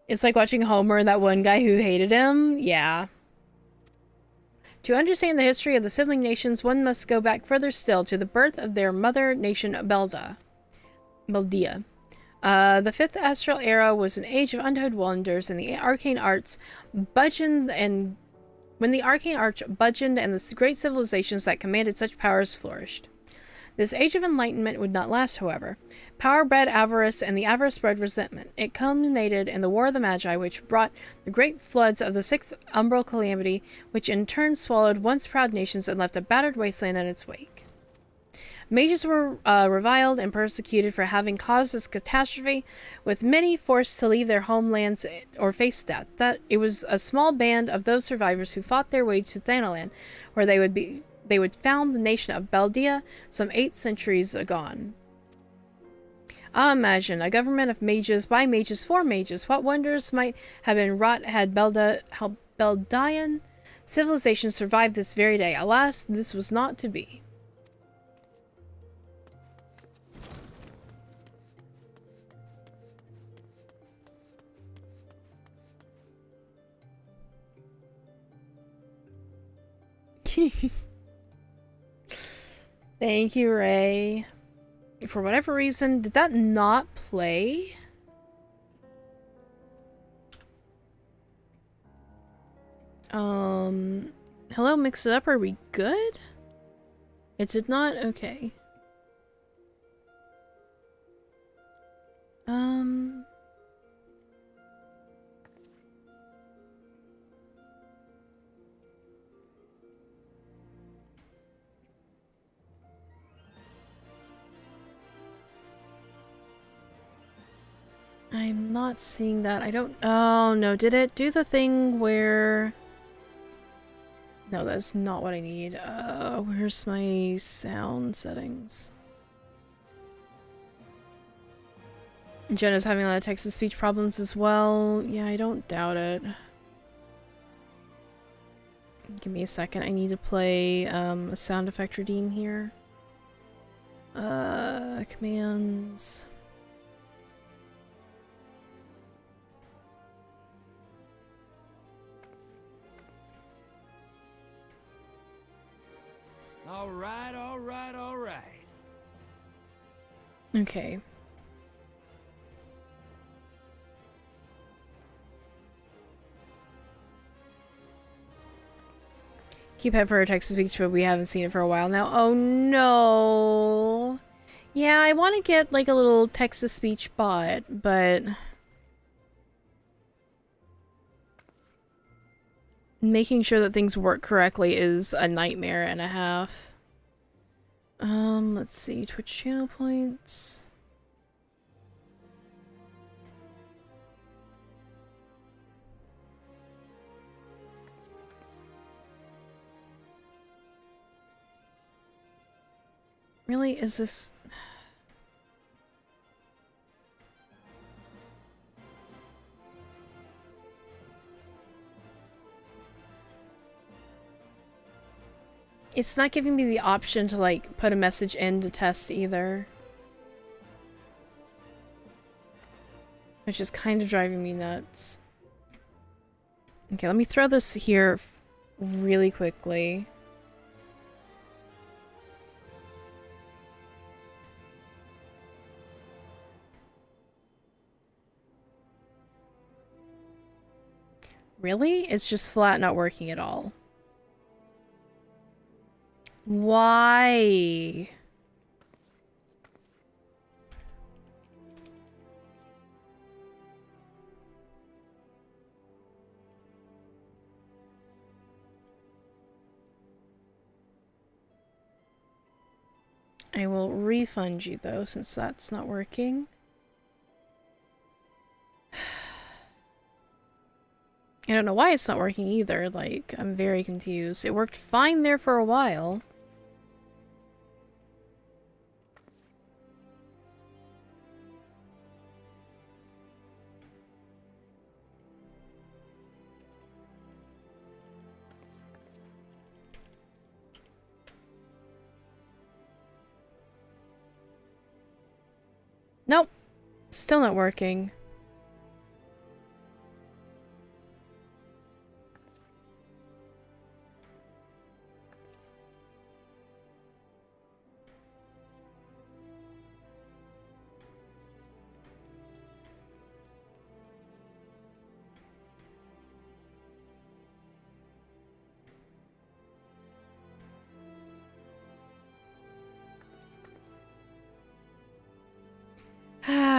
It's like watching Homer and that one guy who hated him. Yeah. To understand the history of the sibling nations, one must go back further still to the birth of their mother nation, Beldia. The fifth astral era was an age of untold wonders, and the arcane arts budgeoned and when the arcane arch budgeoned and the great civilizations that commanded such powers flourished. This age of enlightenment would not last, however. Power bred avarice, and the avarice bred resentment. It culminated in the War of the Magi, which brought the great floods of the sixth umbral calamity, which in turn swallowed once proud nations and left a battered wasteland in its wake. Mages were reviled and persecuted for having caused this catastrophe, with many forced to leave their homelands or face death. That it was a small band of those survivors who fought their way to Thanalan, where they would found the nation of Beldia some 8 centuries agone. Ah, imagine a government of mages by mages for mages. What wonders might have been wrought had Beldian civilization survived this very day. Alas, this was not to be. Thank you, Ray. For whatever reason, did that not play? Hello, mix it up. Are we good? It did not? Okay. I'm not seeing that. I don't... Oh, no. Did it do the thing where... No, that's not what I need. Where's my sound settings? Jenna's having a lot of text-to-speech problems as well. Yeah, I don't doubt it. Give me a second. I need to play a sound effect routine here. Commands... All right, all right, all right. Okay. Keep head for her text-to-speech, but we haven't seen it for a while now. Oh no. Yeah, I want to get like a little text-to-speech bot, but making sure that things work correctly is a nightmare and a half. Let's see. Twitch channel points. Really? Is this... It's not giving me the option to, like, put a message in to test either. Which is kind of driving me nuts. Okay, let me throw this here really quickly. Really? It's just flat not working at all. Why? I will refund you though, since that's not working. I don't know why it's not working either, like, I'm very confused. It worked fine there for a while. Nope. Still not working.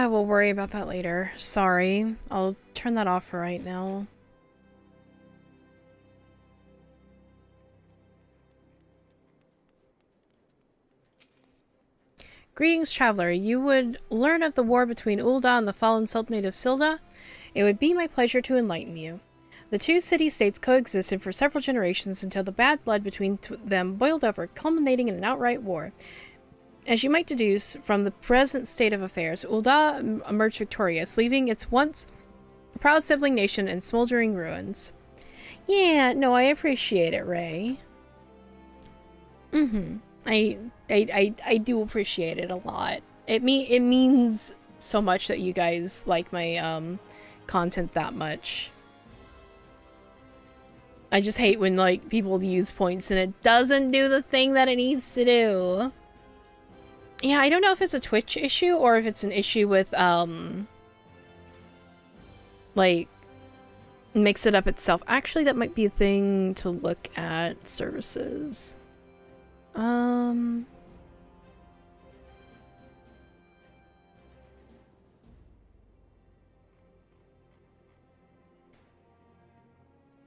We'll worry about that later. Sorry. I'll turn that off for right now. Greetings, traveler. You would learn of the war between Ul'dah and the fallen Sultanate of Silda. It would be my pleasure to enlighten you. The two city-states coexisted for several generations until the bad blood between them boiled over, culminating in an outright war. As you might deduce from the present state of affairs, Ul'dah emerged victorious, leaving its once proud sibling nation in smoldering ruins. Yeah, no, I appreciate it, Ray. I do appreciate it a lot. It means so much that you guys like my content that much. I just hate when like people use points and it doesn't do the thing that it needs to do. Yeah, I don't know if it's a Twitch issue or if it's an issue with like Mix It Up itself. Actually, that might be a thing to look at. Services.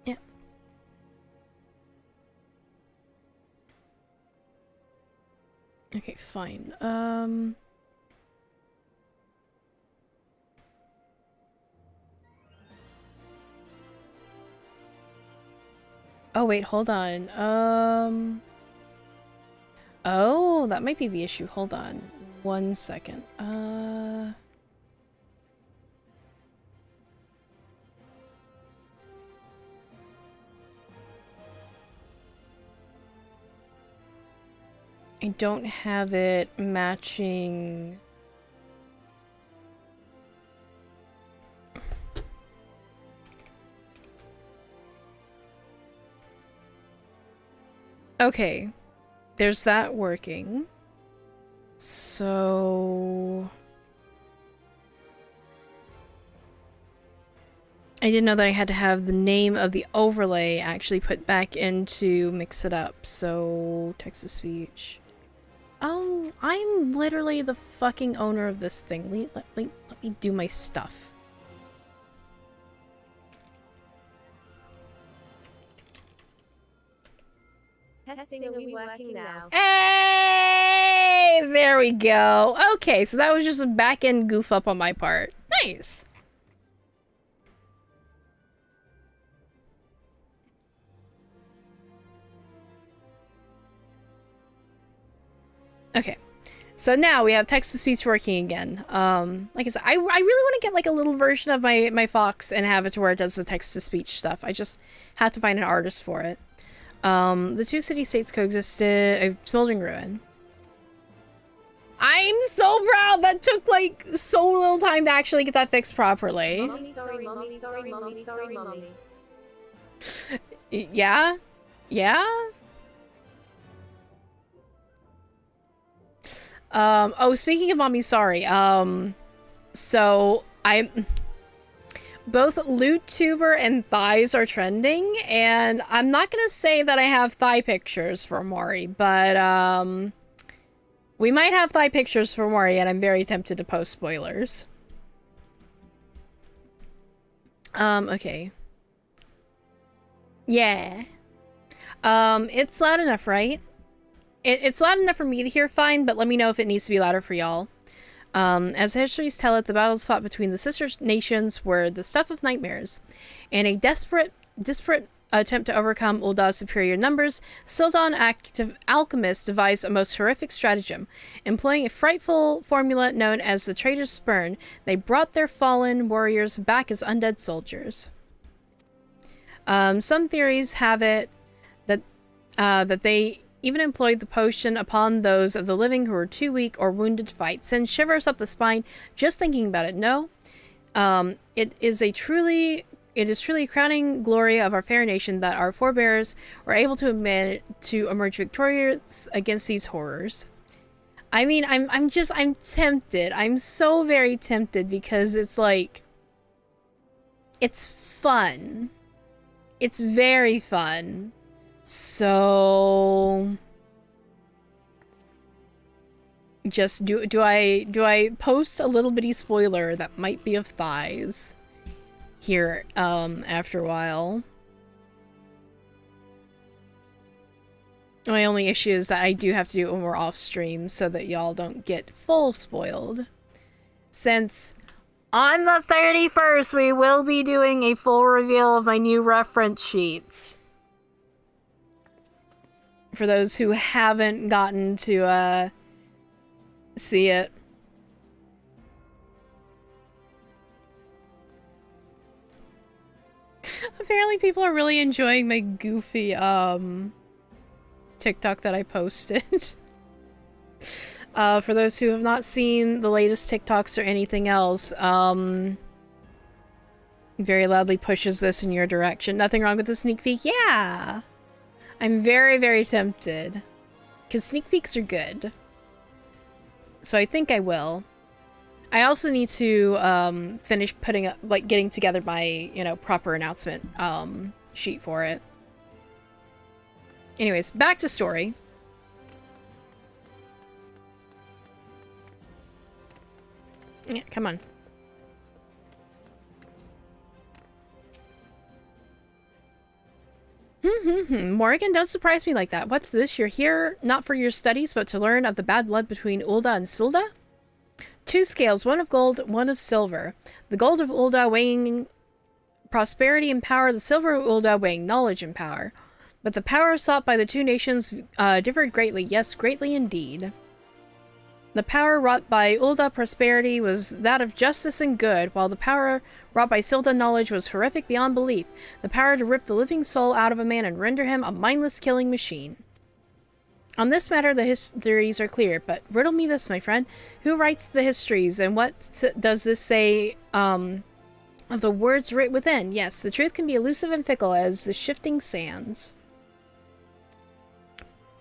Yeah. Okay, fine. Oh, wait, hold on. Oh, that might be the issue. Hold on. 1 second. I don't have it matching. Okay. there's that working. So I didn't know that I had to have the name of the overlay actually put back in to mix it up. So text-to-speech. Oh, I'm literally the fucking owner of this thing. Let me do my stuff. Testing, are we working now? Hey! There we go. Okay, so that was just a back-end goof up on my part. Nice. Okay. So now we have text-to-speech working again. Like I said, I really want to get like a little version of my Fox and have it to where it does the text-to-speech stuff. I just have to find an artist for it. The two city-states coexisted, a smoldering ruin. I'm so proud! That took like so little time to actually get that fixed properly. Mommy, sorry, mommy, sorry, mommy, sorry, mommy. Yeah? Yeah? Oh, speaking of mommy, sorry. So I'm... Both LootTuber and thighs are trending, and I'm not gonna say that I have thigh pictures for Mori, but, we might have thigh pictures for Mori, and I'm very tempted to post spoilers. Okay. Yeah. It's loud enough, right? It's loud enough for me to hear fine, but let me know if it needs to be louder for y'all. As histories tell it, the battles fought between the sister nations were the stuff of nightmares. In a desperate attempt to overcome Ulda's superior numbers, Sildon alchemists devised a most horrific stratagem. Employing a frightful formula known as the Traitor's Spurn, they brought their fallen warriors back as undead soldiers. Some theories have it that they even employed the potion upon those of the living who were too weak or wounded to fight. Sends shivers up the spine just thinking about it. No, it is truly a crowning glory of our fair nation that our forebears were able to emerge victorious against these horrors. I mean, I'm tempted. I'm so very tempted because it's like, it's fun. It's very fun. So just do I post a little bitty spoiler that might be of thighs here after a while? My only issue is that I do have to do it when we're off stream so that y'all don't get full spoiled. Since on the 31st we will be doing a full reveal of my new reference sheets. For those who haven't gotten to see it. Apparently people are really enjoying my goofy TikTok that I posted. For those who have not seen the latest TikToks or anything else, very loudly pushes this in your direction. Nothing wrong with the sneak peek? Yeah! I'm very, very tempted. Because sneak peeks are good. So I think I will. I also need to finish putting up, like, getting together my, you know, proper announcement sheet for it. Anyways, back to story. Yeah, come on. Morgan, don't surprise me like that. What's this? You're here not for your studies, but to learn of the bad blood between Ulda and Silda? Two scales, one of gold, one of silver. The gold of Ulda weighing prosperity and power, the silver of Ulda weighing knowledge and power. But the power sought by the two nations differed greatly. Yes, greatly indeed. The power wrought by Ulda prosperity was that of justice and good, while the power wrought by Silda knowledge was horrific beyond belief. The power to rip the living soul out of a man and render him a mindless killing machine. On this matter, the histories are clear, but riddle me this, my friend. Who writes the histories, and what does this say of the words writ within? Yes, the truth can be elusive and fickle as the shifting sands.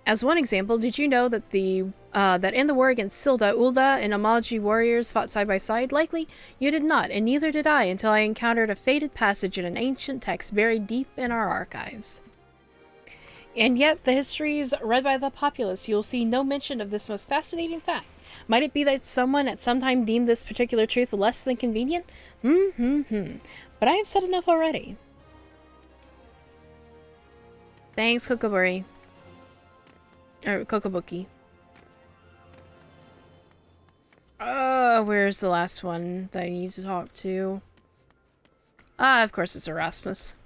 As one example, did you know that that in the war against Silda, Ulda and Amaji warriors fought side by side? Likely you did not, and neither did I until I encountered a faded passage in an ancient text buried deep in our archives. And yet, the histories read by the populace, you'll see no mention of this most fascinating fact. Might it be that someone at some time deemed this particular truth less than convenient? But I have said enough already. Thanks, Kokobori. Or Kokobuki. Where's the last one that I need to talk to? Of course it's Erasmus.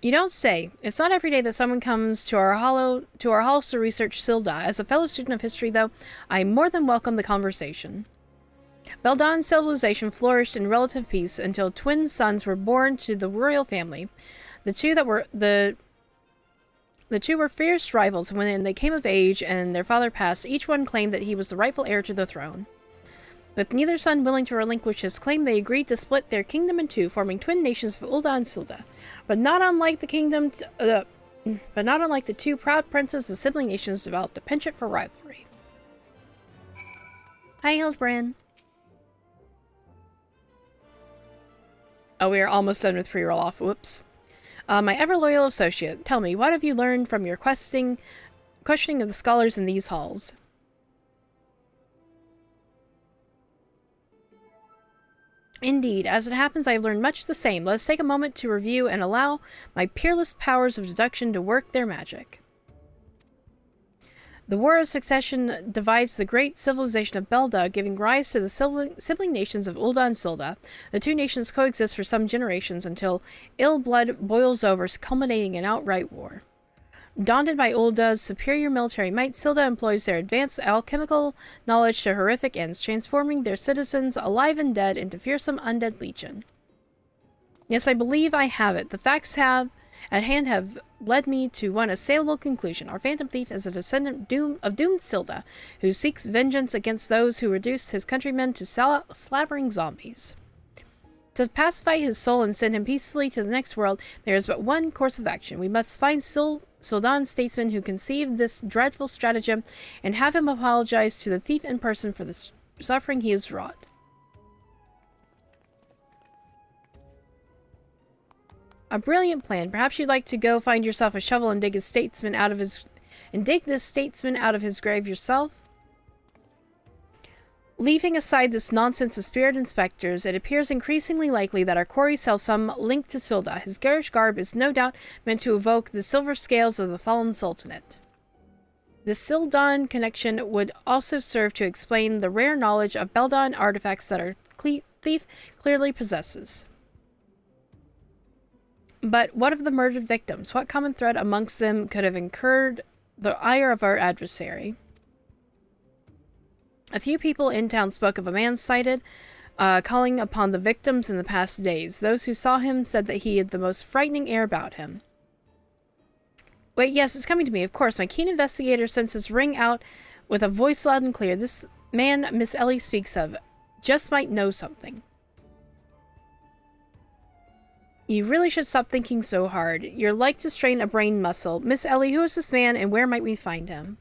You don't say. It's not every day that someone comes to our halls to research Silda. As a fellow student of history, though, I more than welcome the conversation. Beldan's civilization flourished in relative peace until twin sons were born to the royal family. The two were fierce rivals. When they came of age and their father passed, each one claimed that he was the rightful heir to the throne. With neither son willing to relinquish his claim, they agreed to split their kingdom in two, forming twin nations of Ulda and Silda. But not unlike the two proud princes, the sibling nations developed a penchant for rivalry. Hi, Hildibrand. Oh, we are almost done with pre-roll off. Whoops. My ever-loyal associate, tell me, what have you learned from your questioning of the scholars in these halls? Indeed, as it happens, I have learned much the same. Let us take a moment to review and allow my peerless powers of deduction to work their magic. The War of Succession divides the great civilization of Belda, giving rise to the sibling nations of Ulda and Silda. The two nations coexist for some generations until ill blood boils over, culminating in outright war. Daunted by Ulda's superior military might, Silda employs their advanced alchemical knowledge to horrific ends, transforming their citizens, alive and dead, into fearsome undead legion. Yes, I believe I have it. The facts at hand have led me to one assailable conclusion. Our phantom thief is a descendant of doomed Silda, who seeks vengeance against those who reduced his countrymen to slavering zombies. To pacify his soul and send him peacefully to the next world, there is but one course of action. We must find Sildan's statesman who conceived this dreadful stratagem and have him apologize to the thief in person for the suffering he has wrought. A brilliant plan. Perhaps you'd like to go find yourself a shovel and dig this statesman out of his grave yourself? Leaving aside this nonsense of spirit inspectors, it appears increasingly likely that our quarries have some link to Silda. His garish garb is no doubt meant to evoke the silver scales of the fallen sultanate. The Sildan connection would also serve to explain the rare knowledge of Beldan artifacts that our thief clearly possesses. But what of the murdered victims? What common thread amongst them could have incurred the ire of our adversary? A few people in town spoke of a man sighted calling upon the victims in the past days. Those who saw him said that he had the most frightening air about him. Wait, yes, it's coming to me, of course. My keen investigator senses ring out with a voice loud and clear. This man Miss Ellie speaks of just might know something. You really should stop thinking so hard. You're like to strain a brain muscle. Miss Ellie, who is this man and where might we find him?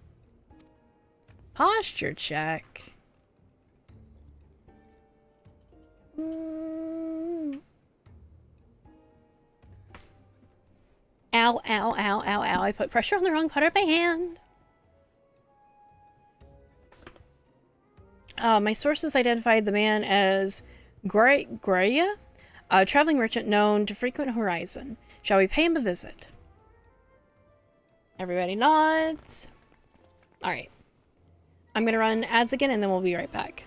Posture check. Ow, ow, ow, ow, ow. I put pressure on the wrong part of my hand. My sources identified the man as Greya, a traveling merchant known to frequent Horizon. Shall we pay him a visit? Everybody nods. Alright. I'm going to run ads again and then we'll be right back.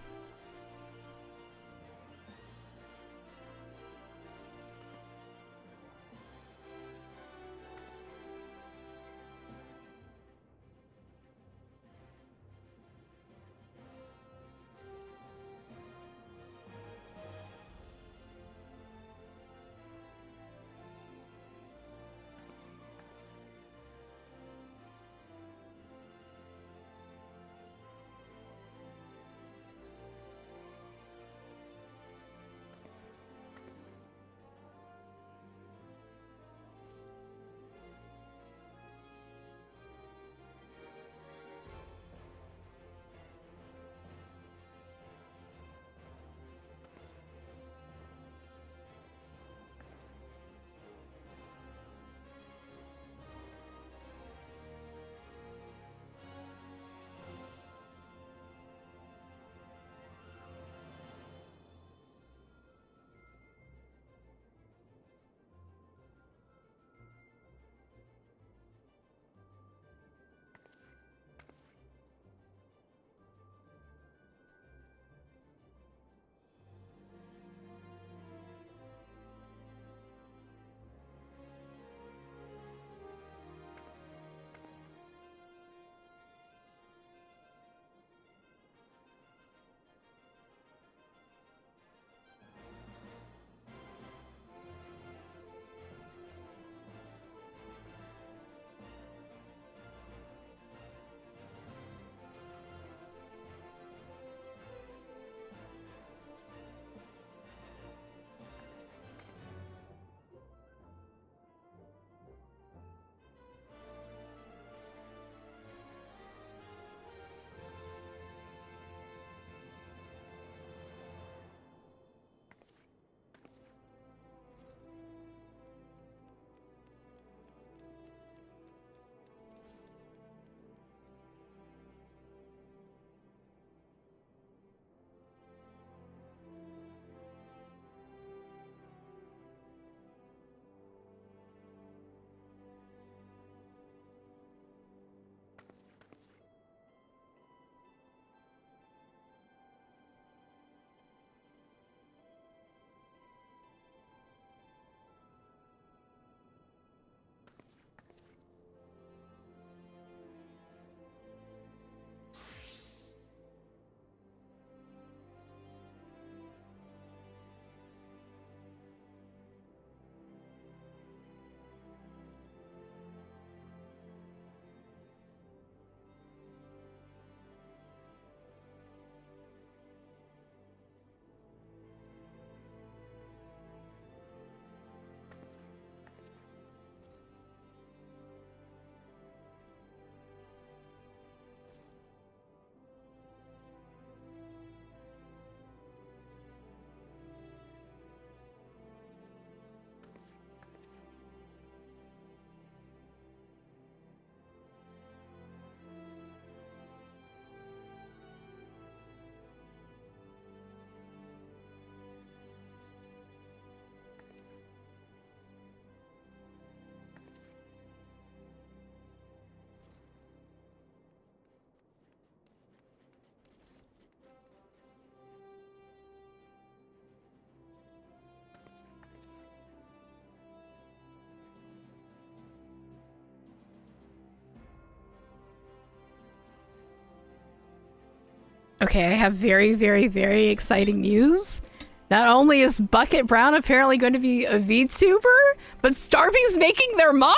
Okay, I have very, very, very exciting news. Not only is Bucket Brown apparently going to be a VTuber, but Starby's making their model?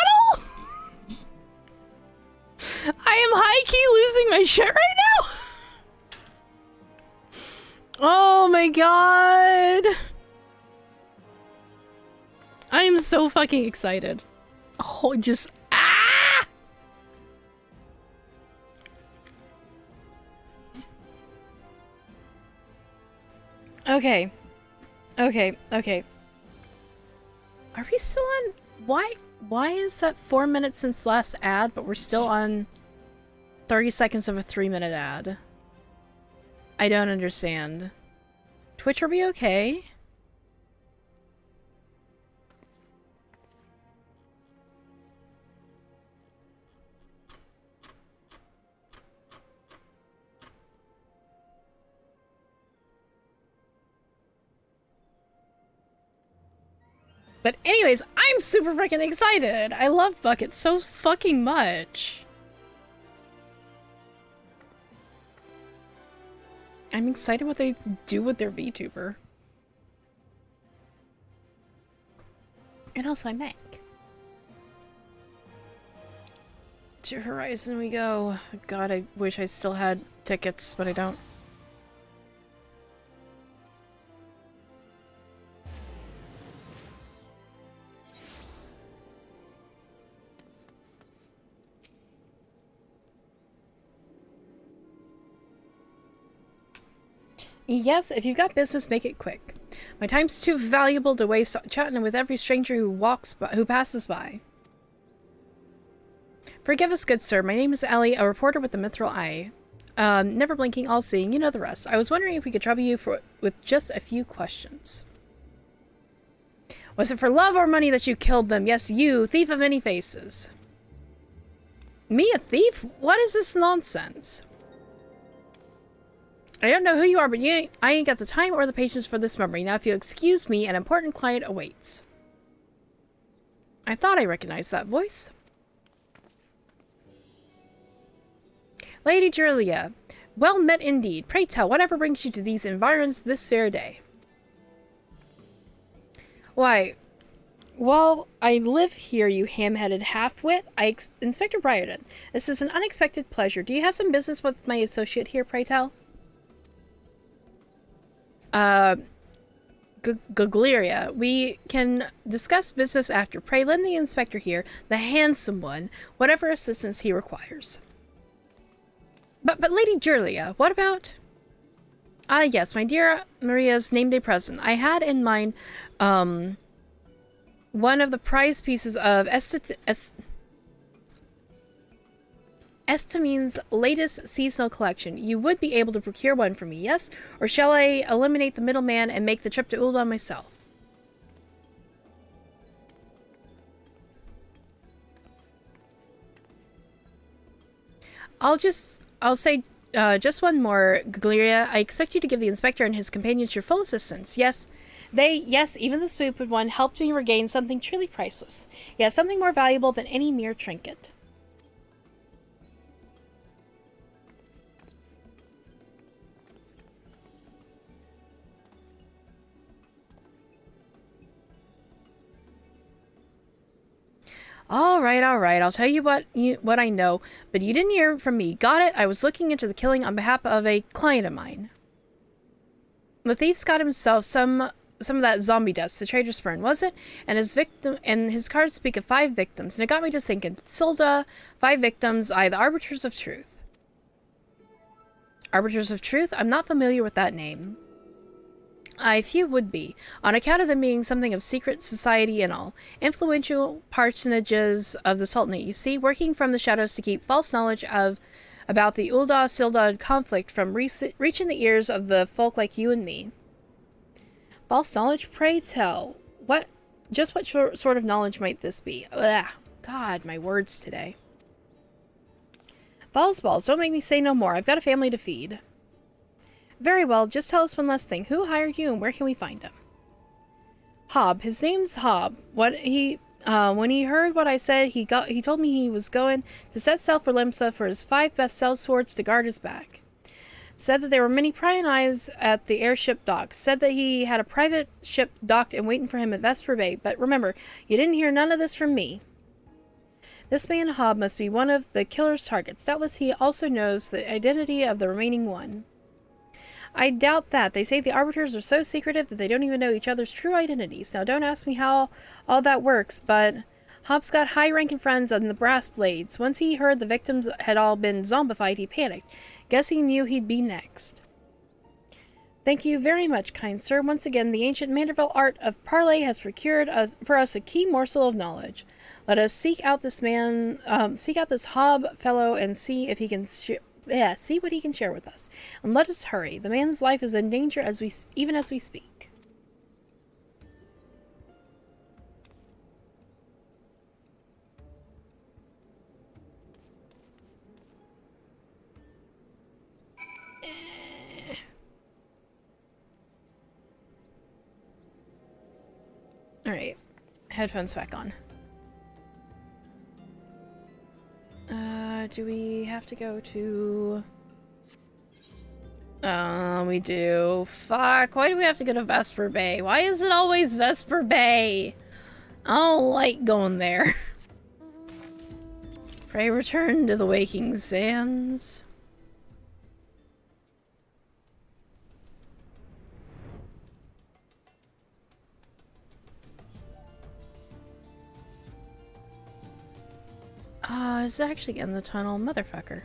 I am high-key losing my shit right now. Oh my god. I am so fucking excited. Oh, just ah! Okay. Okay. Are we still on? Why is that 4 minutes since last ad, but we're still on 30 seconds of a 3-minute ad? I don't understand. Twitch, are we okay? But anyways, I'm super freaking excited. I love Bucket so fucking much. I'm excited what they do with their VTuber. And also I Mac. To Horizon we go. God, I wish I still had tickets, but I don't. Yes, if you've got business, make it quick. My time's too valuable to waste chatting with every stranger who passes by. Forgive us, good sir. My name is Ellie, a reporter with the Mithril Eye. Never blinking, all-seeing, you know the rest. I was wondering if we could trouble you with just a few questions. Was it for love or money that you killed them? Yes, you, thief of many faces. Me, a thief? What is this nonsense? I don't know who you are, but I ain't got the time or the patience for this memory. Now, if you'll excuse me, an important client awaits. I thought I recognized that voice. Lady Julia, well met indeed. Pray tell, whatever brings you to these environs this fair day? Why, well, I live here, you ham-headed half-wit. Inspector Briarden, this is an unexpected pleasure. Do you have some business with my associate here, pray tell? Gugleria, we can discuss business after. Pray lend the inspector here, the handsome one, whatever assistance he requires. But Lady Julia, what about? Yes, my dear Maria's name day present. I had in mind, one of the prize pieces of Estamine's latest seasonal collection. You would be able to procure one for me, yes? Or shall I eliminate the middleman and make the trip to Ul'dah myself? I'll say just one more, Gugleria. I expect you to give the inspector and his companions your full assistance. Yes, even the stupid one helped me regain something truly priceless. Yes, something more valuable than any mere trinket. All right. I'll tell you what I know, but you didn't hear from me. Got it? I was looking into the killing on behalf of a client of mine. The thief's got himself some of that zombie dust, the traitor's spurn, was it? And his cards speak of 5 victims, and it got me to thinking. Silda, 5 victims, the Arbiters of Truth. Arbiters of Truth? I'm not familiar with that name. Few would be, on account of them being something of secret society and all. Influential personages of the Sultanate, you see, working from the shadows to keep false knowledge about the Ul'dah-Sil'dah conflict from reaching the ears of the folk like you and me. False knowledge? Pray tell. What sort of knowledge might this be? Ugh, God, my words today. False balls, don't make me say no more. I've got a family to feed. Very well, just tell us one last thing. Who hired you and where can we find him? Hob. His name's Hob. When he heard what I said, he told me he was going to set sail for Limsa for his 5 best sellswords to guard his back. Said that there were many prying eyes at the airship docks. Said that he had a private ship docked and waiting for him at Vesper Bay. But remember, you didn't hear none of this from me. This man Hobb must be one of the killer's targets. Doubtless he also knows the identity of the remaining one. I doubt that. They say the Arbiters are so secretive that they don't even know each other's true identities. Now, don't ask me how all that works, but Hobbs got high-ranking friends on the Brass Blades. Once he heard the victims had all been zombified, he panicked. Guess he knew he'd be next. Thank you very much, kind sir. Once again, the ancient Manderville art of parley has procured for us a key morsel of knowledge. Let us seek out this man, seek out this Hobb fellow, and see if he can see what he can share with us. And let us hurry. The man's life is in danger even as we speak. Alright. Headphones back on. Do we have to go to... we do. Fuck, why do we have to go to Vesper Bay? Why is it always Vesper Bay? I don't like going there. Pray return to the waking sands. Is it actually in the tunnel? Motherfucker.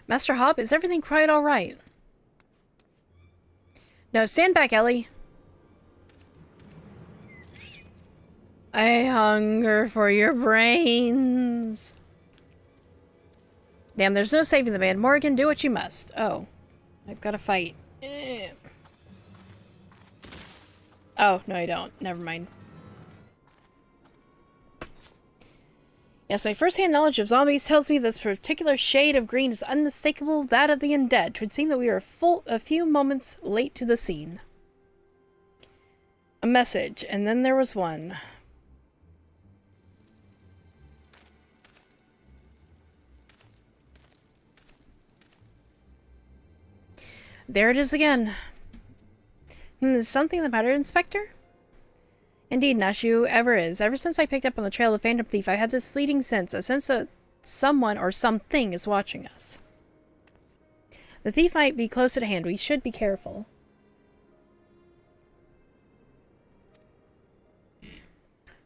Master Hobb, is everything quite alright? No, stand back, Ellie. I hunger for your brains. Damn, there's no saving the man. Morgan, do what you must. Oh, I've got to fight. Oh, no, I don't. Never mind. Yes, my first-hand knowledge of zombies tells me this particular shade of green is unmistakable, that of the undead. 'Twould seem that we are a few moments late to the scene. A message, and then there was one. There it is again. Is something the matter, Inspector? Indeed, Nashu, ever is. Ever since I picked up on the trail of the Phantom Thief, I had this fleeting sense, a sense that someone or something is watching us. The thief might be close at hand. We should be careful.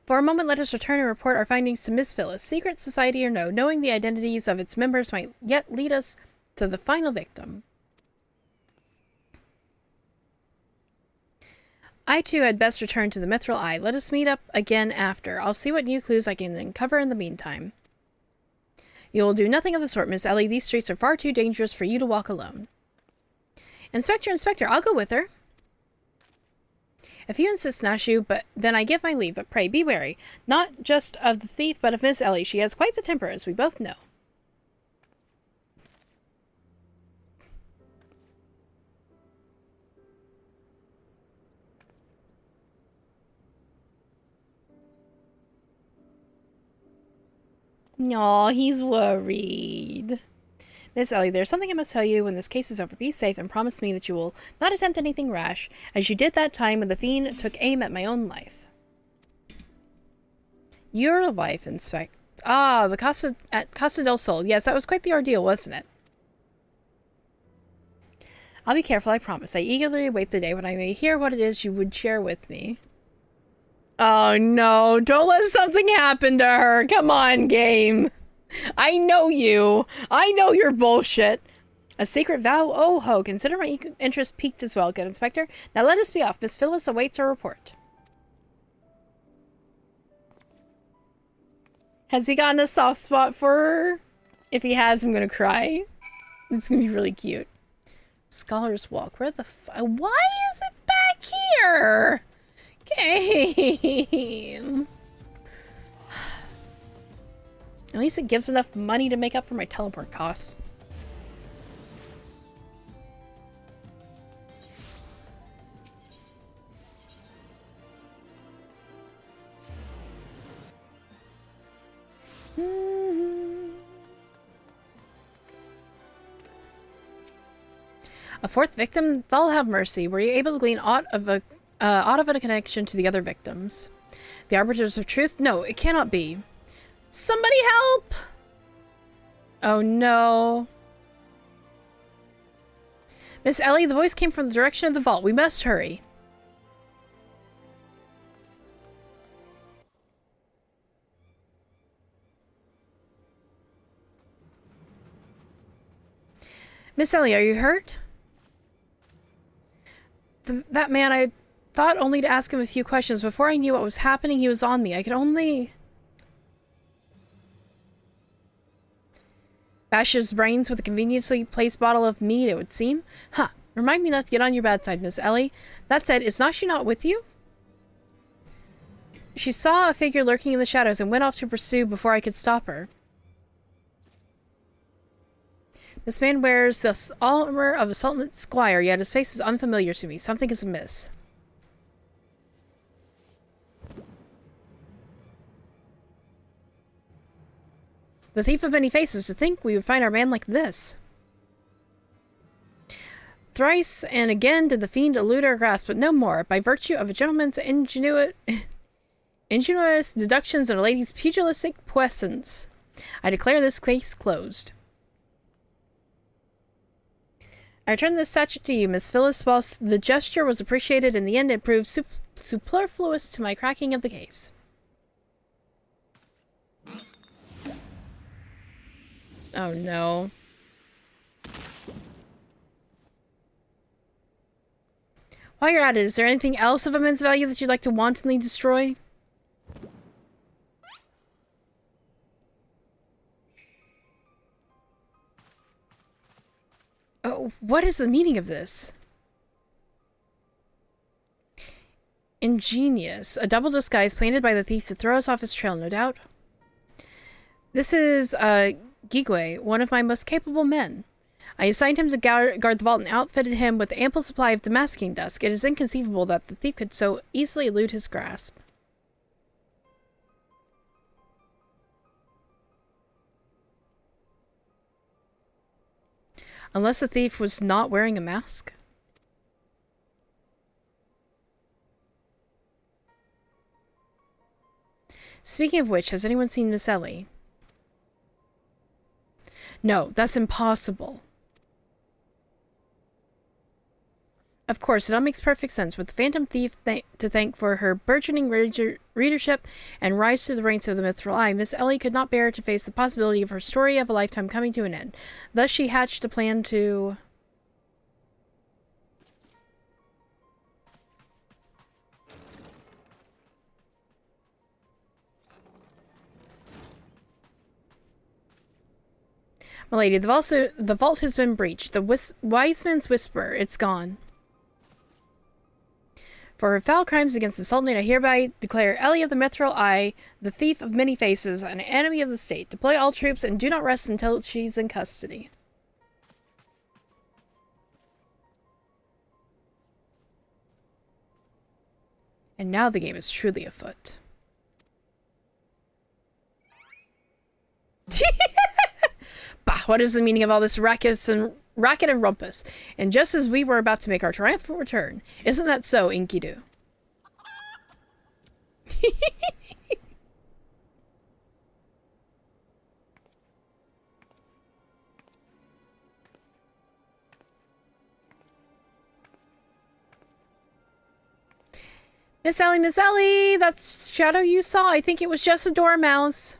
For a moment, let us return and report our findings to Miss Phyllis. Secret society or no, knowing the identities of its members might yet lead us to the final victim. I, too, had best return to the Mithril Eye. Let us meet up again after. I'll see what new clues I can uncover in the meantime. You will do nothing of the sort, Miss Ellie. These streets are far too dangerous for you to walk alone. Inspector, I'll go with her. If you insist, Nashu, but then I give my leave. But pray, be wary. Not just of the thief, but of Miss Ellie. She has quite the temper, as we both know. Aw, he's worried. Miss Ellie, there's something I must tell you when this case is over. Be safe and promise me that you will not attempt anything rash, as you did that time when the fiend took aim at my own life. Your life, Inspect. Ah, the Casa del Sol. Yes, that was quite the ordeal, wasn't it? I'll be careful, I promise. I eagerly await the day when I may hear what it is you would share with me. Oh no, don't let something happen to her. Come on, game. I know you. I know your bullshit. A secret vow? Oh ho, consider my interest piqued as well, good Inspector. Now let us be off. Miss Phyllis awaits our report. Has he gotten a soft spot for her? If he has, I'm gonna cry. It's gonna be really cute. Scholar's Walk. Where the why is it back here? Game. At least it gives enough money to make up for my teleport costs. A fourth victim? They'll have mercy. Were you able to glean aught of a connection to the other victims? The arbiters of truth? No, it cannot be. Somebody help! Oh no. Miss Ellie, the voice came from the direction of the vault. We must hurry. Miss Ellie, are you hurt? That man, I thought only to ask him a few questions. Before I knew what was happening, he was on me. I could only... bash his brains with a conveniently placed bottle of mead, it would seem. Huh. Remind me not to get on your bad side, Miss Ellie. That said, is she not with you? She saw a figure lurking in the shadows and went off to pursue before I could stop her. This man wears the armor of a Sultan squire, yet his face is unfamiliar to me. Something is amiss. The thief of many faces, to think we would find our man like this. Thrice and again did the fiend elude our grasp, but no more. By virtue of a gentleman's ingenious deductions and a lady's pugilistic puissance, I declare this case closed. I return this statue to you, Miss Phyllis. Whilst the gesture was appreciated, in the end it proved superfluous to my cracking of the case. Oh no. While you're at it, is there anything else of immense value that you'd like to wantonly destroy? Oh, what is the meaning of this? Ingenious. A double disguise planted by the thief to throw us off his trail, no doubt. This is, Gigwe, one of my most capable men. I assigned him to guard the vault and outfitted him with ample supply of damascene dust. It is inconceivable that the thief could so easily elude his grasp. Unless the thief was not wearing a mask? Speaking of which, has anyone seen Miss Ellie? No, that's impossible. Of course, it all makes perfect sense, with the Phantom Thief to thank for her burgeoning readership and rise to the ranks of the Mithril Eye. Miss Ellie could not bear to face the possibility of her story of a lifetime coming to an end. Thus she hatched a plan to... Milady, the vault has been breached. The wise man's whisper, it's gone. For her foul crimes against the Sultanate, I hereby declare Ellie of the Mithril Eye, the thief of many faces, an enemy of the state. Deploy all troops and do not rest until she's in custody. And now the game is truly afoot. Bah, what is the meaning of all this racket and rumpus? And just as we were about to make our triumphant return, isn't that so, Enkidu? Miss Ellie, that shadow you saw, I think it was just a dormouse.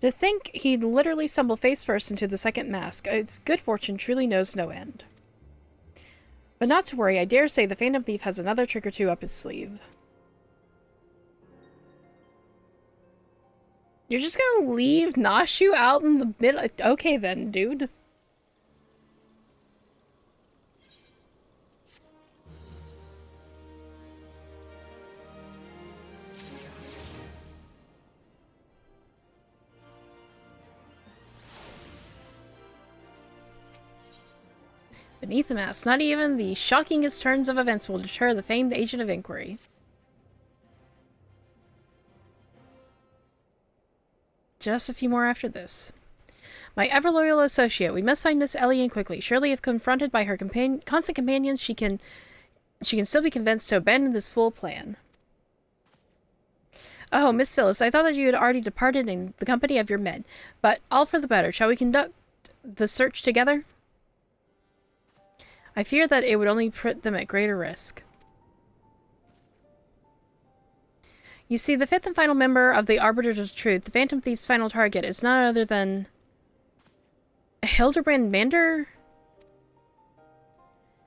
To think he'd literally stumble face first into the second mask. Its good fortune truly knows no end. But not to worry, I dare say the Phantom Thief has another trick or two up his sleeve. You're just gonna leave Nashu out in the middle? Okay then, dude. beneath the mask. Not even the shockingest turns of events will deter the famed agent of inquiry. Just a few more after this. My ever-loyal associate, we must find Miss Ellie quickly. Surely if confronted by her constant companions, she can still be convinced to abandon this fool plan. Oh, Miss Phyllis, I thought that you had already departed in the company of your men, but all for the better. Shall we conduct the search together? I fear that it would only put them at greater risk. You see, the fifth and final member of the Arbiters of Truth, the Phantom Thief's final target, is none other than Hildibrand Mander?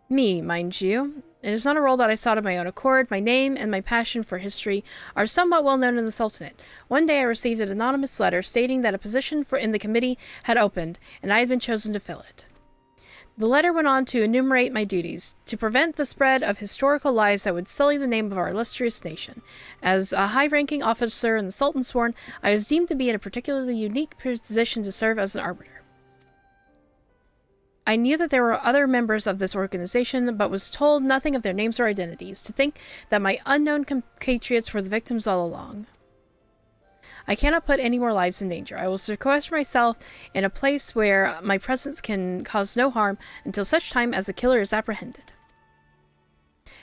Me, mind you. It is not a role that I sought of my own accord. My name and my passion for history are somewhat well known in the Sultanate. One day I received an anonymous letter stating that a position in the committee had opened, and I had been chosen to fill it. The letter went on to enumerate my duties, to prevent the spread of historical lies that would sully the name of our illustrious nation. As a high-ranking officer in the Sultan's Sworn, I was deemed to be in a particularly unique position to serve as an arbiter. I knew that there were other members of this organization, but was told nothing of their names or identities, to think that my unknown compatriots were the victims all along. I cannot put any more lives in danger. I will sequester myself in a place where my presence can cause no harm until such time as the killer is apprehended.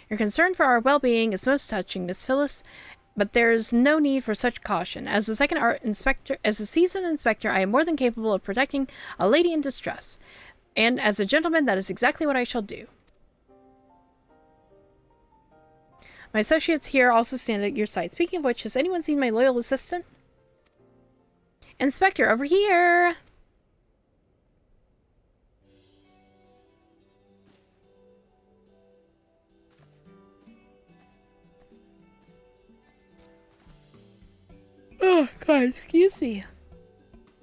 Your concern for our well-being is most touching, Miss Phyllis, but there is no need for such caution. As a seasoned inspector, I am more than capable of protecting a lady in distress, and as a gentleman, that is exactly what I shall do. My associates here also stand at your side. Speaking of which, has anyone seen my loyal assistant? Inspector, over here! Oh, God, excuse me.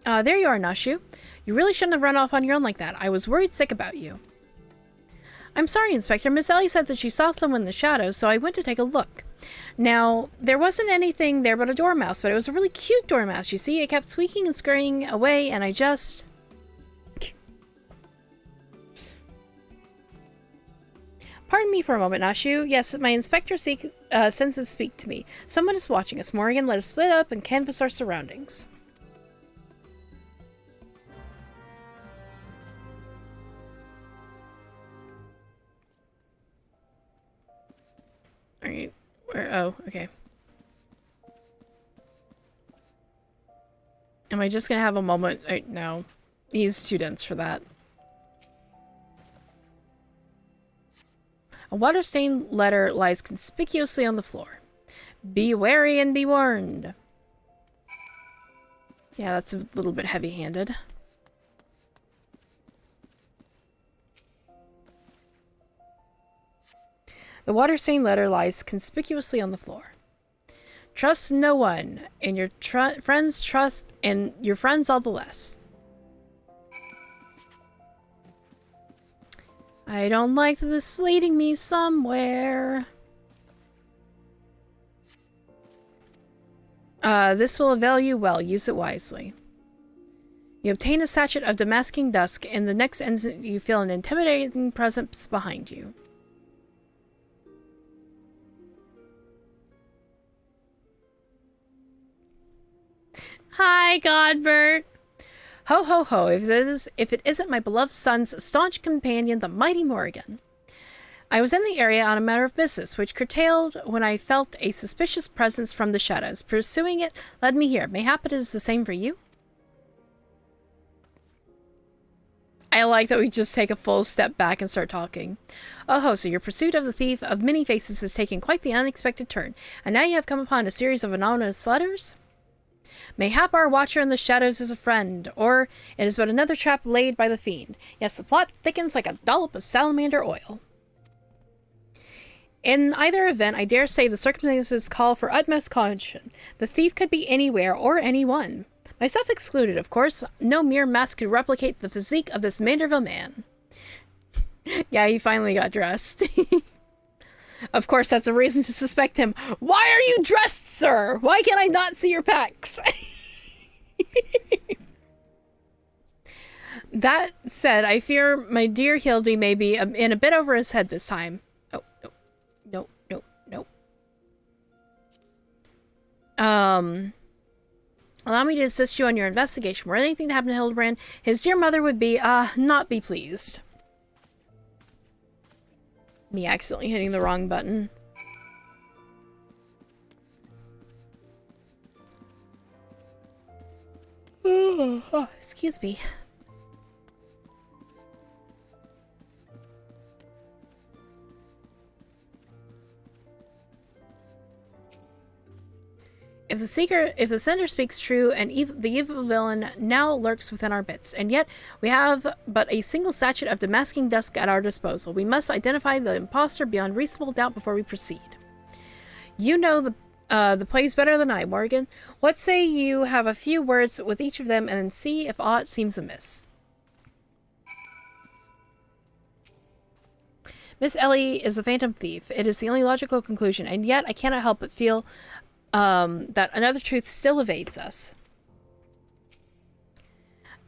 There you are, Nashu. You really shouldn't have run off on your own like that. I was worried sick about you. I'm sorry, Inspector. Miss Ellie said that she saw someone in the shadows, so I went to take a look. Now, there wasn't anything there but a dormouse, but it was a really cute dormouse, you see. It kept squeaking and scurrying away, and I just... Pardon me for a moment, Nashu. Yes, my inspector senses speak to me. Someone is watching us. Morrigan, let us split up and canvass our surroundings. Alright. Oh, okay. Am I just gonna have a moment? No. He's too dense for that. A water-stained letter lies conspicuously on the floor. Be wary and be warned. Yeah, that's a little bit heavy-handed. The water-stained letter lies conspicuously on the floor. Trust no one, and your friends trust, and your friends all the less. I don't like this leading me somewhere. This will avail you well. Use it wisely. You obtain a sachet of damasking dusk, and the next instant you feel an intimidating presence behind you. Hi, Godbert. Ho, ho, ho, if it isn't my beloved son's staunch companion, the mighty Morrigan. I was in the area on a matter of business, which curtailed when I felt a suspicious presence from the shadows. Pursuing it led me here. Mayhap it is the same for you? I like that we just take a full step back and start talking. Oh ho, so your pursuit of the thief of many faces has taken quite the unexpected turn, and now you have come upon a series of anonymous letters? Mayhap our watcher in the shadows is a friend, or it is but another trap laid by the fiend. Yes, the plot thickens like a dollop of salamander oil. In either event, I dare say the circumstances call for utmost caution. The thief could be anywhere or anyone. Myself excluded, of course. No mere mask could replicate the physique of this Manderville man. Yeah, he finally got dressed. Of course, that's a reason to suspect him. Why are you dressed, sir? Why can I not see your pecs? That said, I fear my dear Hildy may be in a bit over his head this time. Oh, no, no, no, no. Allow me to assist you on your investigation. Were anything to happen to Hildibrand, his dear mother would be, not be pleased. Me accidentally hitting the wrong button. Oh, excuse me. If the sender speaks true, and the evil villain now lurks within our midst, and yet we have but a single sachet of demasking dust at our disposal. We must identify the imposter beyond reasonable doubt before we proceed. You know the place better than I, Morgan. What say you have a few words with each of them, and then see if aught seems amiss? Miss Ellie is a phantom thief. It is the only logical conclusion, and yet I cannot help but feel that another truth still evades us.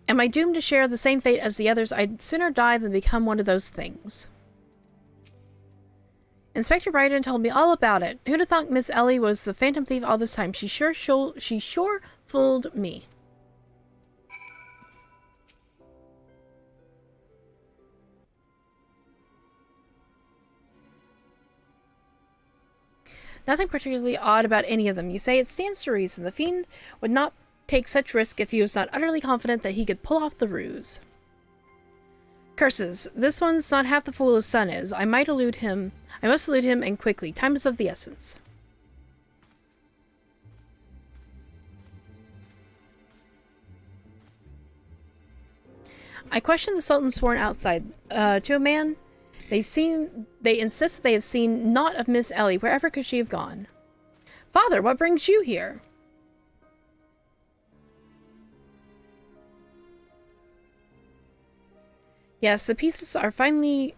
Am I doomed to share the same fate as the others? I'd sooner die than become one of those things. Inspector Bryden told me all about it. Who'd have thought Miss Ellie was the phantom thief all this time? She sure fooled me. Nothing particularly odd about any of them. You say it stands to reason. The fiend would not take such risk if he was not utterly confident that he could pull off the ruse. Curses. This one's not half the fool his son is. I must elude him, and quickly. Time is of the essence. I questioned the Sultan sworn outside. To a man, they insist they have seen naught of Miss Ellie. Wherever could she have gone? Father, what brings you here? Yes, the pieces are coming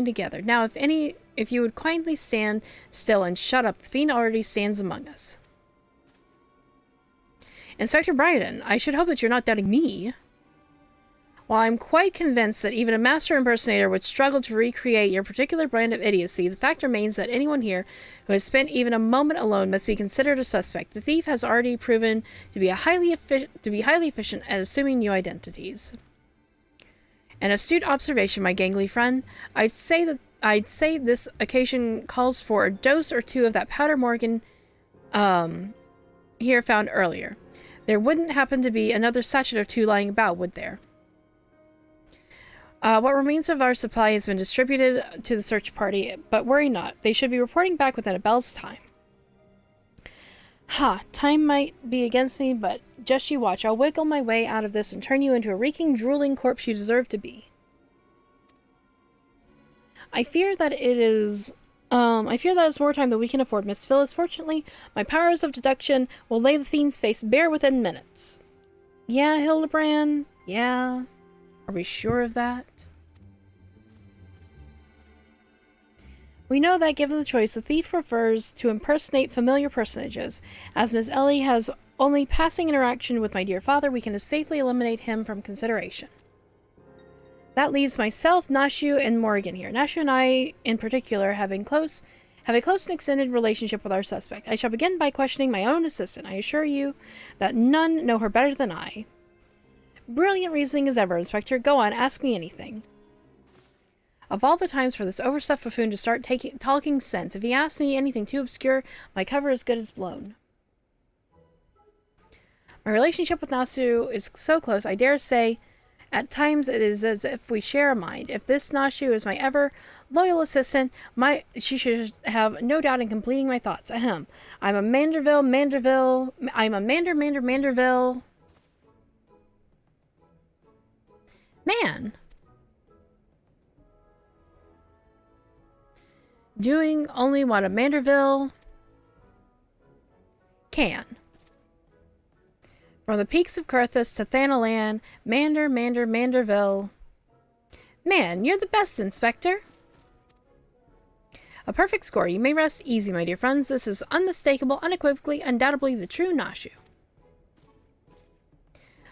together. Now, if you would kindly stand still and shut up, the fiend already stands among us. Inspector Bryden, I should hope that you're not doubting me. While I'm quite convinced that even a master impersonator would struggle to recreate your particular brand of idiocy, the fact remains that anyone here who has spent even a moment alone must be considered a suspect. The thief has already proven to be highly efficient at assuming new identities. An astute observation, my gangly friend. I'd say this occasion calls for a dose or two of that powder Morgan here found earlier. There wouldn't happen to be another sachet or two lying about, would there? What remains of our supply has been distributed to the search party, but worry not. They should be reporting back within a bell's time. Ha! Time might be against me, but just you watch. I'll wiggle my way out of this and turn you into a reeking, drooling corpse you deserve to be. I fear that it's more time than we can afford, Miss Phyllis. Fortunately, my powers of deduction will lay the fiend's face bare within minutes. Yeah, Hildibrand? Yeah. Are we sure of that? We know that, given the choice, the thief prefers to impersonate familiar personages. As Miss Ellie has only passing interaction with my dear father, we can safely eliminate him from consideration. That leaves myself, Nashu, and Morgan here. Nashu and I, in particular, have a close and extended relationship with our suspect. I shall begin by questioning my own assistant. I assure you that none know her better than I. Brilliant reasoning as ever, Inspector. Go on, ask me anything. Of all the times for this overstuffed buffoon to start talking sense, if he asks me anything too obscure, my cover is good as blown. My relationship with Nasu is so close, I dare say, at times it is as if we share a mind. If this Nashu is my ever loyal assistant, she should have no doubt in completing my thoughts. Ahem. I'm a Manderville. I'm a Manderville. Man. Doing only what a Manderville can. From the peaks of Kurthus to Thanalan, Manderville. Man, you're the best, Inspector. A perfect score. You may rest easy, my dear friends. This is unmistakable, unequivocally, undoubtedly the true Nashu.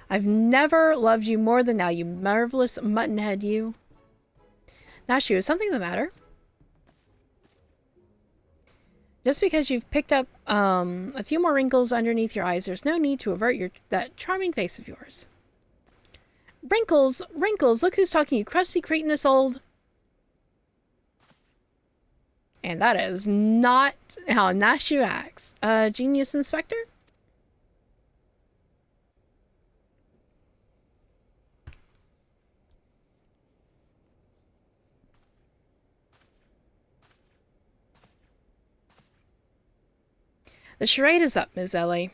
I've never loved you more than now, you marvelous muttonhead, you. Nashu, is something the matter? Just because you've picked up a few more wrinkles underneath your eyes, there's no need to avert that charming face of yours. Wrinkles, wrinkles, look who's talking, you crusty, cretinous old... And that is not how Nashu acts. Genius Inspector? The charade is up, Ms. Ellie.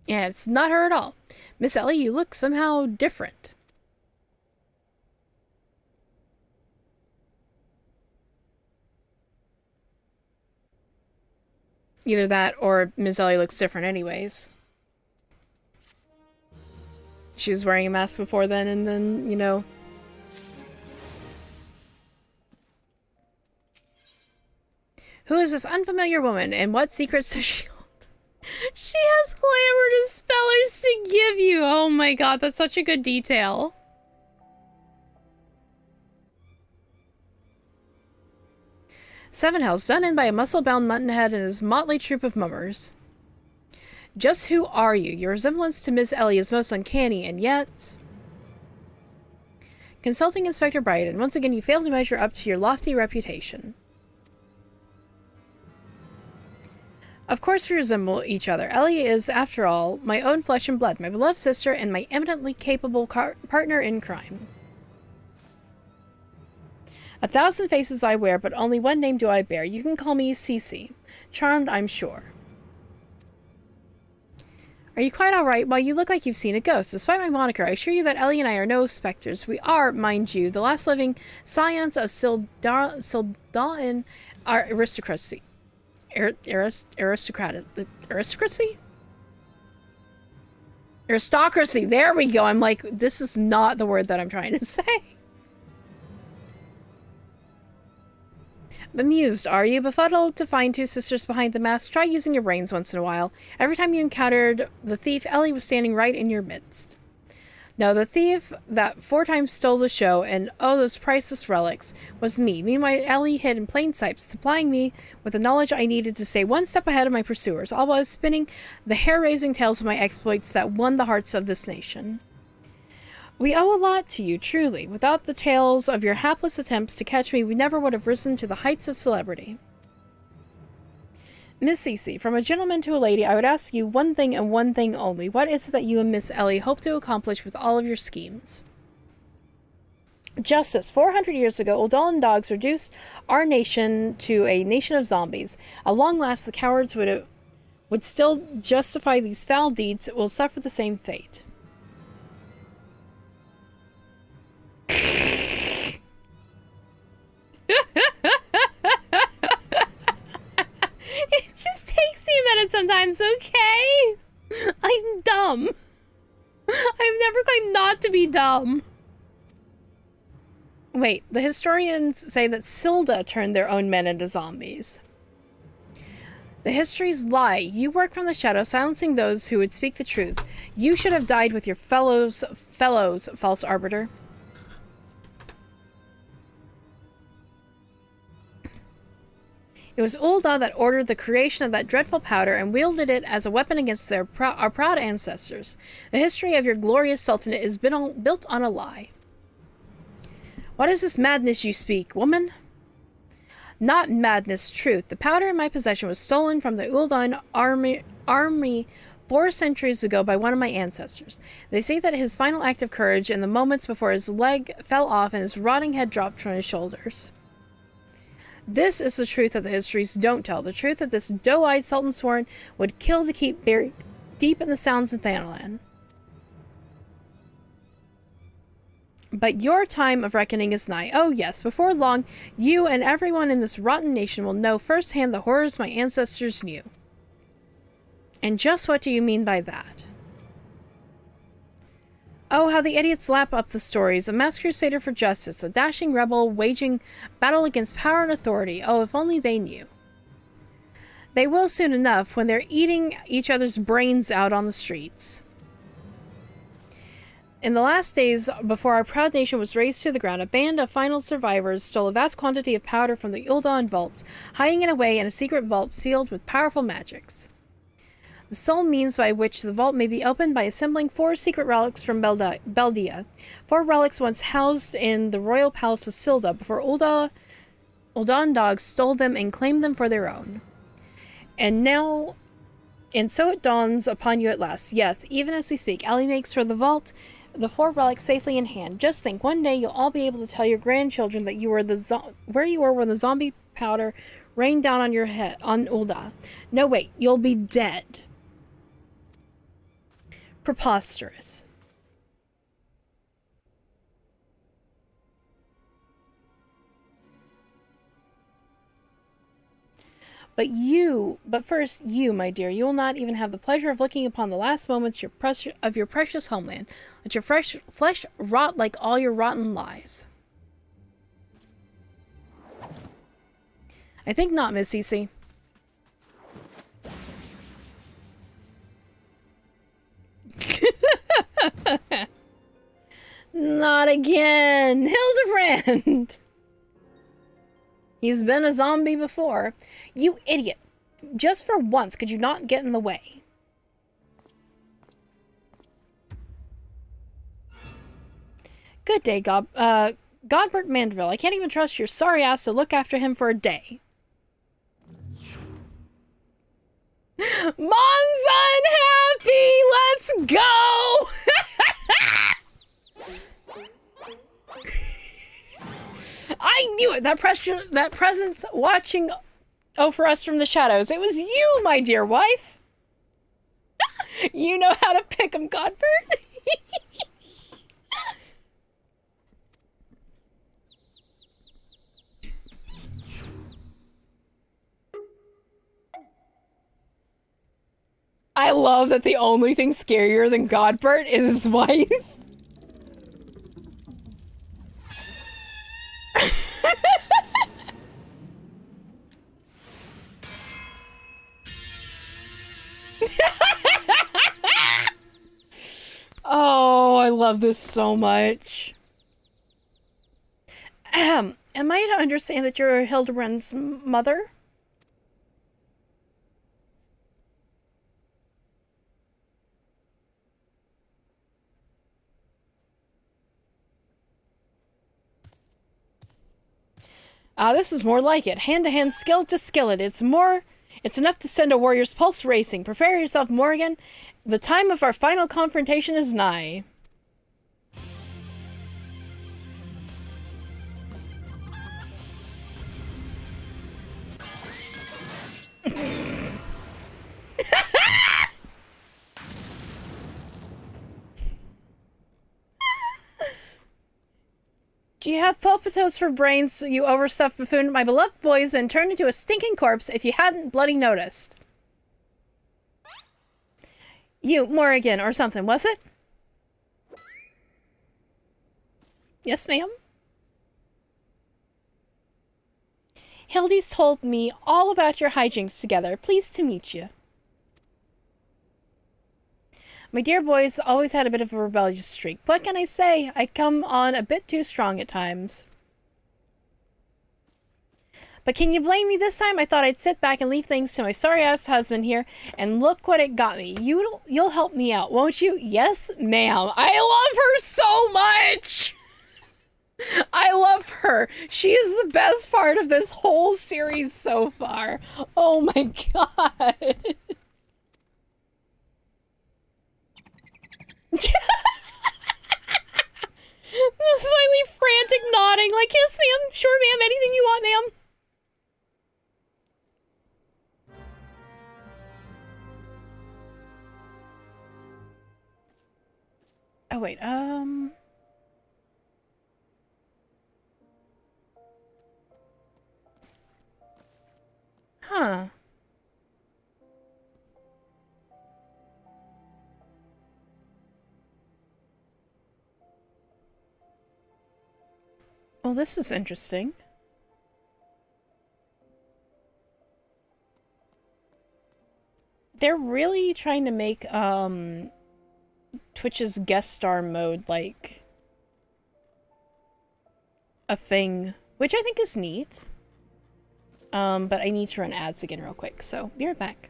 Yeah, it's not her at all. Miss Ellie, you look somehow different. Either that or Miss Ellie looks different anyways. She was wearing a mask before then, and then, you know... Who is this unfamiliar woman, and what secrets does she hold? She has glamour dispellers to give you! Oh my god, that's such a good detail. Seven Hells, done in by a muscle-bound muttonhead and his motley troop of mummers. Just who are you? Your resemblance to Miss Ellie is most uncanny, and yet... Consulting Inspector Brighton, once again you failed to measure up to your lofty reputation. Of course we resemble each other. Ellie is, after all, my own flesh and blood, my beloved sister, and my eminently capable partner in crime. 1,000 faces I wear, but only one name do I bear. You can call me Cece. Charmed, I'm sure. Are you quite alright? Well, you look like you've seen a ghost. Despite my moniker, I assure you that Ellie and I are no specters. We are, mind you, the last living scions of Sildan aristocracy. Aristocracy? Aristocracy! There we go! I'm like, this is not the word that I'm trying to say. Bemused, are you? Befuddled to find two sisters behind the mask? Try using your brains once in a while. Every time you encountered the thief, Ellie was standing right in your midst. No, the thief that 4 times stole the show and, oh, those priceless relics, was me. Meanwhile, Ellie hid in plain sight, supplying me with the knowledge I needed to stay one step ahead of my pursuers, all while spinning the hair-raising tales of my exploits that won the hearts of this nation. We owe a lot to you, truly. Without the tales of your hapless attempts to catch me, we never would have risen to the heights of celebrity. Miss Cece, from a gentleman to a lady, I would ask you one thing and one thing only. What is it that you and Miss Ellie hope to accomplish with all of your schemes? Justice. 400 years ago, Uldolan dogs reduced our nation to a nation of zombies. At long last, the cowards would still justify these foul deeds, will suffer the same fate. It just takes me a minute sometimes, okay? I'm dumb. I've never claimed not to be dumb. Wait, the historians say that Silda turned their own men into zombies. The histories lie. You work from the shadows, silencing those who would speak the truth. You should have died with your fellows, false arbiter. It was Ulda that ordered the creation of that dreadful powder and wielded it as a weapon against our proud ancestors. The history of your glorious sultanate is built on a lie. What is this madness you speak, woman? Not madness, truth. The powder in my possession was stolen from the Uldan army 4 centuries ago by one of my ancestors. They say that his final act of courage in the moments before his leg fell off and his rotting head dropped from his shoulders. This is the truth that the histories don't tell. The truth that this doe-eyed Sultan Sworn would kill to keep buried deep in the sounds of Thanalan. But your time of reckoning is nigh. Oh yes, before long, you and everyone in this rotten nation will know firsthand the horrors my ancestors knew. And just what do you mean by that? Oh, how the idiots lap up the stories. A mass crusader for justice, a dashing rebel waging battle against power and authority. Oh, if only they knew. They will soon enough when they're eating each other's brains out on the streets. In the last days, before our proud nation was razed to the ground, a band of final survivors stole a vast quantity of powder from the Uldan vaults, hiding it away in a secret vault sealed with powerful magics. The sole means by which the vault may be opened by assembling 4 secret relics from Beldia. 4 relics once housed in the royal palace of Silda before Uldan dogs stole them and claimed them for their own. And so it dawns upon you at last. Yes, even as we speak, Ellie makes for the vault, the 4 relics safely in hand. Just think, one day you'll all be able to tell your grandchildren that you were where you were when the zombie powder rained down on your head on Ulda. No, wait, you'll be dead. Preposterous. But first, you, my dear, you will not even have the pleasure of looking upon the last moments of your precious homeland. Let your flesh rot like all your rotten lies. I think not, Miss Cece. Not again! Hildibrand! He's been a zombie before. You idiot! Just for once, could you not get in the way? Good day, Godbert Mandeville. I can't even trust your sorry ass to look after him for a day. Mom's unhappy! Let's go! I knew it! That presence watching over us from the shadows. It was you, my dear wife! You know how to pick 'em, Godbert? I love that the only thing scarier than Godbert is his wife. Oh, I love this so much. Am I to understand that you're Hildibrand's mother? Ah, this is more like it. Hand-to-hand, skill to skillet. It's enough to send a warrior's pulse racing. Prepare yourself, Morrigan. The time of our final confrontation is nigh. Do you have popatos for brains, you overstuffed buffoon? My beloved boy has been turned into a stinking corpse if you hadn't bloody noticed. You, Morrigan, or something, was it? Yes, ma'am? Hildy's told me all about your hijinks together. Pleased to meet you. My dear boy's always had a bit of a rebellious streak. What can I say? I come on a bit too strong at times. But can you blame me this time? I thought I'd sit back and leave things to my sorry-ass husband here, and look what it got me. You'll help me out, won't you? Yes, ma'am. I love her so much! I love her. She is the best part of this whole series so far. Oh my god. Slightly frantic nodding, like, yes, ma'am, sure, ma'am, anything you want, ma'am. Oh, wait, Well, this is interesting. They're really trying to make Twitch's guest star mode like a thing, which I think is neat. But I need to run ads again real quick, so be right back.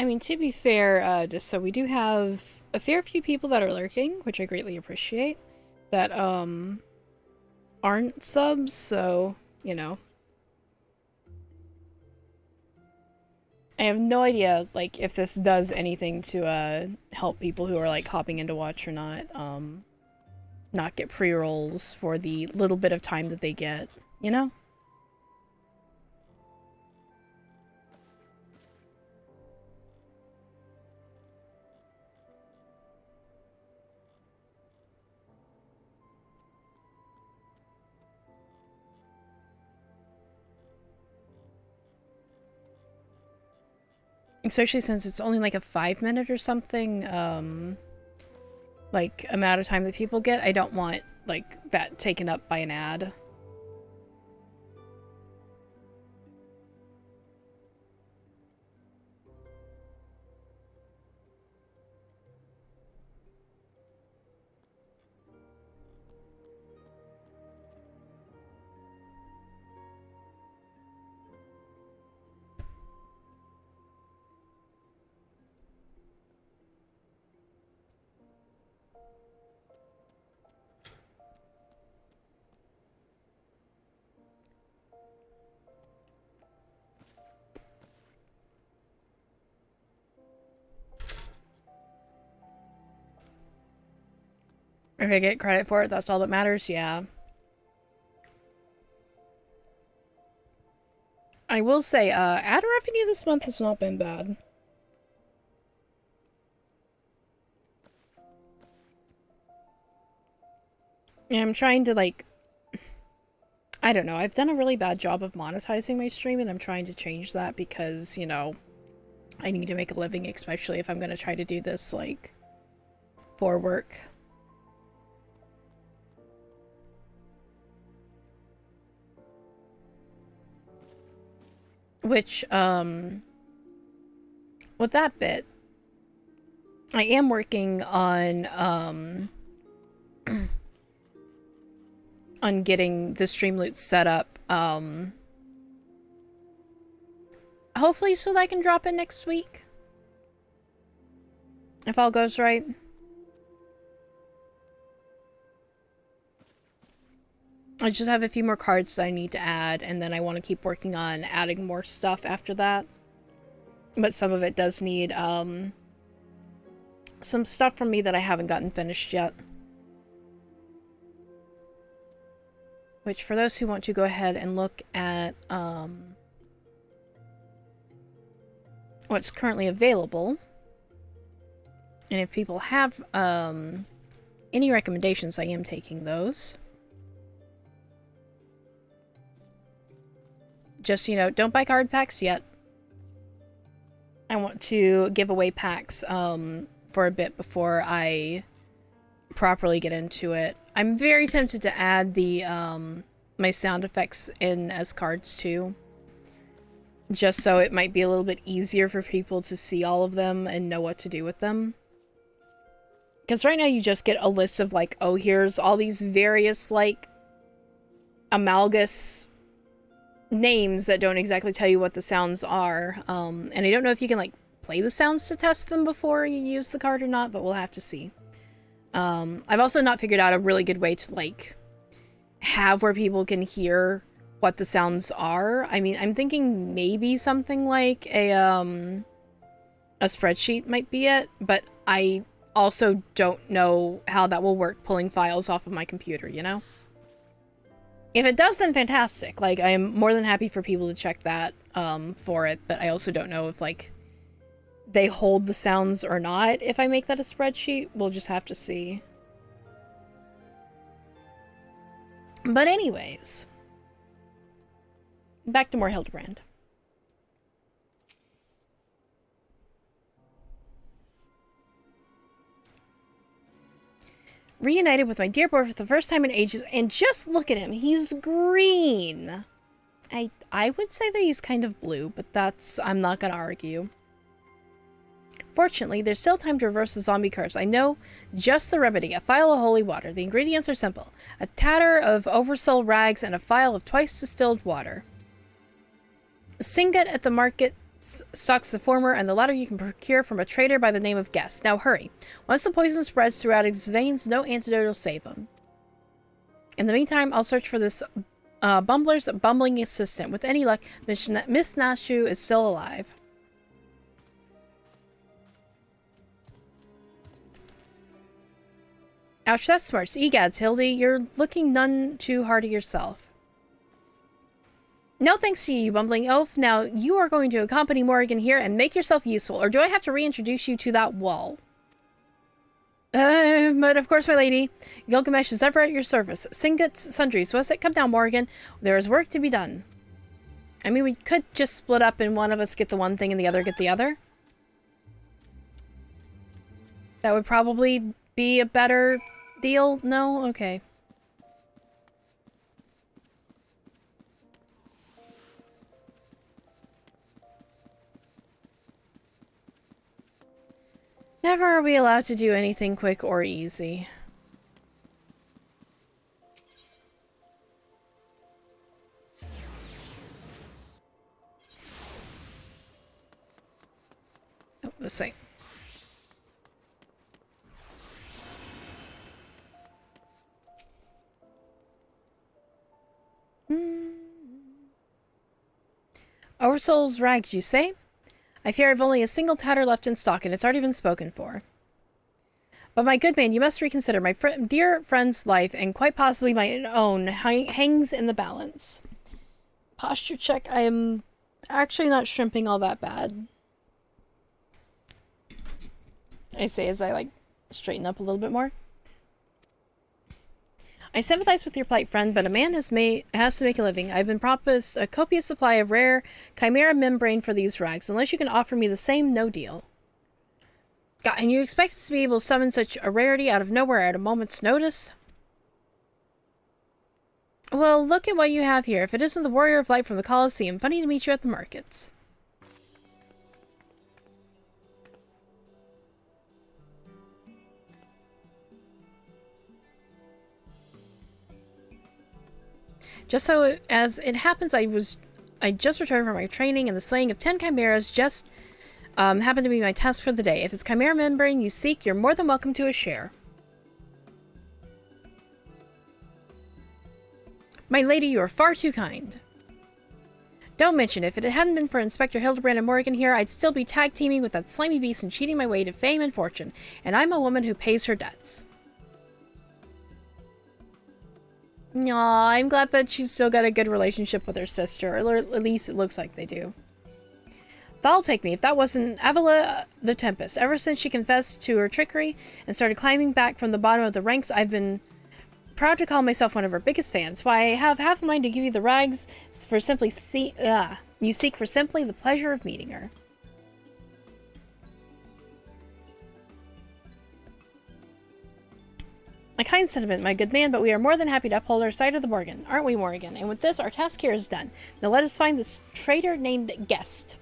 I mean, to be fair, just so we do have a fair few people that are lurking, which I greatly appreciate, that aren't subs, so, you know. I have no idea, like, if this does anything to help people who are, like, hopping into watch or not get pre-rolls for the little bit of time that they get, you know? Especially since it's only like a 5 minute or something, like, amount of time that people get. I don't want, like, that taken up by an ad. If I get credit for it, that's all that matters, yeah. I will say, ad revenue this month has not been bad. And I'm trying to, like, I don't know, I've done a really bad job of monetizing my stream, and I'm trying to change that because, you know, I need to make a living, especially if I'm going to try to do this, like, for work. Which, with that bit, I am working on getting the Streamloot set up, hopefully so that I can drop it next week. If all goes right. I just have a few more cards that I need to add, and then I want to keep working on adding more stuff after that. But some of it does need, some stuff from me that I haven't gotten finished yet. Which, for those who want to go ahead and look at, what's currently available, and if people have, any recommendations, I am taking those. Just, you know, don't buy card packs yet. I want to give away packs for a bit before I properly get into it. I'm very tempted to add the my sound effects in as cards too. Just so it might be a little bit easier for people to see all of them and know what to do with them. Because right now you just get a list of like, oh, here's all these various like amalgous names that don't exactly tell you what the sounds are, and I don't know if you can like play the sounds to test them before you use the card or not, but we'll have to see. I've also not figured out a really good way to like have where people can hear what the sounds are. I mean, I'm thinking maybe something like a spreadsheet might be it, but I also don't know how that will work pulling files off of my computer, you know? If it does, then fantastic. Like, I am more than happy for people to check that for it, but I also don't know if, like, they hold the sounds or not if I make that a spreadsheet. We'll just have to see. But anyways, back to more Hildibrand. Reunited with my dear boy for the first time in ages, and just look at him, he's green. I would say that he's kind of blue, but that's, I'm not gonna argue. Fortunately, there's still time to reverse the zombie curse. I know just the remedy, a phial of holy water. The ingredients are simple. A tatter of oversold rags and a phial of twice distilled water. Singut at the market stocks the former, and the latter you can procure from a trader by the name of Guest. Now hurry. Once the poison spreads throughout his veins, no antidote will save him. In the meantime, I'll search for this bumbler's bumbling assistant. With any luck, Miss Nashu is still alive. Ouch, that's smart. Egads, Hildy, you're looking none too hard at yourself. No thanks to you, you bumbling oaf. Now, you are going to accompany Morrigan here and make yourself useful, or do I have to reintroduce you to that wall? But of course, my lady. Gilgamesh is ever at your service. Singuts sundries, was it? Come down, Morrigan. There is work to be done. I mean, we could just split up and one of us get the one thing and the other get the other. That would probably be a better deal? No? Okay. Never are we allowed to do anything quick or easy. Oh, this way. Oversoul's rags, you say? I fear I've only a single tatter left in stock, and it's already been spoken for. But my good man, you must reconsider. My dear friend's life, and quite possibly my own, hangs in the balance. Posture check. I am Actually not shrimping all that bad. I say as I, like, straighten up a little bit more. I sympathize with your plight, friend, but a man has to make a living. I've been promised a copious supply of rare chimera membrane for these rags. Unless you can offer me the same, no deal. God, and you expect us to be able to summon such a rarity out of nowhere at a moment's notice? Well, look at what you have here. If it isn't the Warrior of Light from the Colosseum, funny to meet you at the markets. Just so as it happens, I just returned from my training, and the slaying of 10 chimeras just happened to be my task for the day. If it's chimera membrane you seek, you're more than welcome to a share. My lady, you are far too kind. Don't mention it. If it hadn't been for Inspector Hildibrand and Morgan here, I'd still be tag teaming with that slimy beast and cheating my way to fame and fortune. And I'm a woman who pays her debts. Aw, I'm glad that she's still got a good relationship with her sister, or at least it looks like they do. That'll take me, if that wasn't Avila the Tempest. Ever since she confessed to her trickery and started climbing back from the bottom of the ranks, I've been proud to call myself one of her biggest fans. Why, I have half a mind to give you the rags for simply you seek for simply the pleasure of meeting her. A kind sentiment, my good man, but we are more than happy to uphold our side of the bargain, aren't we, Morgan? And with this, our task here is done. Now let us find this traitor named Guest.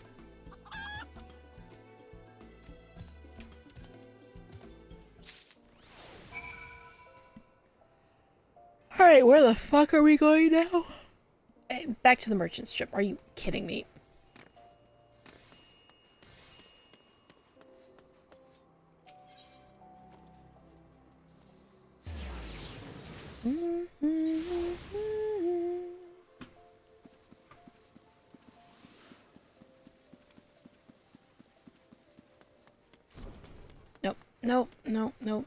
Alright, where the fuck are we going now? Back to the merchant strip. Are you kidding me? Nope, nope, nope, nope.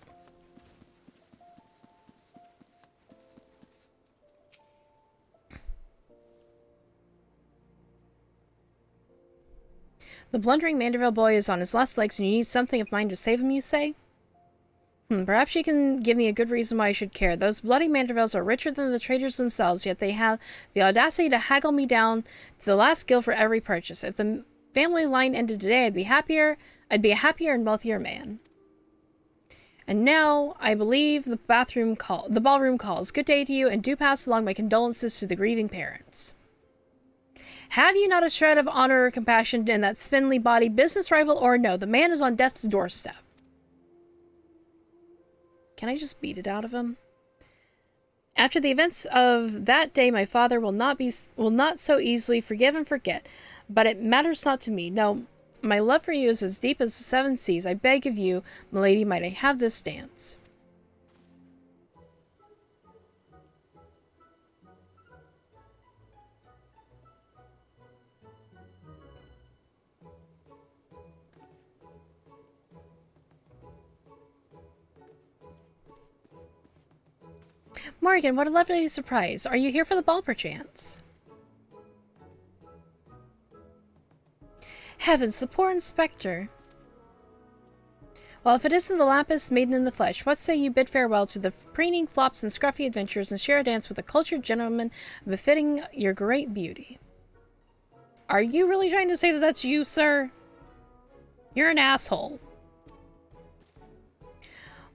The blundering Manderville boy is on his last legs and you need something of mine to save him, you say? Perhaps you can give me a good reason why I should care. Those bloody Mandervilles are richer than the traders themselves, yet they have the audacity to haggle me down to the last gil for every purchase. If the family line ended today, I'd be a happier and wealthier man. And now, I believe the ballroom calls. Good day to you, and do pass along my condolences to the grieving parents. Have you not a shred of honor or compassion in that spindly body, business rival or no? The man is on death's doorstep. Can I just beat it out of him? After the events of that day, my father will not so easily forgive and forget. But it matters not to me. No, my love for you is as deep as the seven seas. I beg of you, milady, might I have this dance? Morgan, what a lovely surprise. Are you here for the ball, perchance? Heavens, the poor inspector. Well, if it isn't the Lapis maiden in the flesh, what say you bid farewell to the preening flops and scruffy adventures and share a dance with a cultured gentleman befitting your great beauty? Are you really trying to say that that's you, sir? You're an asshole.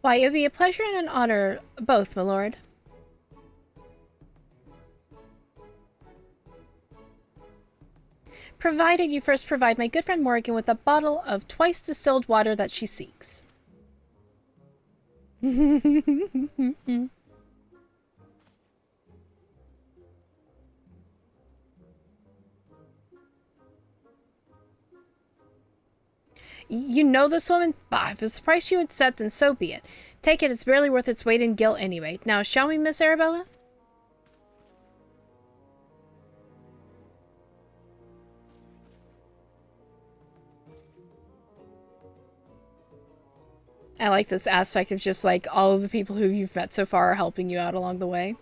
Why, it would be a pleasure and an honor, both, my lord. Provided you first provide my good friend Morgan with a bottle of twice distilled water that she seeks. You know this woman? Bah, if it's the price you would set, then so be it. Take it, it's barely worth its weight in gilt anyway. Now, shall we, Miss Arabella? I like this aspect of just, like, all of the people who you've met so far are helping you out along the way.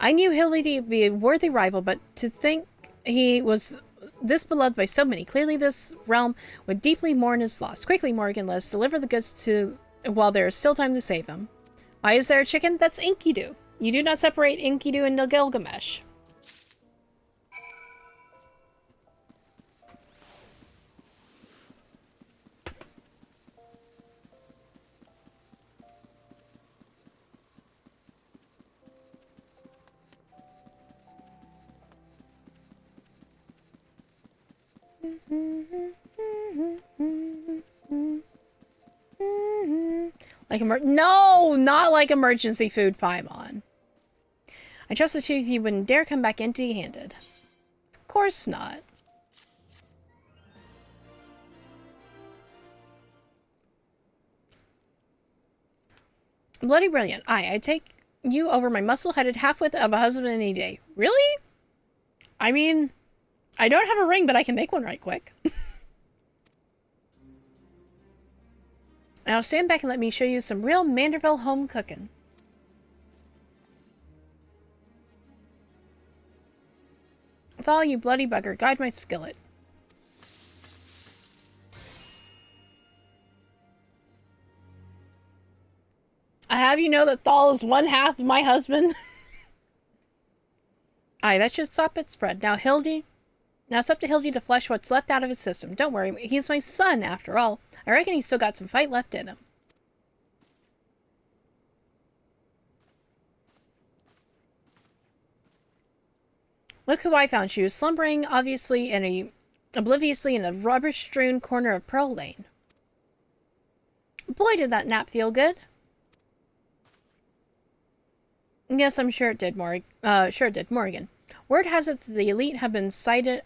I knew Hildy to be a worthy rival, but to think he was this beloved by so many. Clearly this realm would deeply mourn his loss. Quickly, Morgan, let's deliver the goods to while there is still time to save him. Why is there a chicken? That's Enkidu. You do not separate Enkidu and Gilgamesh. Like no, not like emergency food, Paimon. I trust the two of you wouldn't dare come back empty-handed. Of course not. Bloody brilliant. I take you over my muscle-headed half-wit of a husband any day. Really? I mean, I don't have a ring, but I can make one right quick. Now stand back and let me show you some real Manderville home cooking. Follow you bloody bugger, guide my skillet. I have you know that Thal is one half of my husband. Aye, that should stop its spread. Now it's up to Hildy to flush what's left out of his system. Don't worry, he's my son after all. I reckon he's still got some fight left in him. Look who I found. She was slumbering obliviously in a rubbish-strewn corner of Pearl Lane. Boy, did that nap feel good. Yes, I'm sure it did, Morgan. Word has it that the elite have been sighted.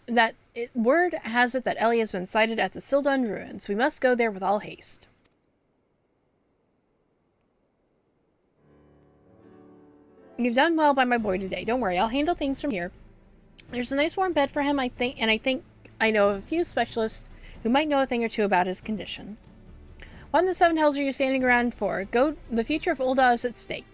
Word has it that Ellie has been sighted at the Sildon ruins. We must go there with all haste. You've done well by my boy today. Don't worry, I'll handle things from here. There's a nice warm bed for him, I think I know of a few specialists who might know a thing or two about his condition. What in the seven hells are you standing around for? The future of Ul'dah is at stake.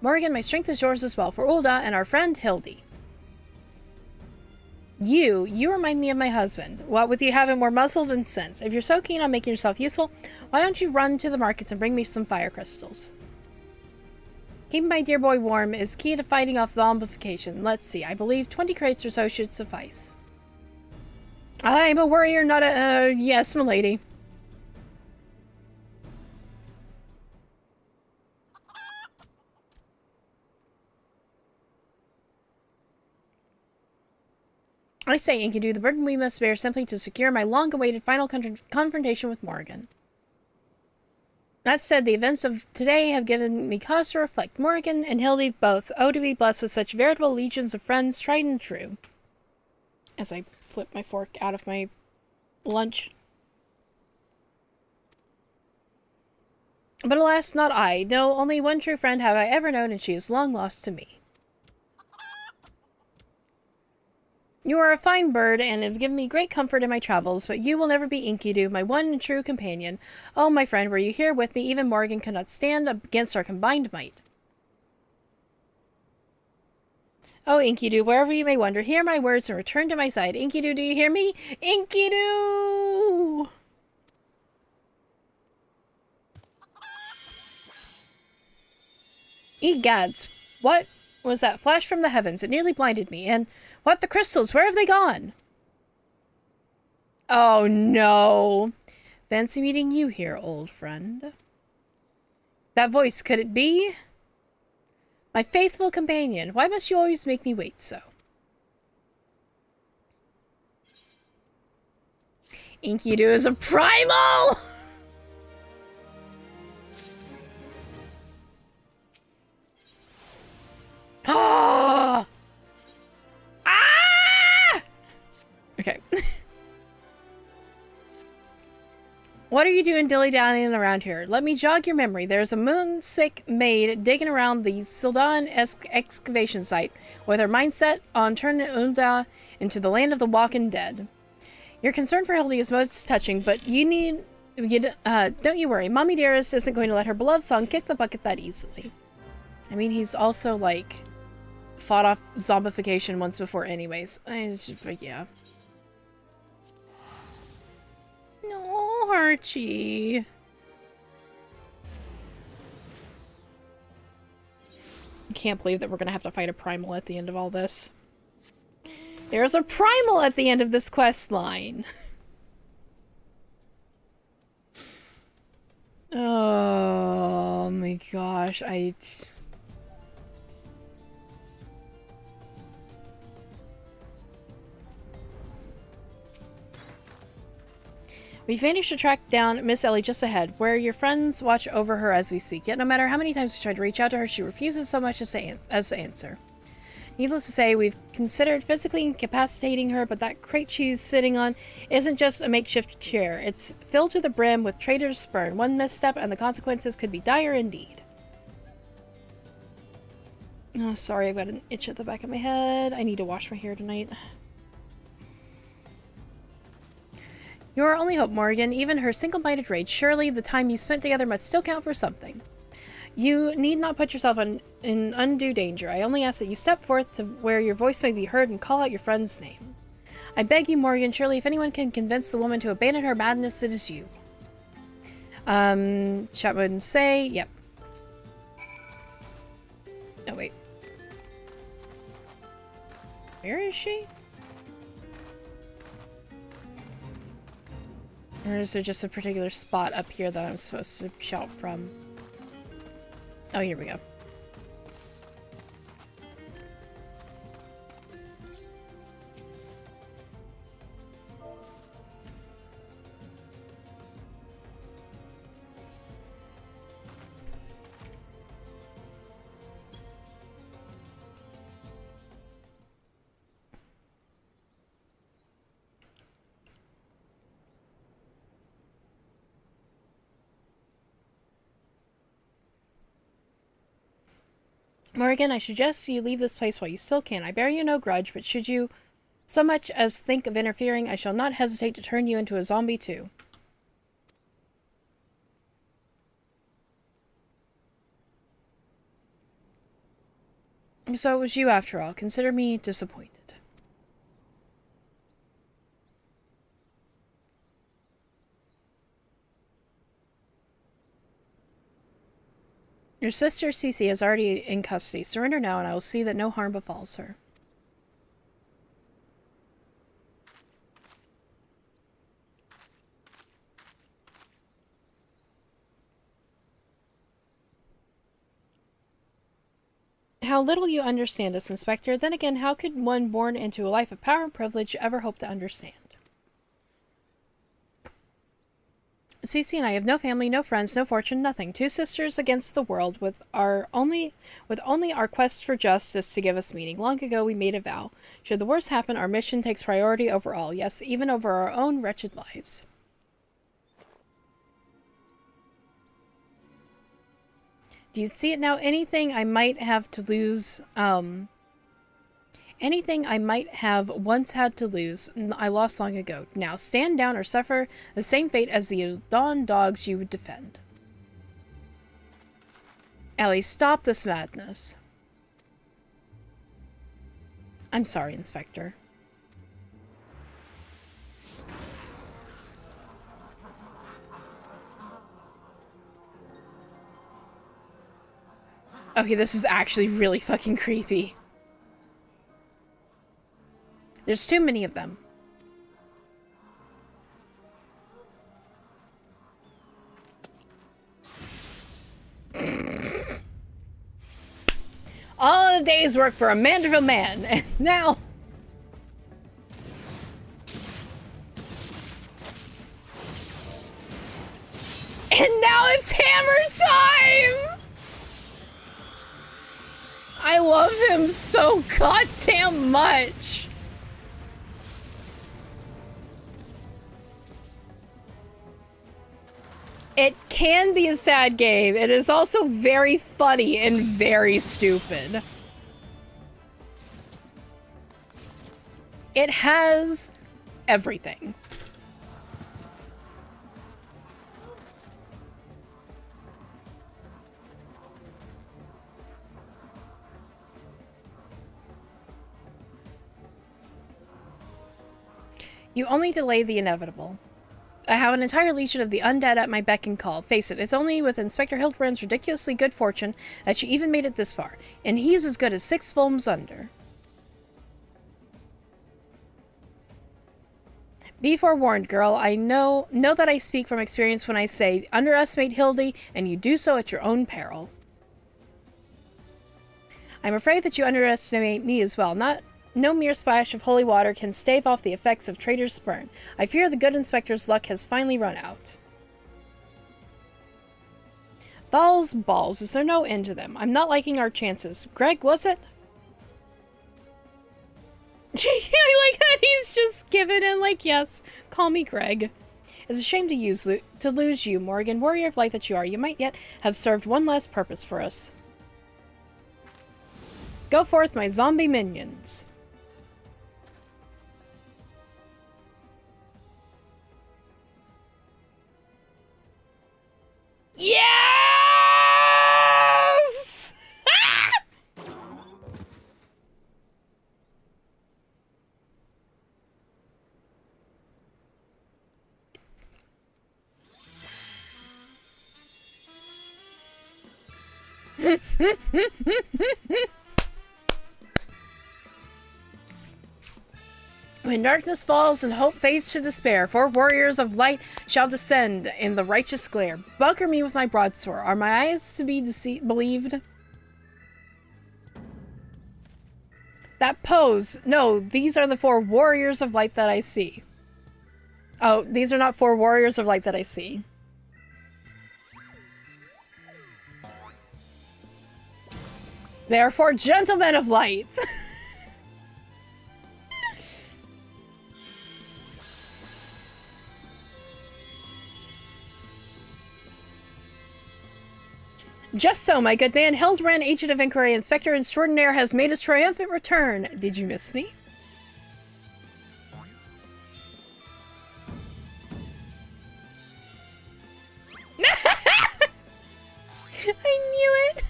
Morgan, my strength is yours as well, for Ul'dah and our friend Hildy. You remind me of my husband. What with you having more muscle than sense. If you're so keen on making yourself useful, why don't you run to the markets and bring me some fire crystals? Keeping my dear boy warm is key to fighting off zombification. Let's see, I believe 20 crates or so should suffice. I'm a warrior, not a... yes, milady. I say, Enkidu, the burden we must bear simply to secure my long-awaited final confrontation with Morgan. That said, the events of today have given me cause to reflect. Morgan and Hildy both owe to be blessed with such veritable legions of friends, tried and true. As I flip my fork out of my lunch. But alas, not I. No, only one true friend have I ever known, and she is long lost to me. You are a fine bird, and have given me great comfort in my travels, but you will never be Enkidu, my one and true companion. Oh, my friend, were you here with me, even Morgan could not stand against our combined might. Oh, Enkidu, wherever you may wander, hear my words and return to my side. Enkidu, do you hear me? Enkidu! Egads, what was that flash from the heavens? It nearly blinded me, and... what, the crystals? Where have they gone? Oh, no. Fancy meeting you here, old friend. That voice, could it be? My faithful companion. Why must you always make me wait so? Enkidu is a primal! Ah! Ah! Okay. What are you doing dilly-dallying around here? Let me jog your memory. There's a moon-sick maid digging around the Sildon excavation site with her mindset on turning Ul'dah into the land of the walking dead. Your concern for Hildy is most touching, but you need Don't you worry, Mommy Dearest isn't going to let her beloved song kick the bucket that easily. I mean, he's also, like, fought off zombification once before anyways. But yeah. No, Archie. I can't believe that we're gonna have to fight a primal at the end of all this. There's a primal at the end of this quest line. Oh my gosh, We've managed to track down Miss Ellie just ahead, where your friends watch over her as we speak. Yet no matter how many times we tried to reach out to her, she refuses so much as to answer. Needless to say, we've considered physically incapacitating her, but that crate she's sitting on isn't just a makeshift chair. It's filled to the brim with traitor's spurn. One misstep and the consequences could be dire indeed. Oh, sorry, I've got an itch at the back of my head. I need to wash my hair tonight. You're our only hope, Morgan. Even her single-minded rage, surely the time you spent together must still count for something. You need not put yourself in undue danger. I only ask that you step forth to where your voice may be heard and call out your friend's name. I beg you, Morgan, surely if anyone can convince the woman to abandon her madness, it is you. Chat wouldn't say, yep. Oh, wait. Where is she? Or is there just a particular spot up here that I'm supposed to shout from? Oh, here we go. Morgan, I suggest you leave this place while you still can. I bear you no grudge, but should you so much as think of interfering, I shall not hesitate to turn you into a zombie too. So it was you after all. Consider me disappointed. Your sister Cece is already in custody. Surrender now and I will see that no harm befalls her. How little you understand us, Inspector. Then again, how could one born into a life of power and privilege ever hope to understand? Cece and I have no family, no friends, no fortune, nothing. Two sisters against the world, with only our quest for justice to give us meaning. Long ago we made a vow. Should the worst happen, our mission takes priority over all. Yes, even over our own wretched lives. Do you see it now? Anything I might have to lose, anything I might have once had to lose, I lost long ago. Now stand down or suffer the same fate as the Dawn dogs you would defend. Ellie, stop this madness. I'm sorry, Inspector. Okay, this is actually really fucking creepy. There's too many of them. All a day's work for a Manderville man, and now... And now it's hammer time! I love him so goddamn much! It can be a sad game. It is also very funny and very stupid. It has everything. You only delay the inevitable. I have an entire legion of the undead at my beck and call. Face it, it's only with Inspector Hildibrand's ridiculously good fortune that you even made it this far, and he's as good as 6 films under. Be forewarned, girl. I know that I speak from experience when I say underestimate Hildy, and you do so at your own peril. I'm afraid that you underestimate me as well. No mere splash of holy water can stave off the effects of traitor's spurn. I fear the good inspector's luck has finally run out. Thall's balls, is there no end to them? I'm not liking our chances. Greg, was it? I like that he's just given in like, yes, call me Greg. It's a shame to lose you, Morgan. Warrior of light that you are, you might yet have served one last purpose for us. Go forth, my zombie minions. Yes! When darkness falls and hope fades to despair, 4 warriors of light shall descend in the righteous glare. Bunker me with my broadsword. Are my eyes to be believed? That pose. No, these are the 4 warriors of light that I see. Oh, these are not 4 warriors of light that I see. They are 4 gentlemen of light. Just so, my good man. Hildibrand, Agent of Inquiry, Inspector Extraordinaire, has made his triumphant return. Did you miss me? I knew it!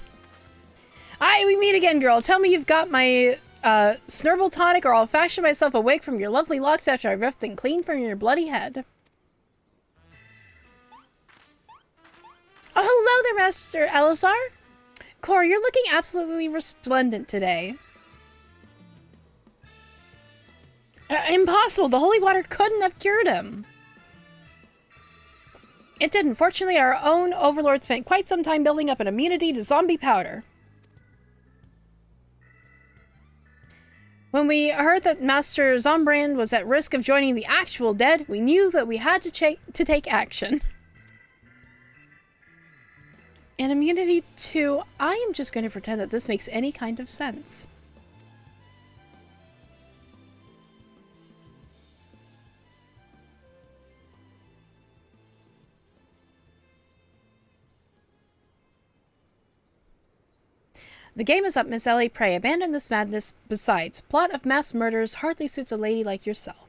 Aye, we meet again, girl. Tell me you've got my snurble tonic, or I'll fashion myself awake from your lovely locks after I've ripped them clean from your bloody head. Oh, hello there, Master Alizar. Cor, you're looking absolutely resplendent today. Impossible. The holy water couldn't have cured him. It didn't. Fortunately, our own overlord spent quite some time building up an immunity to zombie powder. When we heard that Master Zombrand was at risk of joining the actual dead, we knew that we had to take action. And immunity to... I am just going to pretend that this makes any kind of sense. The game is up, Miss Ellie. Pray, abandon this madness. Besides, plot of mass murders hardly suits a lady like yourself.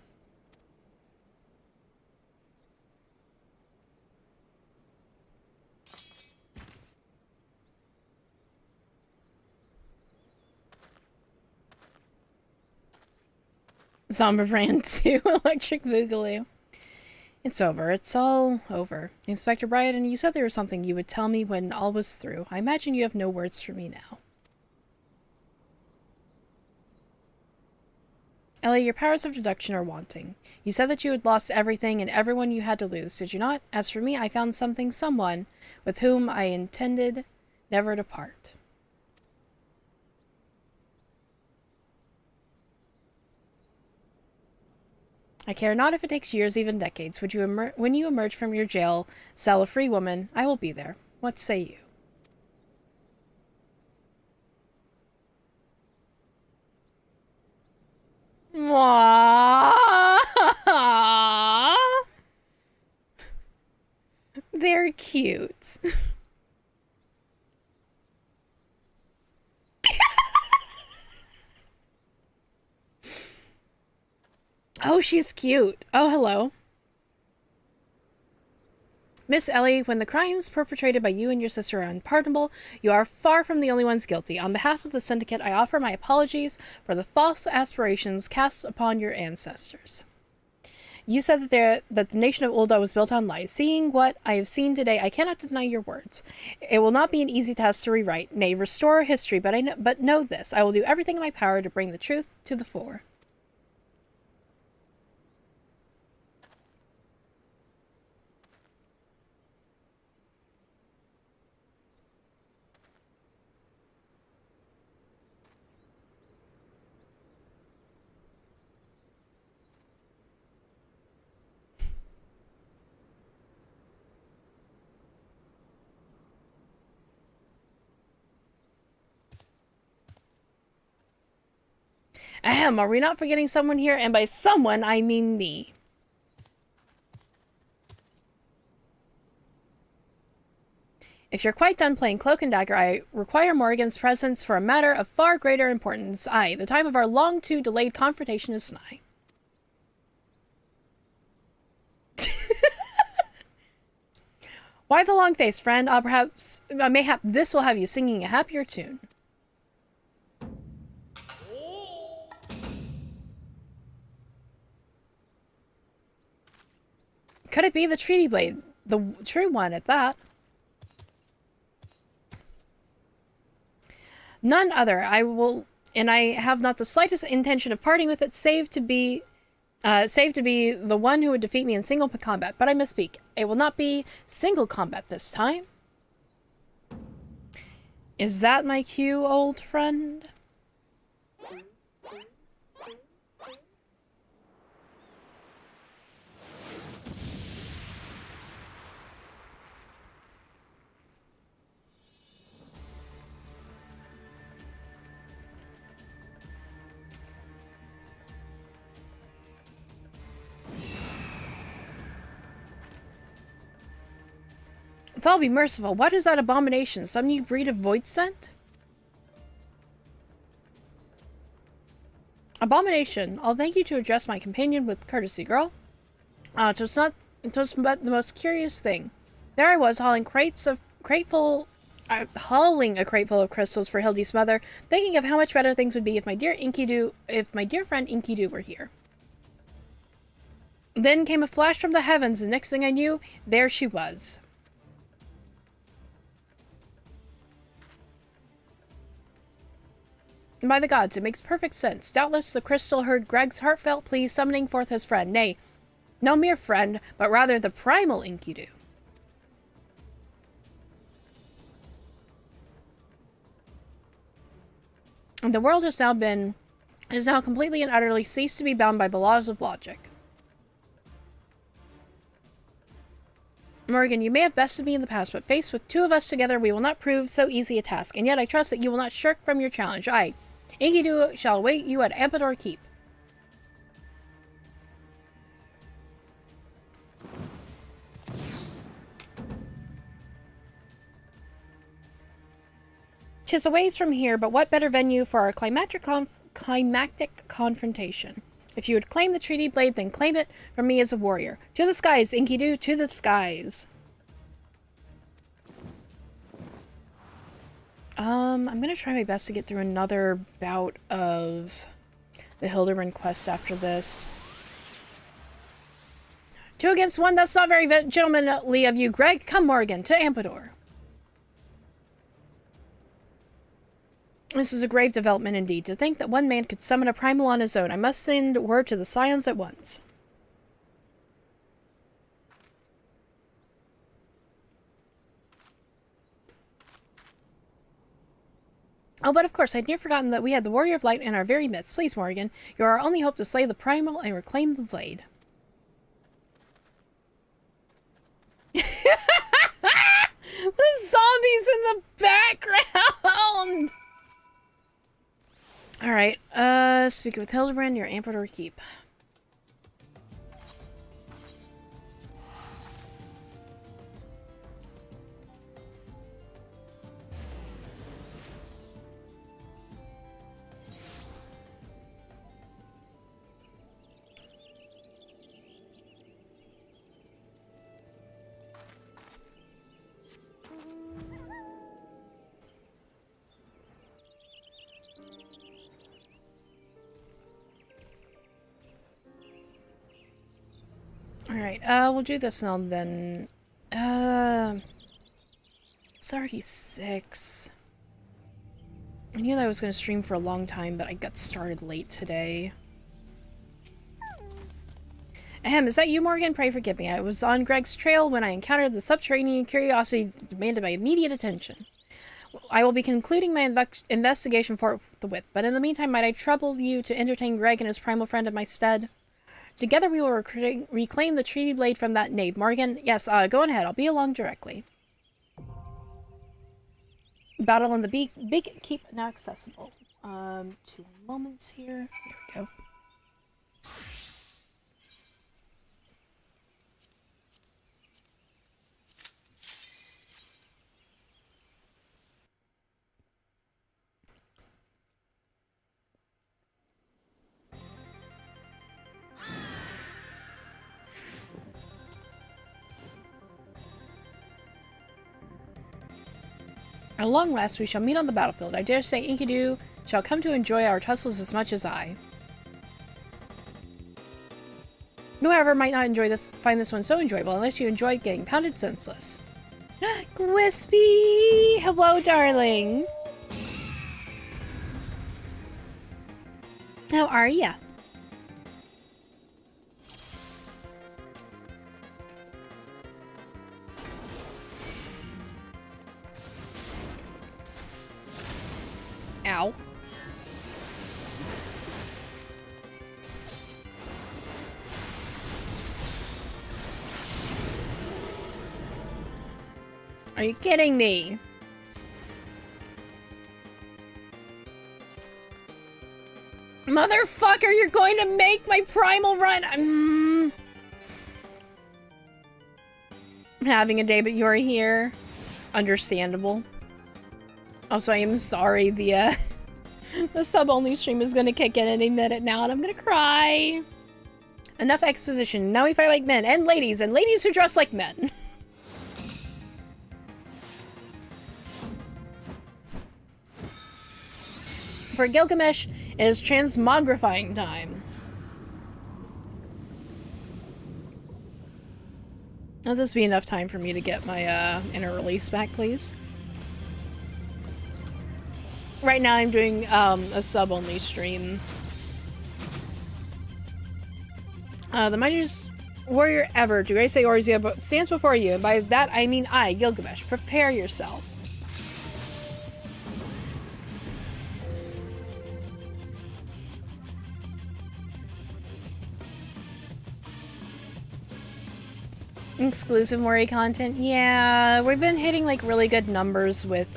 Zombibrand 2, Electric Boogaloo. It's over. It's all over. Inspector Bryden, you said there was something you would tell me when all was through. I imagine you have no words for me now. Ellie, your powers of deduction are wanting. You said that you had lost everything and everyone you had to lose, did you not? As for me, I found someone with whom I intended never to part. I care not if it takes years, even decades. When you emerge from your jail cell a free woman, I will be there. What say you? Aww. They're cute. Oh, she's cute. Oh, hello. Miss Ellie, when the crimes perpetrated by you and your sister are unpardonable, you are far from the only ones guilty. On behalf of the Syndicate, I offer my apologies for the false aspirations cast upon your ancestors. You said that the nation of Ulda was built on lies. Seeing what I have seen today, I cannot deny your words. It will not be an easy task to rewrite, nay, restore history, but know this. I will do everything in my power to bring the truth to the fore. Ahem, are we not forgetting someone here? And by someone, I mean me. If you're quite done playing Cloak and Dagger, I require Morrigan's presence for a matter of far greater importance. Aye, the time of our long-to-delayed confrontation is nigh. Why the long face, friend? Mayhap this will have you singing a happier tune. Could it be the treaty blade? The true one at that. None other. And I have not the slightest intention of parting with it, save to be the one who would defeat me in single combat. But I misspeak. It will not be single combat this time. Is that my cue, old friend? If I'll be merciful, what is that abomination? Some new breed of void scent? Abomination. I'll thank you to address my companion with courtesy, girl. It was but the most curious thing. There I was, hauling a crate full of crystals for Hildy's mother, thinking of how much better things would be if my dear friend Enkidu were here. Then came a flash from the heavens, and next thing I knew, there she was. By the gods, it makes perfect sense. Doubtless the crystal heard Greg's heartfelt plea, summoning forth his friend. Nay, no mere friend, but rather the primal Enkidu. And the world has now completely and utterly ceased to be bound by the laws of logic. Morrigan, you may have bested me in the past, but faced with two of us together, we will not prove so easy a task. And yet I trust that you will not shirk from your challenge. Aye, Enkidu shall await you at Ampador Keep. Tis a ways from here, but what better venue for our climactic confrontation? If you would claim the treaty blade, then claim it from me as a warrior. To the skies, Enkidu, to the skies. I'm gonna try my best to get through another bout of the Hildibrand quest after this. 2 against 1, that's not very gentlemanly of you, Greg. Come, Morrigan, to Ampador. This is a grave development indeed. To think that one man could summon a primal on his own. I must send word to the Scions at once. Oh, but of course, I'd near forgotten that we had the Warrior of Light in our very midst. Please, Morrigan, you are our only hope to slay the primal and reclaim the blade. The zombies in the background! Alright, speaking with Hildibrand near Ampador Keep. Alright, we'll do this now then. It's already 6. I knew that I was going to stream for a long time, but I got started late today. Ahem, is that you, Morgan? Pray forgive me. I was on Greg's trail when I encountered the subterranean curiosity that demanded my immediate attention. I will be concluding my investigation forthwith, but in the meantime, might I trouble you to entertain Greg and his primal friend in my stead? Together we will reclaim the treaty blade from that knave. Morgan, yes, go on ahead. I'll be along directly. Battle in the big keep now accessible. 2 moments here. There we go. At long last, we shall meet on the battlefield. I dare say Enkidu shall come to enjoy our tussles as much as I. Whoever might not find this one so enjoyable unless you enjoy getting pounded senseless. Gwispy! Hello, darling! How are ya? Ow. Are you kidding me? Motherfucker, you're going to make my primal run! I'm having a day, but you're here. Understandable. Also, I am sorry, the sub-only stream is gonna kick in any minute now, and I'm gonna cry. Enough exposition. Now we fight like men, and ladies who dress like men. For Gilgamesh, it is transmogrifying time. Let this be enough time for me to get my inner release back, please. Right now I'm doing a sub-only stream. The mightiest warrior ever, to grace Eorzea, stands before you, and by that I mean I, Gilgamesh. Prepare yourself. Exclusive Mori content? Yeah, we've been hitting like really good numbers with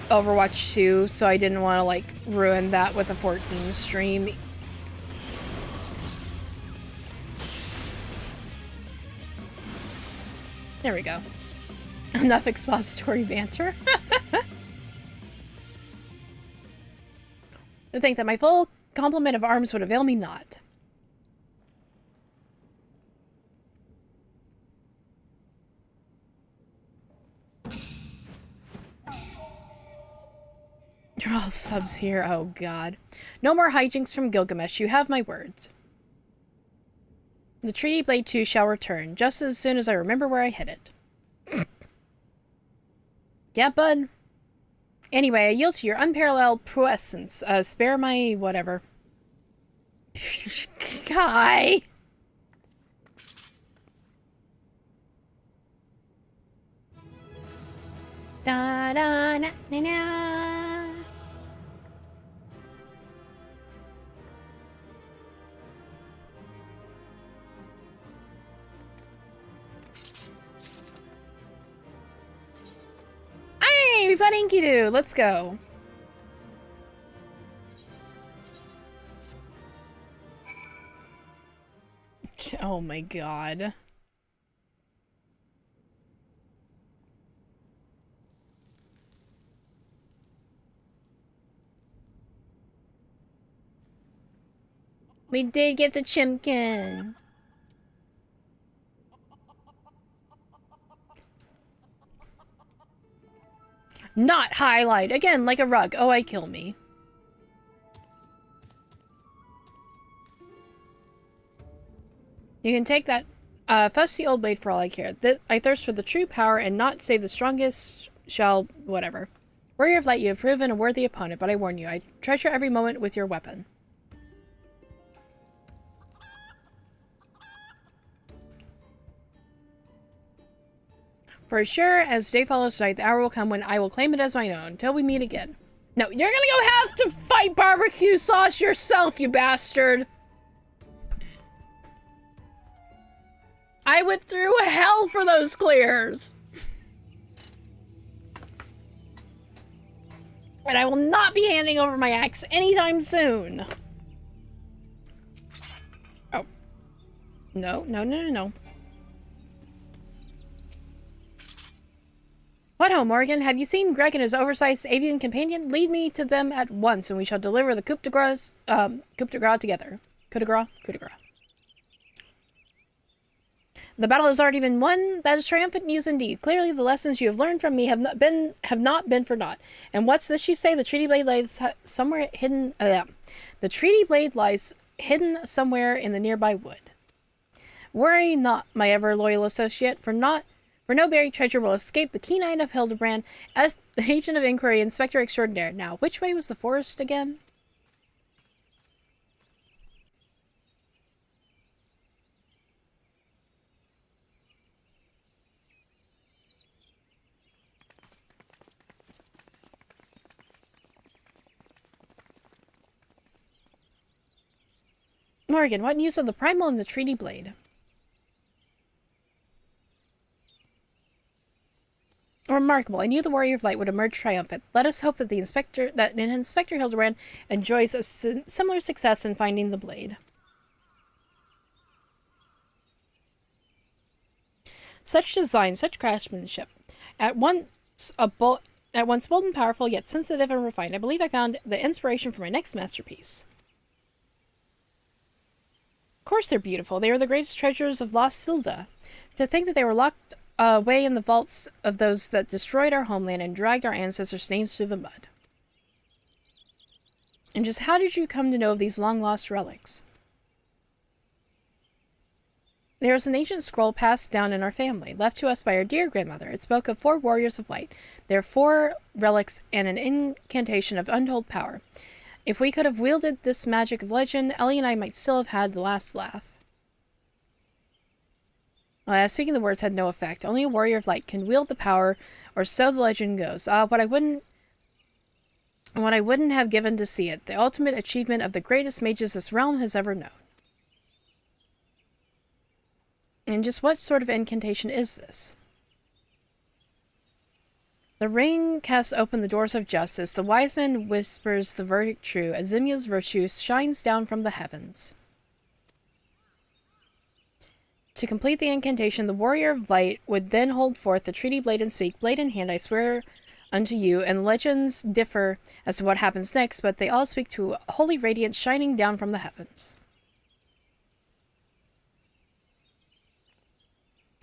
Overwatch 2, so I didn't want to like ruin that with a 14 stream. There we go. Enough expository banter. To think that my full complement of arms would avail me not. You're all subs here, oh god. No more hijinks from Gilgamesh, you have my words. The Treaty Blade 2 shall return, just as soon as I remember where I hid it. Yeah, bud. Anyway, I yield to your unparalleled presence. Spare my whatever. Guy! Da da na na na. Hey, we've got Enkidu. Let's go. Oh my god. We did get the chimkin. Not highlight. Again, like a rug. Oh, I kill me. You can take that fusty old blade for all I care. I thirst for the true power and not save the strongest shall whatever. Warrior of Light, you have proven a worthy opponent, but I warn you, I treasure every moment with your weapon. For sure, as day follows night, the hour will come when I will claim it as my own. Till we meet again. No, you're gonna go have to fight barbecue sauce yourself, you bastard! I went through hell for those clears! And I will not be handing over my axe anytime soon. Oh. No. What ho, Morgan? Have you seen Greg and his oversized avian companion? Lead me to them at once, and we shall deliver the coup de grace together. Coup de grace. The battle has already been won. That is triumphant news indeed. Clearly, the lessons you have learned from me have not been for naught. And what's this you say? The treaty blade lies somewhere hidden. The treaty blade lies hidden somewhere in the nearby wood. Worry not, my ever loyal associate, for no buried treasure will escape the keen eye of Hildibrand as the agent of inquiry, inspector extraordinaire. Now, which way was the forest again? Morgan, what news of the primal and the treaty blade? Remarkable. I knew the Warrior of Light would emerge triumphant. Let us hope that Inspector Hildibrand enjoys a similar success in finding the blade. Such design, such craftsmanship. At once bold and powerful, yet sensitive and refined. I believe I found the inspiration for my next masterpiece. Of course they're beautiful. They are the greatest treasures of lost Silda. To think that they were locked away in the vaults of those that destroyed our homeland and dragged our ancestors' names through the mud. And just how did you come to know of these long-lost relics? There is an ancient scroll passed down in our family, left to us by our dear grandmother. It spoke of 4 warriors of light, their 4 relics, and an incantation of untold power. If we could have wielded this magic of legend, Ellie and I might still have had the last laugh. Speaking the words had no effect. Only a warrior of light can wield the power, or so the legend goes. What I wouldn't have given to see it. The ultimate achievement of the greatest mages this realm has ever known. And just what sort of incantation is this? The ring casts open the doors of justice. The wise man whispers the verdict true, as Zimia's virtue shines down from the heavens. To complete the incantation, the Warrior of Light would then hold forth the treaty blade and speak, "Blade in hand, I swear unto you," and legends differ as to what happens next, but they all speak to a holy radiance shining down from the heavens.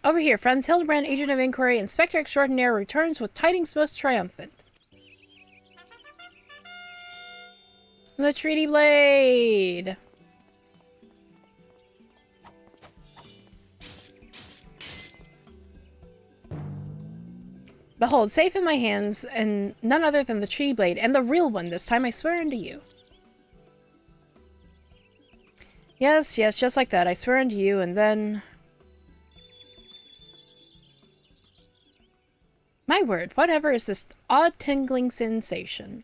Over here, friends, Hildibrand, agent of inquiry, inspector extraordinaire, returns with tidings most triumphant. The treaty blade! Behold, safe in my hands, and none other than the treaty blade, and the real one this time, I swear unto you. Yes, just like that, I swear unto you, and then... My word, whatever is this odd tingling sensation?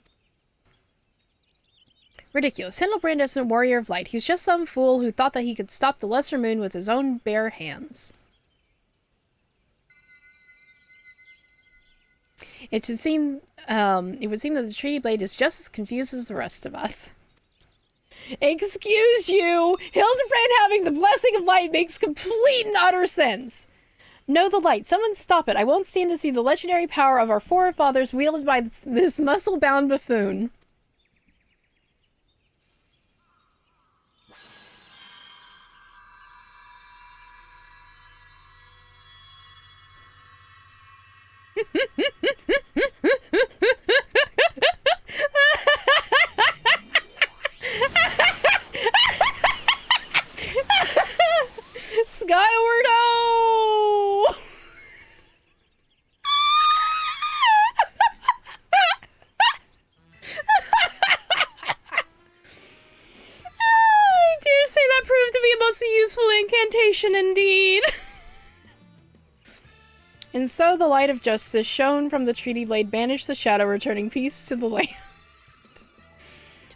Ridiculous. Hildibrand isn't a warrior of light. He's just some fool who thought that he could stop the lesser moon with his own bare hands. It would seem that the treaty blade is just as confused as the rest of us. Excuse you! Hildibrand having the blessing of light makes complete and utter sense. Know the light. Someone stop it. I won't stand to see the legendary power of our forefathers wielded by this muscle-bound buffoon. And so the light of justice shone from the treaty blade banished the shadow, returning peace to the land.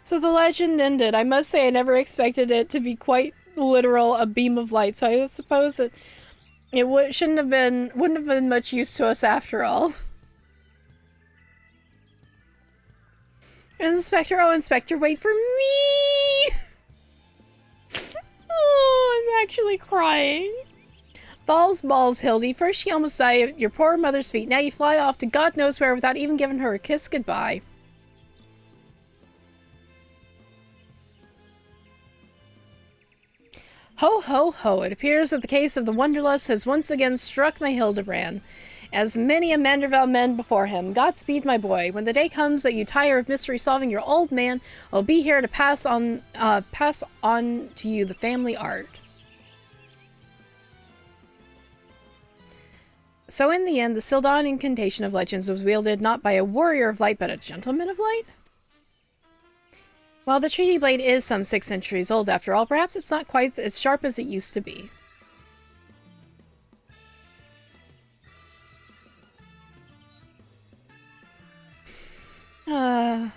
So the legend ended. I must say I never expected it to be quite literal, a beam of light, so I suppose it wouldn't have been much use to us after all. Inspector, oh Inspector, wait for me! Oh, I'm actually crying. Balls, Hildy. First you almost died at your poor mother's feet, now you fly off to God knows where without even giving her a kiss goodbye. Ho, ho, ho. It appears that the case of the Wanderlust has once again struck my Hildibrand, as many a Manderville men before him. Godspeed, my boy. When the day comes that you tire of mystery solving, your old man will be here to pass on to you the family art. So in the end, the Sildon incantation of legends was wielded not by a warrior of light, but a gentleman of light? While the treaty blade is some 6 centuries old after all, perhaps it's not quite as sharp as it used to be. The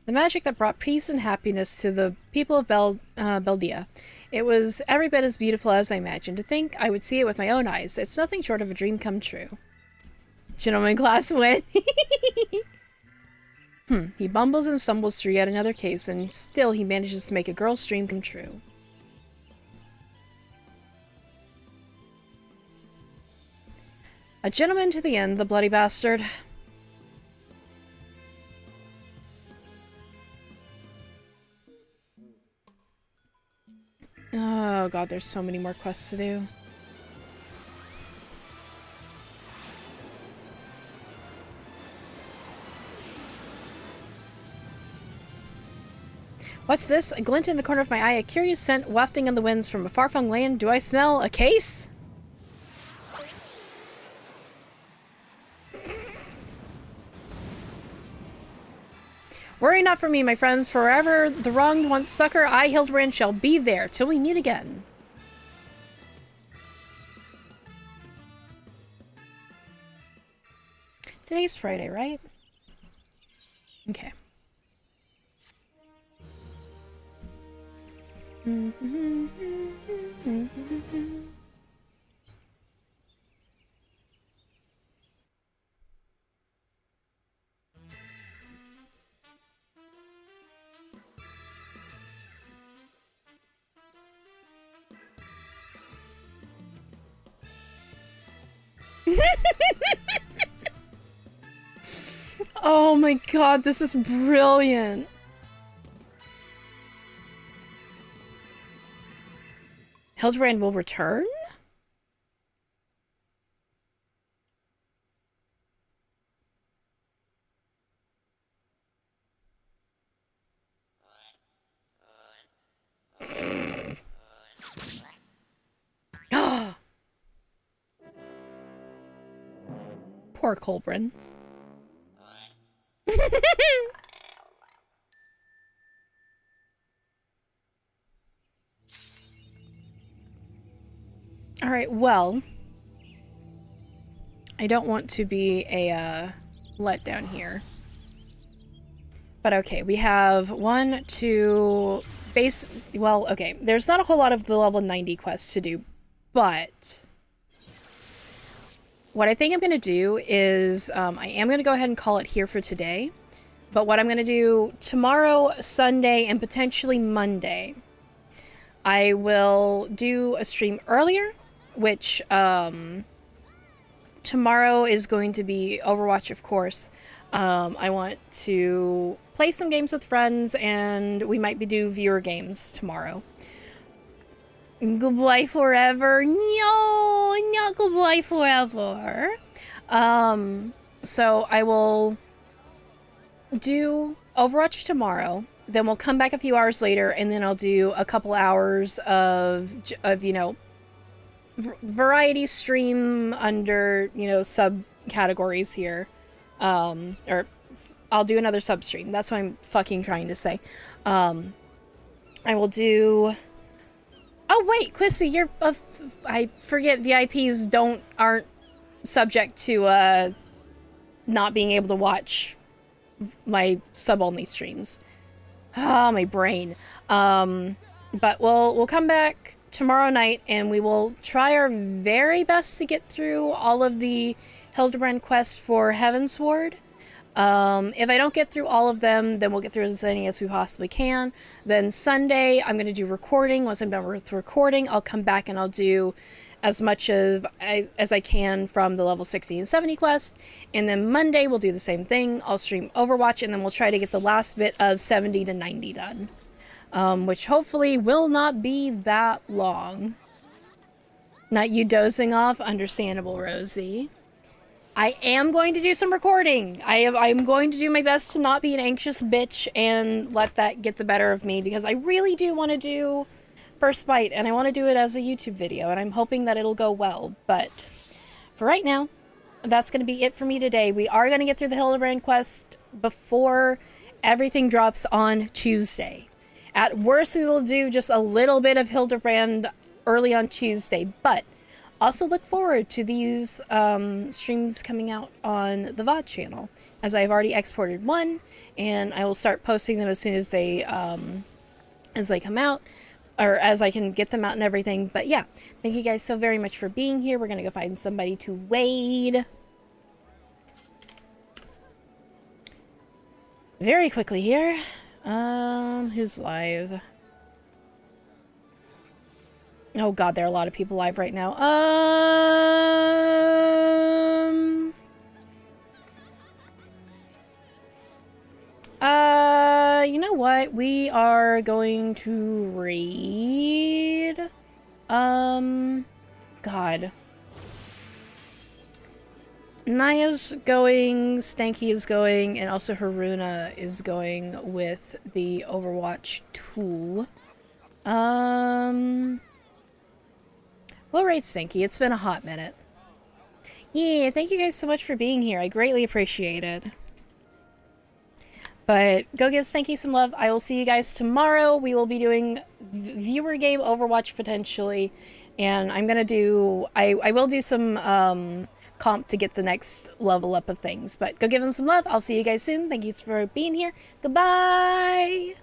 magic that brought peace and happiness to the people of Beldia. It was every bit as beautiful as I imagined. To think I would see it with my own eyes. It's nothing short of a dream come true. Gentleman class win. He bumbles and stumbles through yet another case, and still he manages to make a girl's dream come true. A gentleman to the end, the bloody bastard. Oh god, there's so many more quests to do. What's this? A glint in the corner of my eye, a curious scent wafting on the winds from a far-flung land. Do I smell a case? Worry not for me, my friends, for wherever the wronged wants succor, I, Hildibrand, shall be there till we meet again. Today's Friday, right? Okay. Oh my god, this is brilliant. Hildibrand will return? Poor Colbrin. Alright, well, I don't want to be a letdown here. But okay, we have 1, 2, well, okay, there's not a whole lot of the level 90 quests to do, but what I think I'm going to do is, I am going to go ahead and call it here for today, but what I'm going to do tomorrow, Sunday, and potentially Monday, I will do a stream earlier, which, tomorrow is going to be Overwatch, of course. I want to play some games with friends, and we might do viewer games tomorrow. Goodbye forever. No, not goodbye forever. So I will do Overwatch tomorrow. Then we'll come back a few hours later, and then I'll do a couple hours of you know, variety stream under, you know, subcategories here. Or I'll do another sub-stream. That's what I'm fucking trying to say. I will do Oh wait, Quispy, you're I forget VIPs aren't subject to not being able to watch my sub-only streams. Ah, my brain. But we'll come back tomorrow night and we will try our very best to get through all of the Hildibrand quest for Heavensward. If I don't get through all of them, then we'll get through as many as we possibly can. Then Sunday, I'm going to do recording. Once I'm done with recording, I'll come back and I'll do as much as I can from the level 60 and 70 quest. And then Monday, we'll do the same thing. I'll stream Overwatch, and then we'll try to get the last bit of 70 to 90 done. Which hopefully will not be that long. Not you dozing off? Understandable, Rosie. I am going to do some recording. I'm going to do my best to not be an anxious bitch and let that get the better of me, because I really do want to do First Bite, and I want to do it as a YouTube video, and I'm hoping that it'll go well. But for right now, that's going to be it for me today. We are going to get through the Hildibrand quest before everything drops on Tuesday. At worst, we will do just a little bit of Hildibrand early on Tuesday, but also look forward to these streams coming out on the VOD channel, as I've already exported one, and I will start posting them as soon as they come out, or as I can get them out and everything. But yeah, thank you guys so very much for being here. We're gonna go find somebody to wade very quickly here. Who's live? Oh god, there are a lot of people live right now. You know what? We are going to read. God. Naya's going, Stanky is going, and also Haruna is going with the Overwatch 2. We'll rate Stanky. It's been a hot minute. Yeah, thank you guys so much for being here. I greatly appreciate it. But go give Stanky some love. I will see you guys tomorrow. We will be doing viewer game Overwatch potentially. And I'm gonna do... I will do some comp to get the next level up of things. But go give them some love. I'll see you guys soon. Thank you for being here. Goodbye!